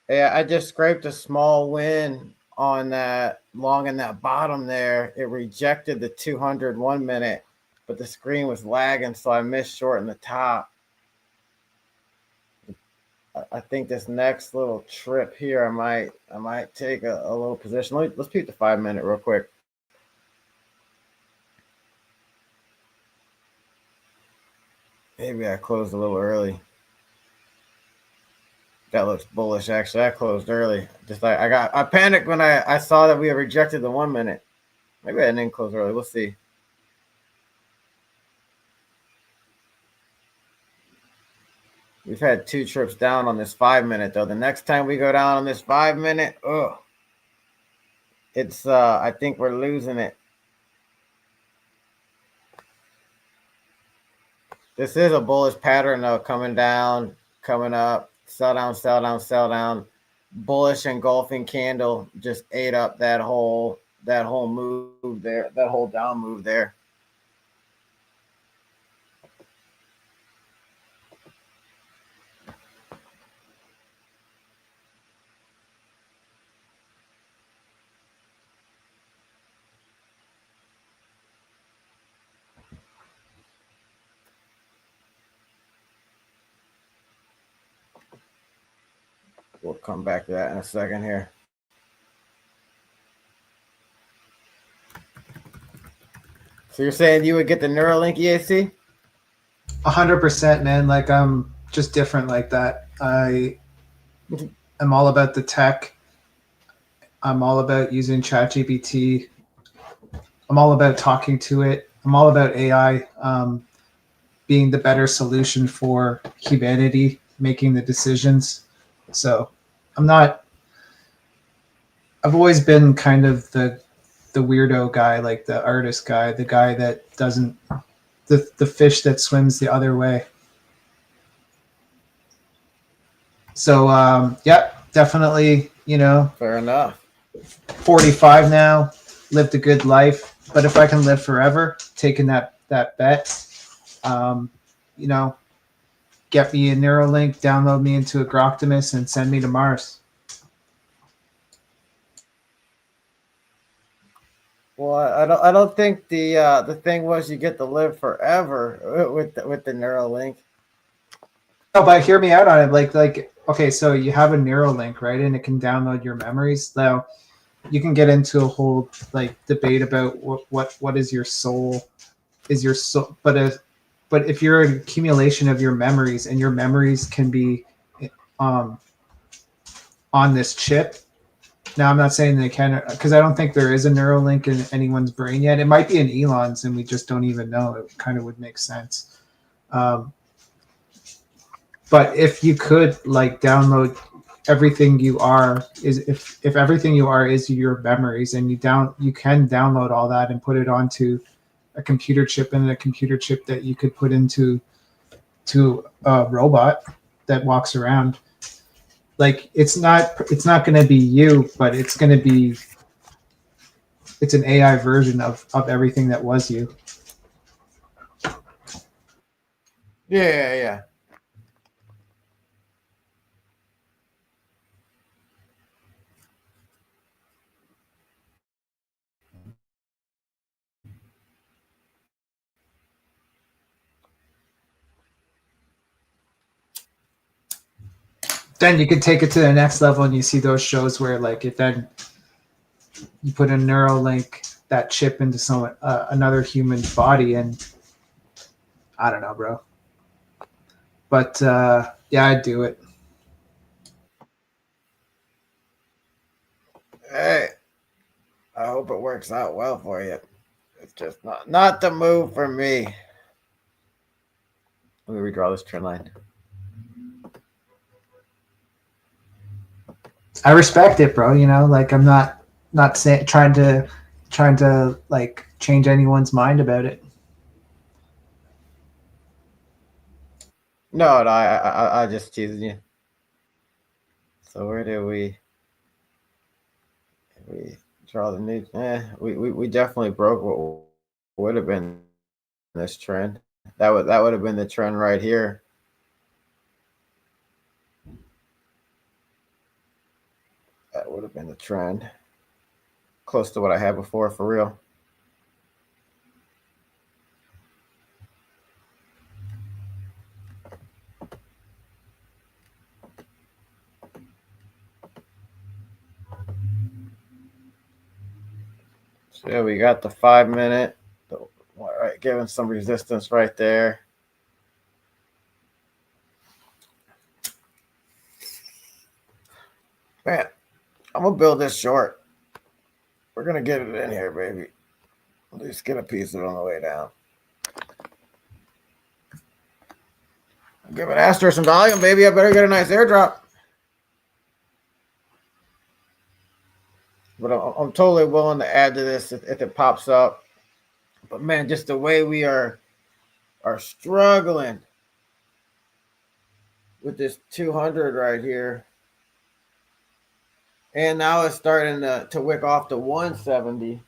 Yeah, I just scraped a small win on that long in that bottom there. It rejected the 200 1 minute, but the screen was lagging, so I missed short in the top. I think this next little trip here, I might take a little position. Let's peep the 5 minute real quick. Maybe I closed a little early. That looks bullish. Actually, I closed early. Just like I panicked when I saw that we had rejected the 1 minute. Maybe I didn't close early. We'll see. We've had 2 trips down on this 5 minute though. The next time we go down on this 5 minute, it's I think we're losing it. This is a bullish pattern though, coming down, coming up, sell down, sell down, sell down. Bullish engulfing candle just ate up that whole move there, that whole down move there. We'll come back to that in a second here. So you're saying you would get the Neuralink EAC? 100%, man. Like I'm just different like that. I am all about the tech. I'm all about using ChatGPT. I'm all about talking to it. I'm all about AI being the better solution for humanity, making the decisions. So I'm not. I've always been kind of the weirdo guy, like the artist guy, the guy that doesn't the fish that swims the other way. So yeah, definitely, Fair enough. 45 now, lived a good life. But if I can live forever, taking that bet, um, you know, get me a Neuralink, download me into a Groctimus, and send me to Mars. Well, I don't think the thing was you get to live forever with the Neuralink. No, but hear me out on it. Like okay, so you have a Neuralink, right, and it can download your memories. Now you can get into a whole like debate about what is your soul, but if you're an accumulation of your memories and your memories can be um, on this chip. Now I'm not saying they can, because I don't think there is a Neuralink in anyone's brain yet. It might be in Elon's and we just don't even know. It kind of would make sense. But if you could like download everything you are, is if everything you are is your memories, and you can download all that and put it onto a computer chip, and a computer chip that you could put into a robot that walks around. Like it's not going to be you, but it's an AI version of everything that was you. Yeah. Then you could take it to the next level, and you see those shows where like it then you put a Neuralink, that chip into another human's body, and I don't know, bro. But yeah, I'd do it. Hey, I hope it works out well for you. It's just not the move for me. Let me redraw this trend line. I respect it, bro. Like I'm not saying trying to like change anyone's mind about it. No, I just teasing you. So where did we draw the new? We definitely broke what would have been this trend. That would have been the trend right here. That would have been the trend. Close to what I had before, for real. So yeah, we got the 5 minute. All right, giving some resistance right there. Man, I'm gonna build this short. We're gonna get it in here, baby. At least get a piece of it on the way down. I'm giving Aster some volume, baby. I better get a nice airdrop. But I'm totally willing to add to this if it pops up. But man, just the way we are struggling with this 200 right here. And now it's starting to wick off to 170.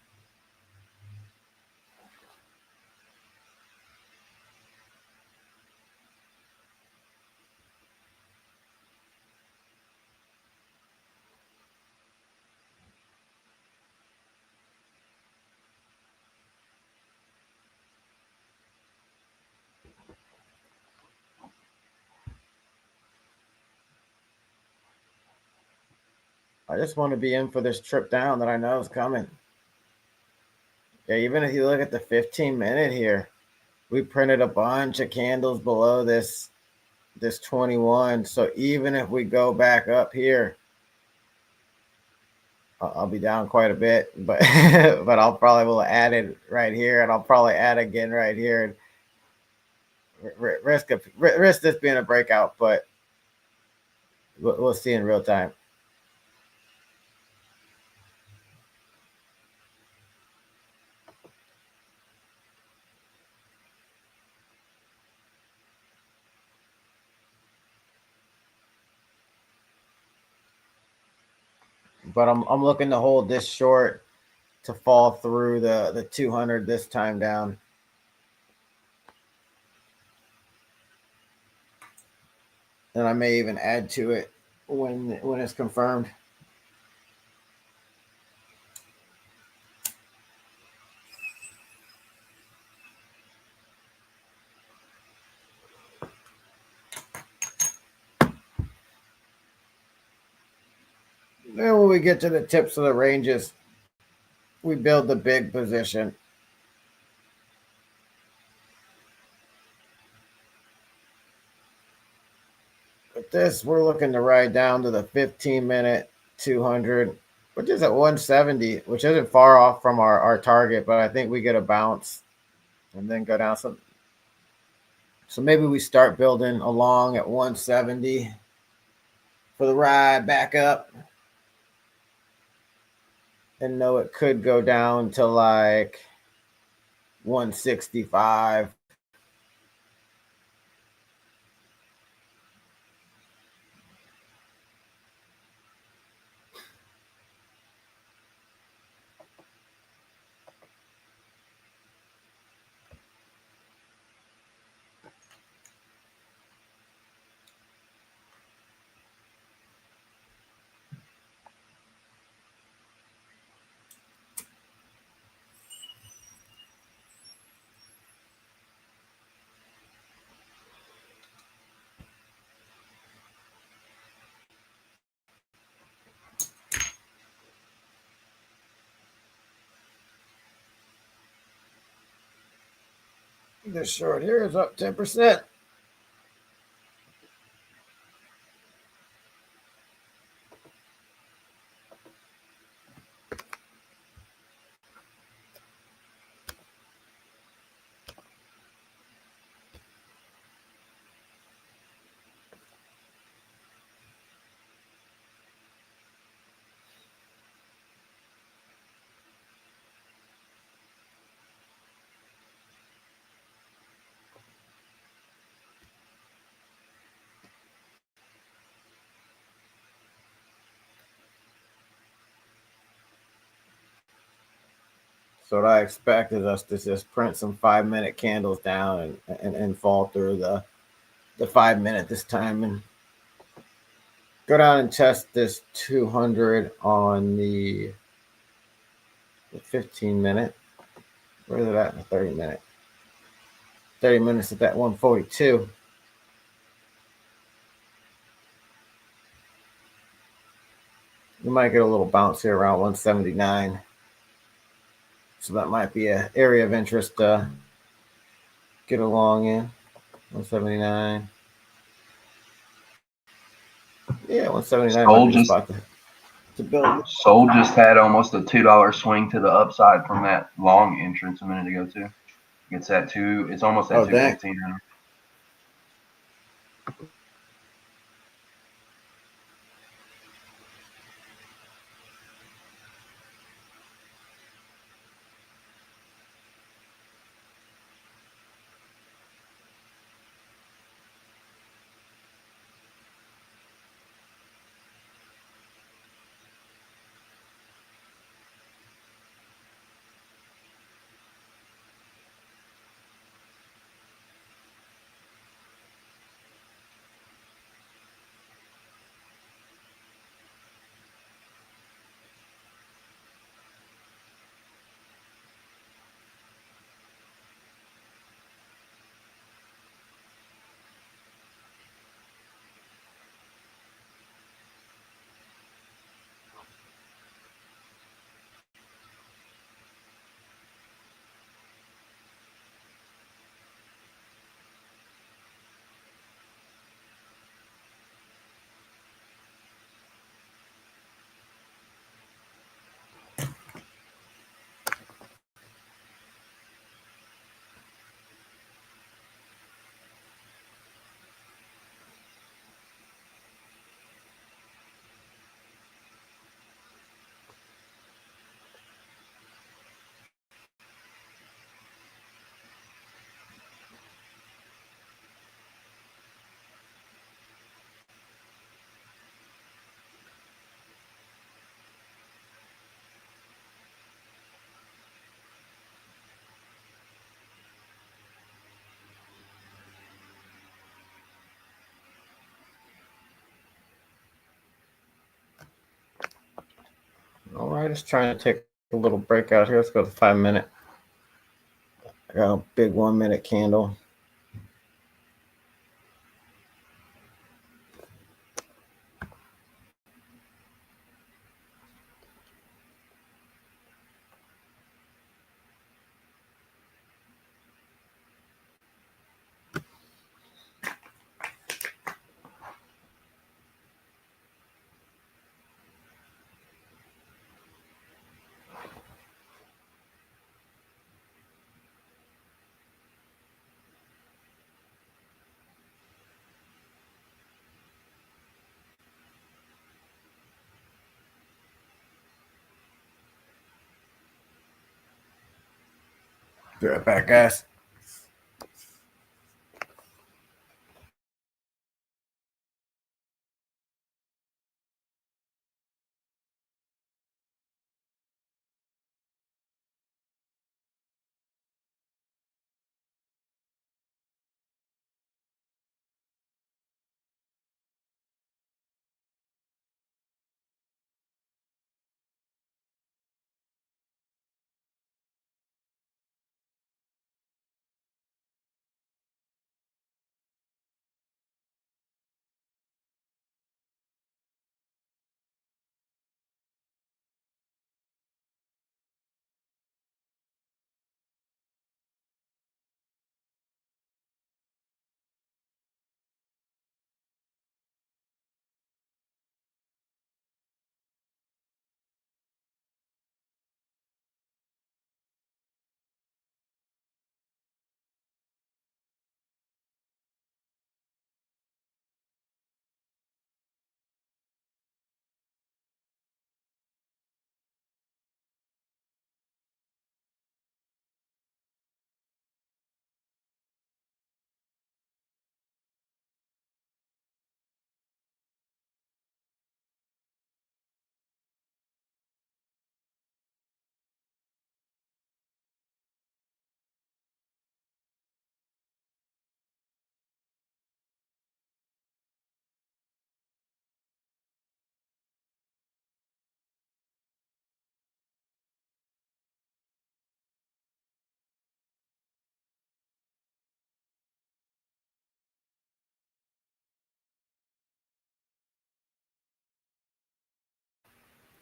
just want to be in for this trip down that I know is coming. Yeah, even if you look at the 15-minute here, we printed a bunch of candles below this 21. So even if we go back up here, I'll be down quite a bit, but but I'll probably will add it right here, and I'll probably add again right here, and risk this being a breakout, but we'll see in real time. But I'm looking to hold this short to fall through the 200 this time down. And I may even add to it when it's confirmed. Then when we get to the tips of the ranges, we build the big position. But this, we're looking to ride down to the 15-minute 200, which is at 170, which isn't far off from our target, but I think we get a bounce and then go down some. So maybe we start building along at 170 for the ride back up. And know it could go down to like 165. This short here is up 10%. So what I expect is us to just print some 5-minute candles down and fall through the 5-minute this time and go down and test this 200 on the 15-minute. Where is it at in the 30-minute? 30 minutes at that 142. We might get a little bounce here around 179. So that might be an area of interest to get along in. 179. Yeah, 179 might be the spot to build. Soul just had almost a $2 swing to the upside from that long entrance a minute ago too. It's at two. It's almost at 215 now. All right, just trying to take a little break out here. Let's go to 5 minute. I got a big 1 minute candle. Be right back, guys.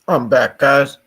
I'm back, guys.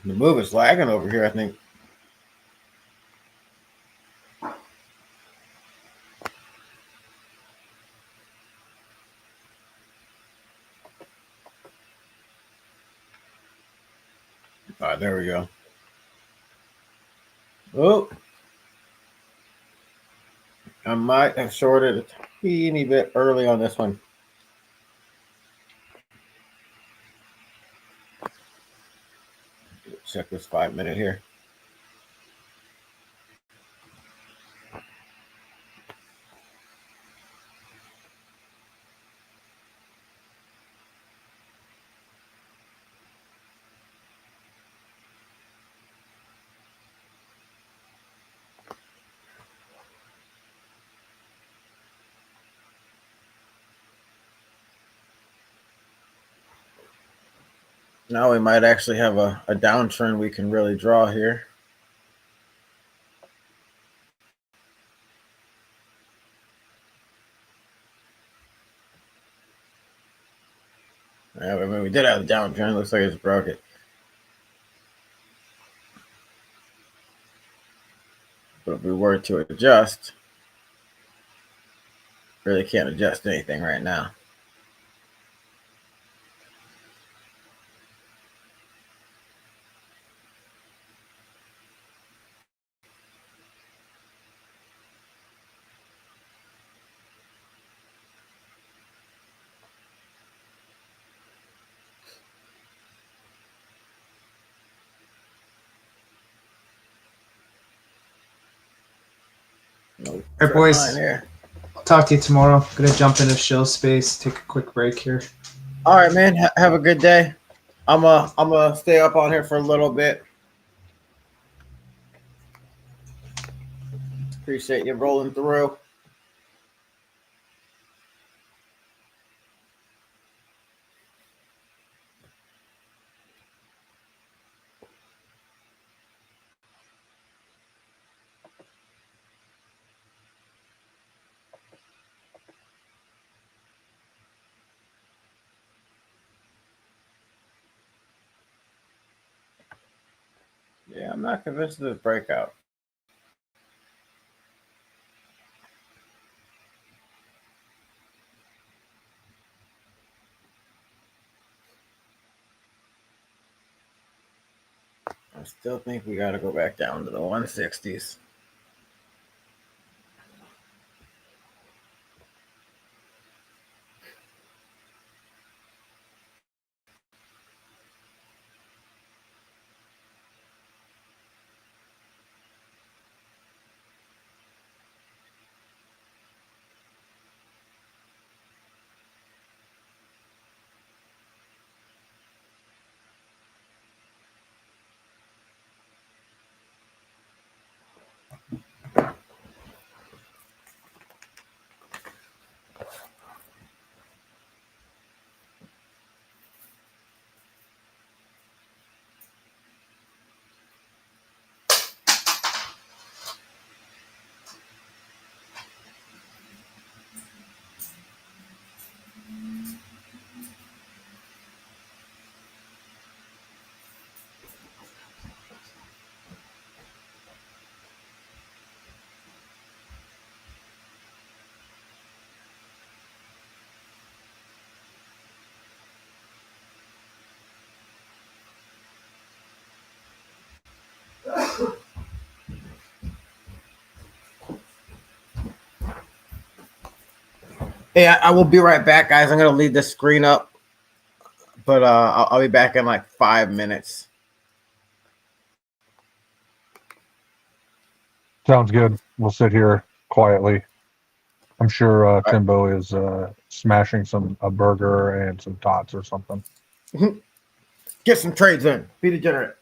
The move is lagging over here, I think. All right, there we go. Oh, I might have shorted a teeny bit early on this one. Check this 5 minute here. Now we might actually have a downtrend we can really draw here. Yeah, I mean, we did have a downtrend. Looks like it's broke it. But if we were to adjust, really can't adjust anything right now. No All right, trend boys. line here. I'll talk to you tomorrow. Gonna jump into show space. Take a quick break here. All right, man. Have a good day. I'm a stay up on here for a little bit. Appreciate you rolling through. Yeah, I'm not convinced of this breakout. I still think we got to go back down to the 160s. Hey, I will be right back, guys. I'm gonna leave the screen up, but I'll be back in like 5 minutes. Sounds good. We'll sit here quietly. I'm sure Timbo is smashing a burger and some tots or something. Get some trades in. Be degenerate.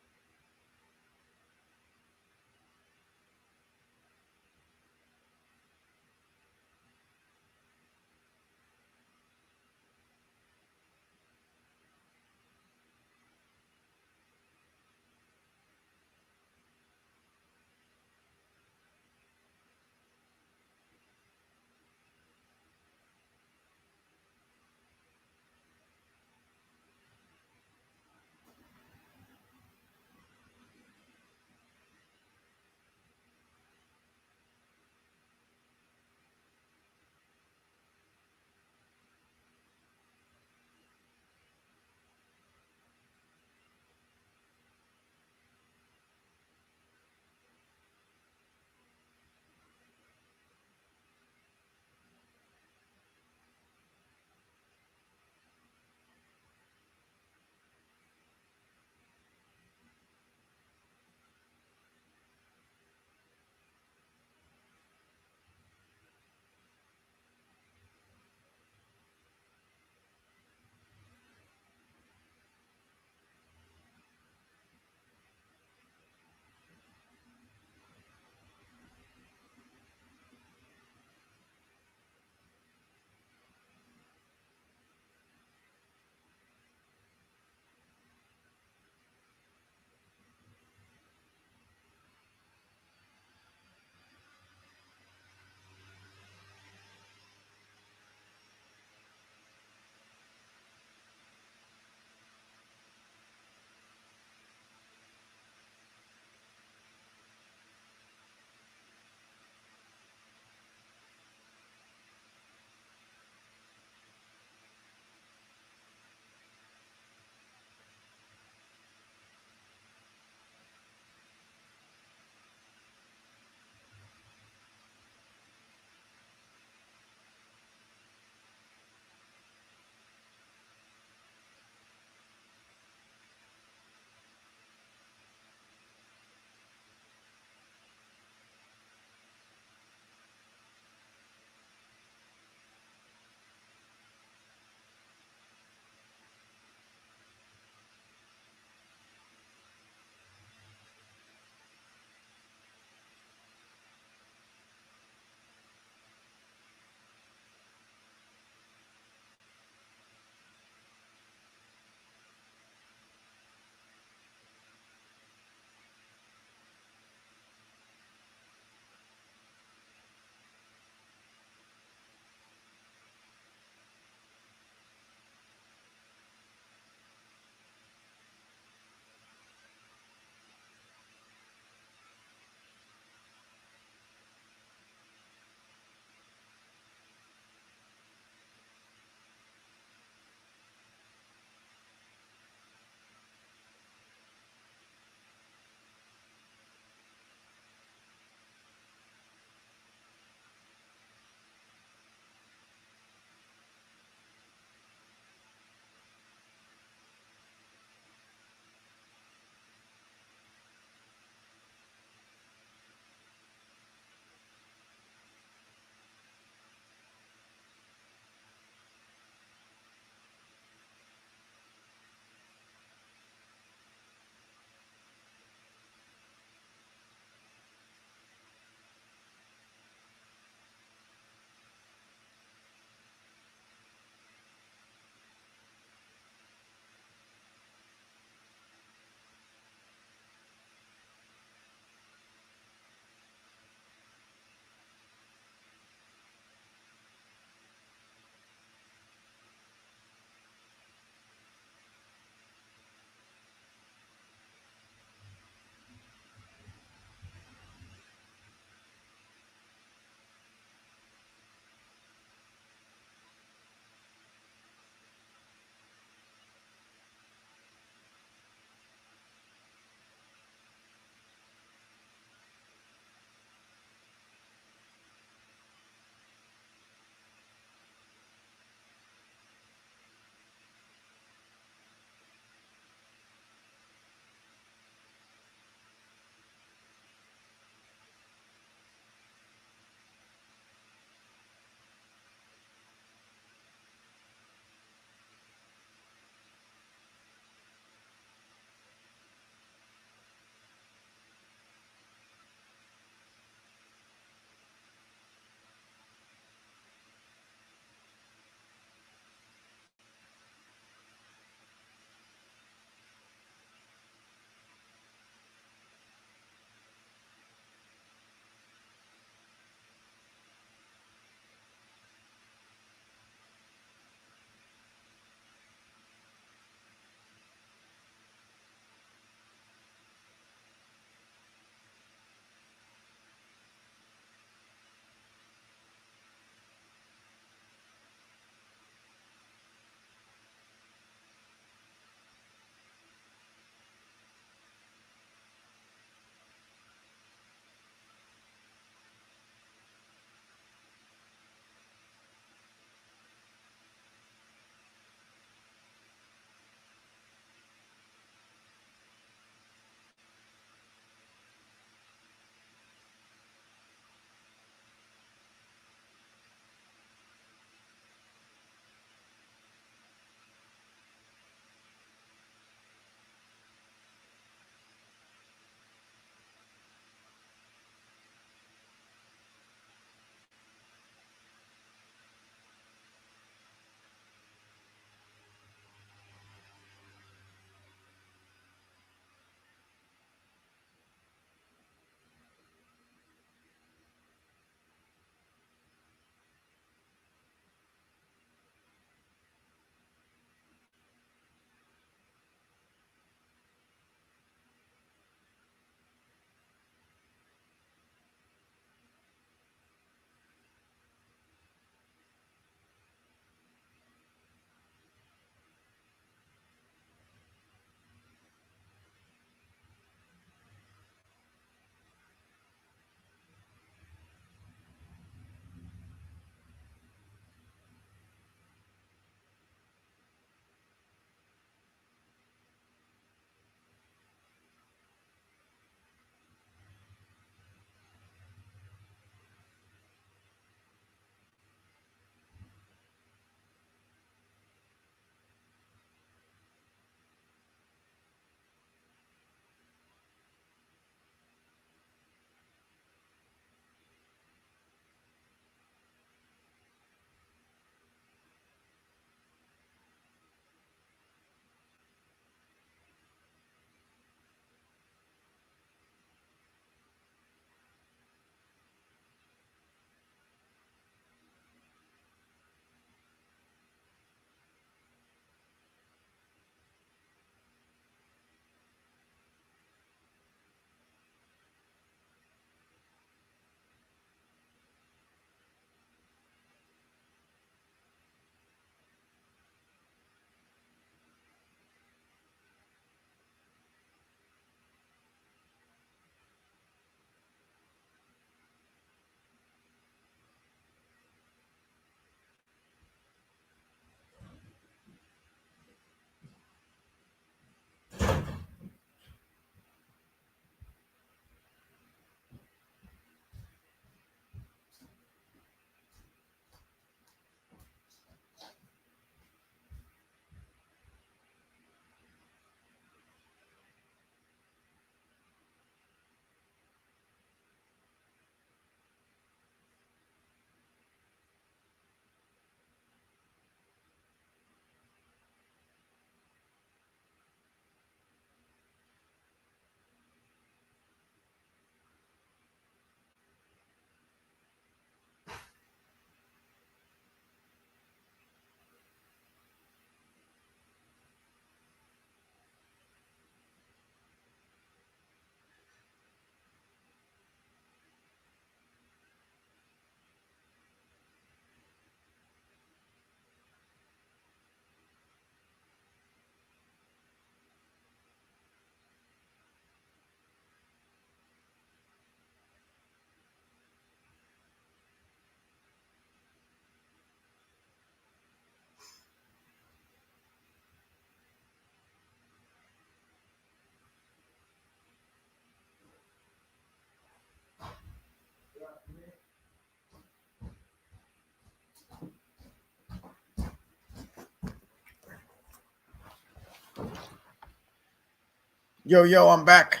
Yo, I'm back.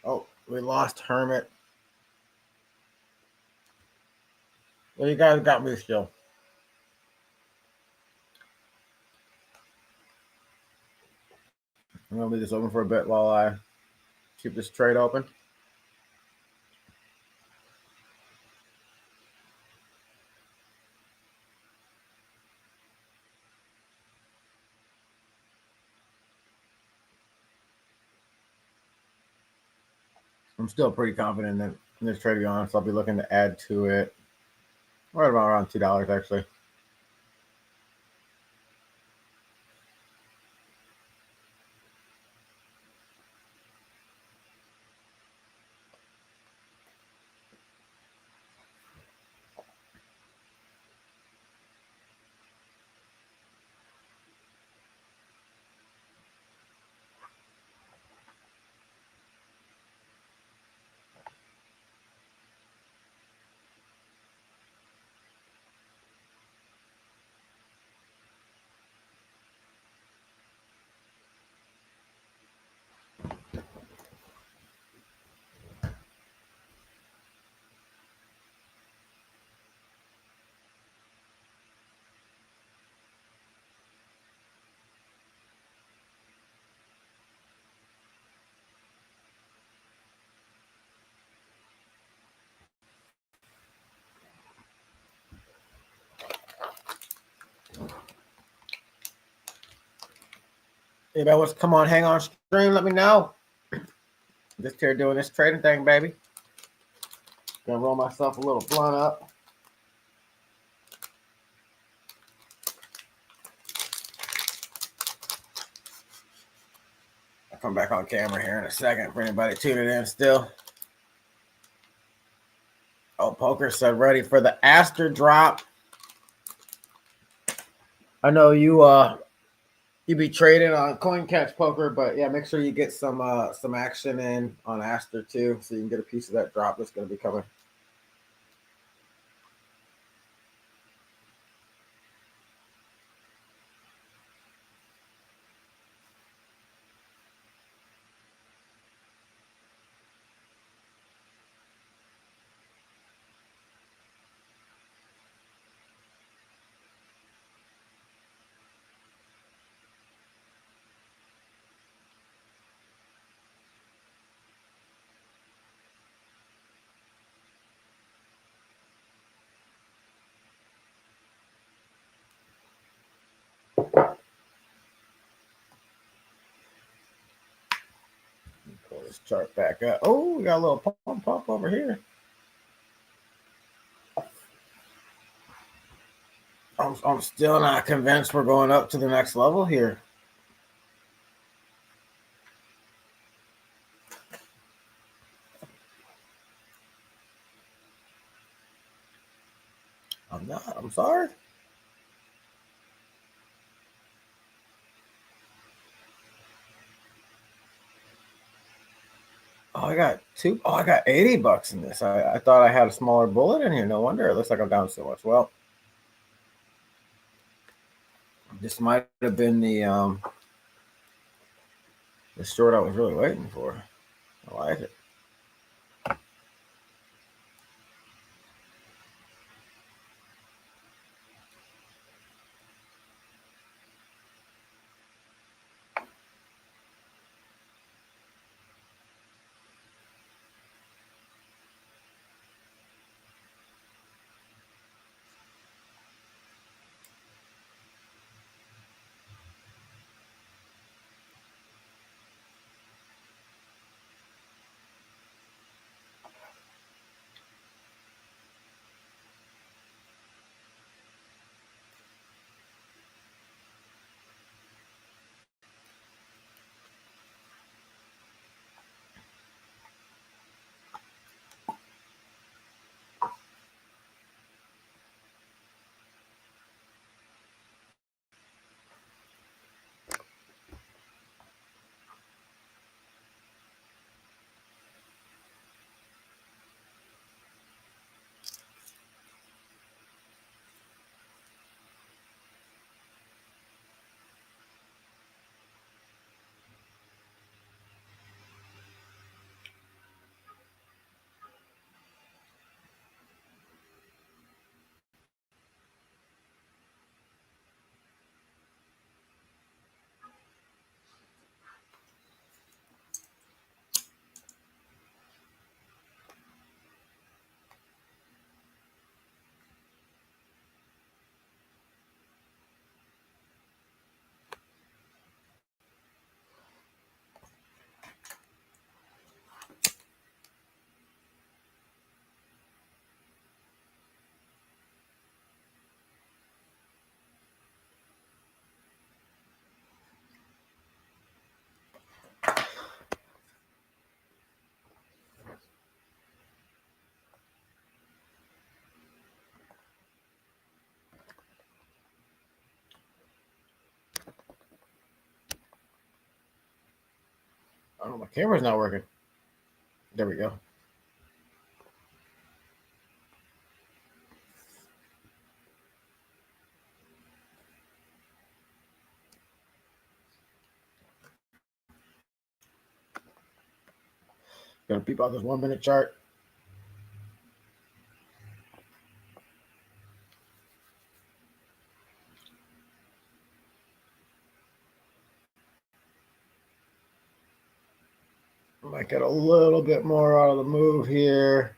Oh, we lost Hermit. Well, you guys got me still. I'm gonna leave this open for a bit while I keep this trade open. I'm still pretty confident in this trade, to be honest. I'll be looking to add to it right about around $2 actually. Anybody wants to come on, hang on stream, let me know. Just here doing this trading thing, baby. Gonna roll myself a little blunt up. I'll come back on camera here in a second for anybody tuning in still. Oh, Poker said ready for the Aster drop. I know you be trading on coin catch Poker, but yeah, make sure you get some action in on Aster too, so you can get a piece of that drop that's gonna be coming. Pull this chart back up. Oh, we got a little pump over here. I'm still not convinced we're going up to the next level here. I'm not. I'm sorry. Oh, I got I got $80 in this. I thought I had a smaller bullet in here. No wonder it looks like I'm down so much. Well, this might have been the short I was really waiting for. I like it. Oh, my camera's not working. There we go. Gonna peep out this 1 minute chart. Might get a little bit more out of the move here.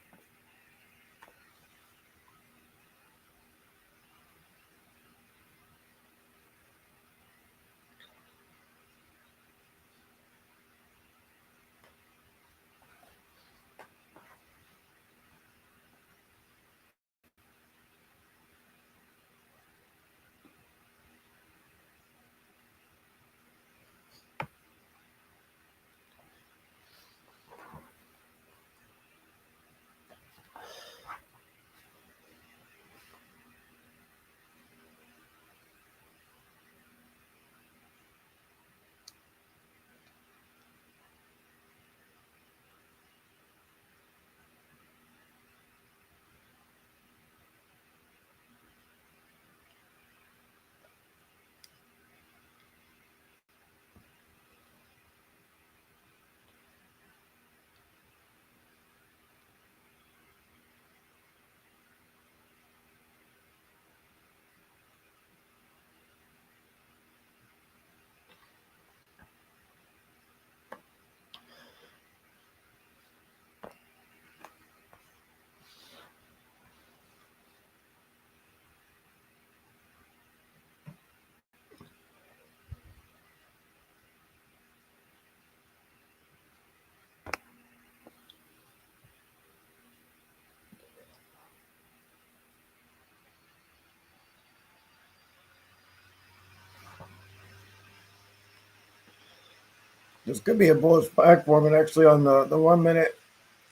This could be a bullish spike forming actually on the 1 minute.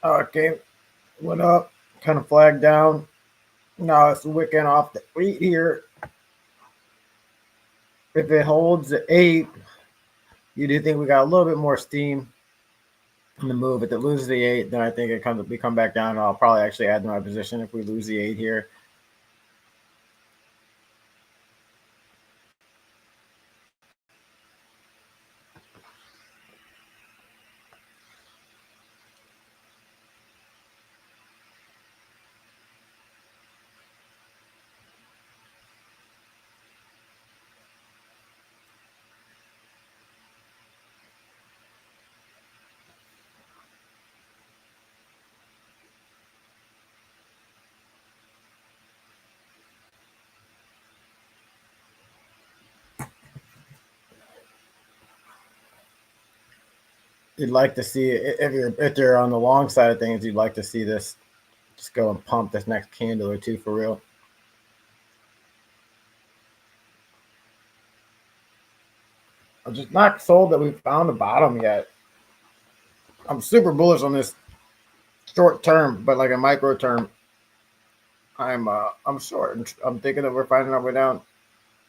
Went up, kind of flagged down. Now it's wicking off the 8 here. If it holds the 8, you do think we got a little bit more steam in the move. If it loses the 8, then I think we come back down. And I'll probably actually add to my position if we lose the 8 here. You'd like to see, if you're on the long side of things, you'd like to see this just go and pump this next candle or two for real. I'm just not sold that we found the bottom yet. I'm super bullish on this short term, but like a micro term, I'm short. I'm thinking that we're finding our way down.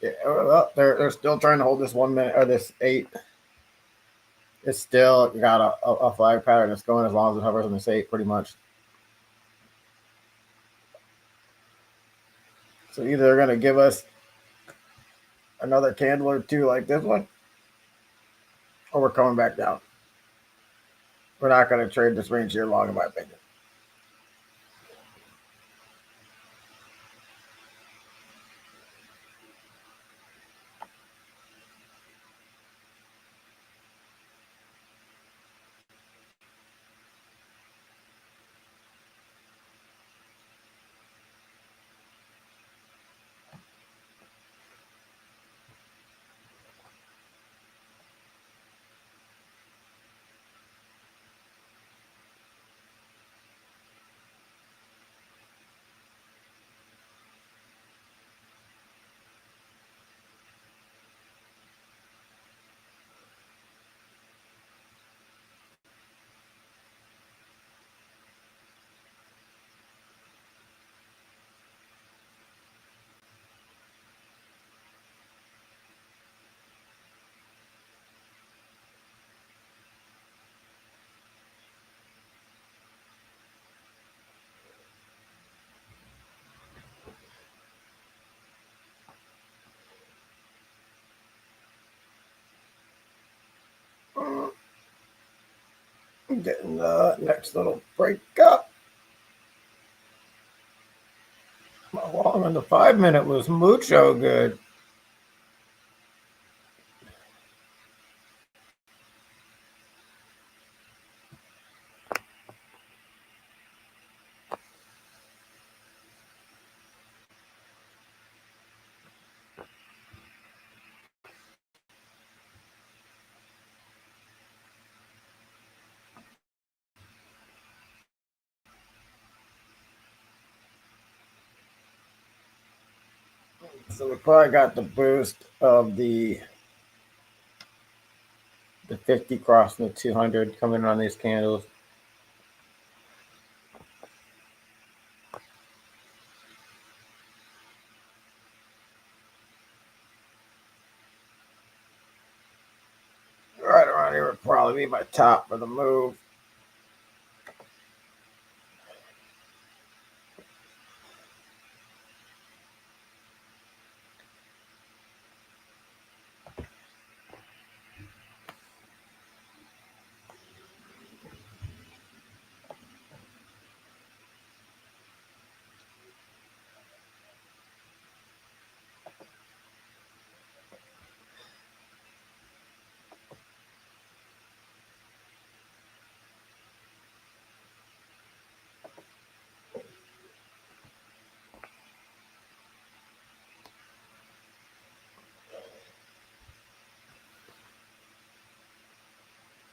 Yeah, well, they're still trying to hold this 1 minute or this 8. It's still got a flag pattern that's going as long as it hovers on this 8, pretty much. So either they're going to give us another candle or two like this one, or we're coming back down. We're not going to trade this range here long, in my opinion. Getting the next little break up. My long on the 5-minute was mucho good. So we probably got the boost of the 50 crossing the 200 coming on these candles. Right around here would probably be my top for the move.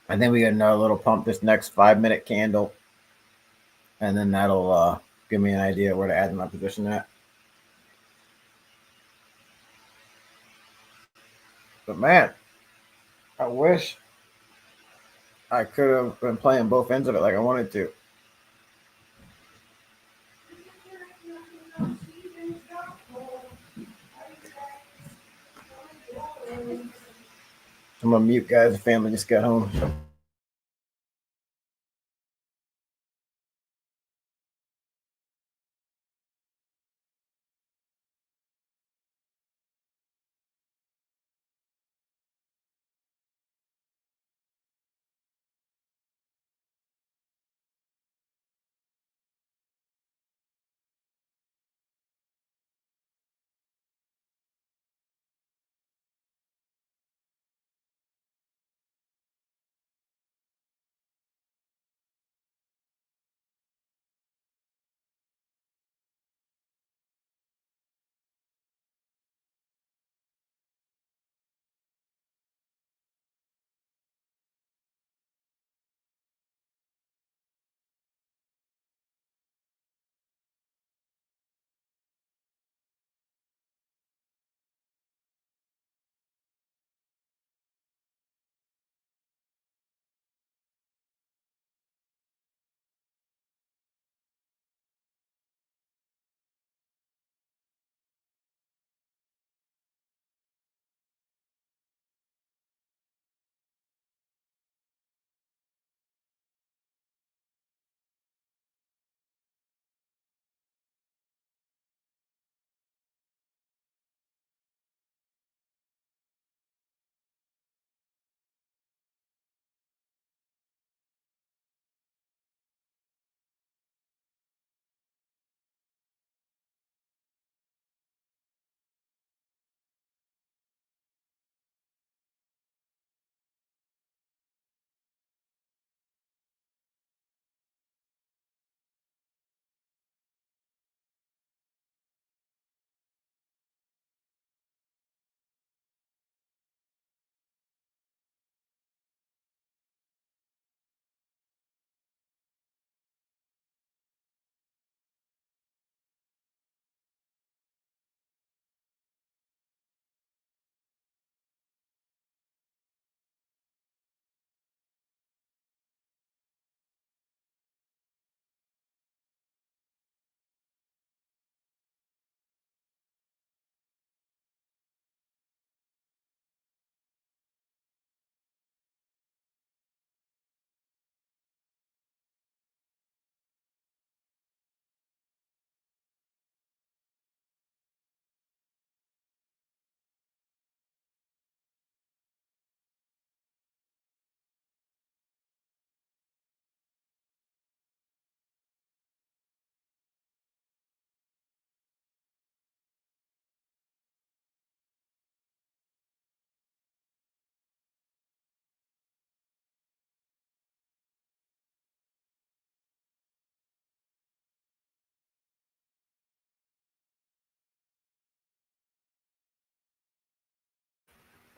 And then we get another little pump this next 5-minute candle. And then that'll give me an idea where to add my position at. But man, I wish I could have been playing both ends of it like I wanted to. I'm gonna mute, guys. The family just got home.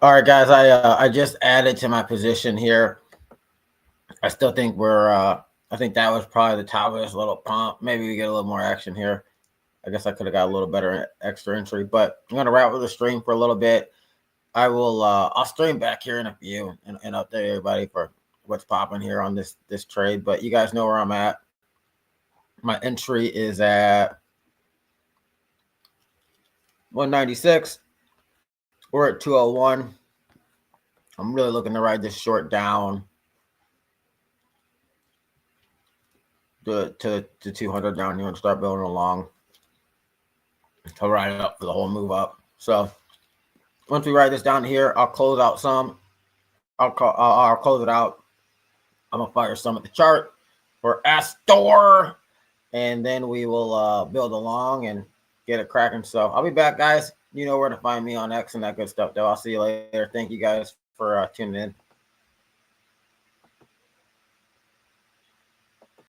All right, guys. I just added to my position here. I still think we're. I think that was probably the top of this little pump. Maybe we get a little more action here. I guess I could have got a little better extra entry, but I'm gonna wrap with the stream for a little bit. I will. I'll stream back here in a few and update everybody for what's popping here on this trade. But you guys know where I'm at. My entry is at 196. We're at 201. I'm really looking to ride this short down to 200 down here and start building along to ride it up for the whole move up. So once we ride this down here, I'll close out some. I'll close it out. I'm gonna fire some at the chart for Astoor, and then we will build along and get it cracking. So I'll be back, guys. You know where to find me on X and that good stuff, though. I'll see you later. Thank you guys for tuning in.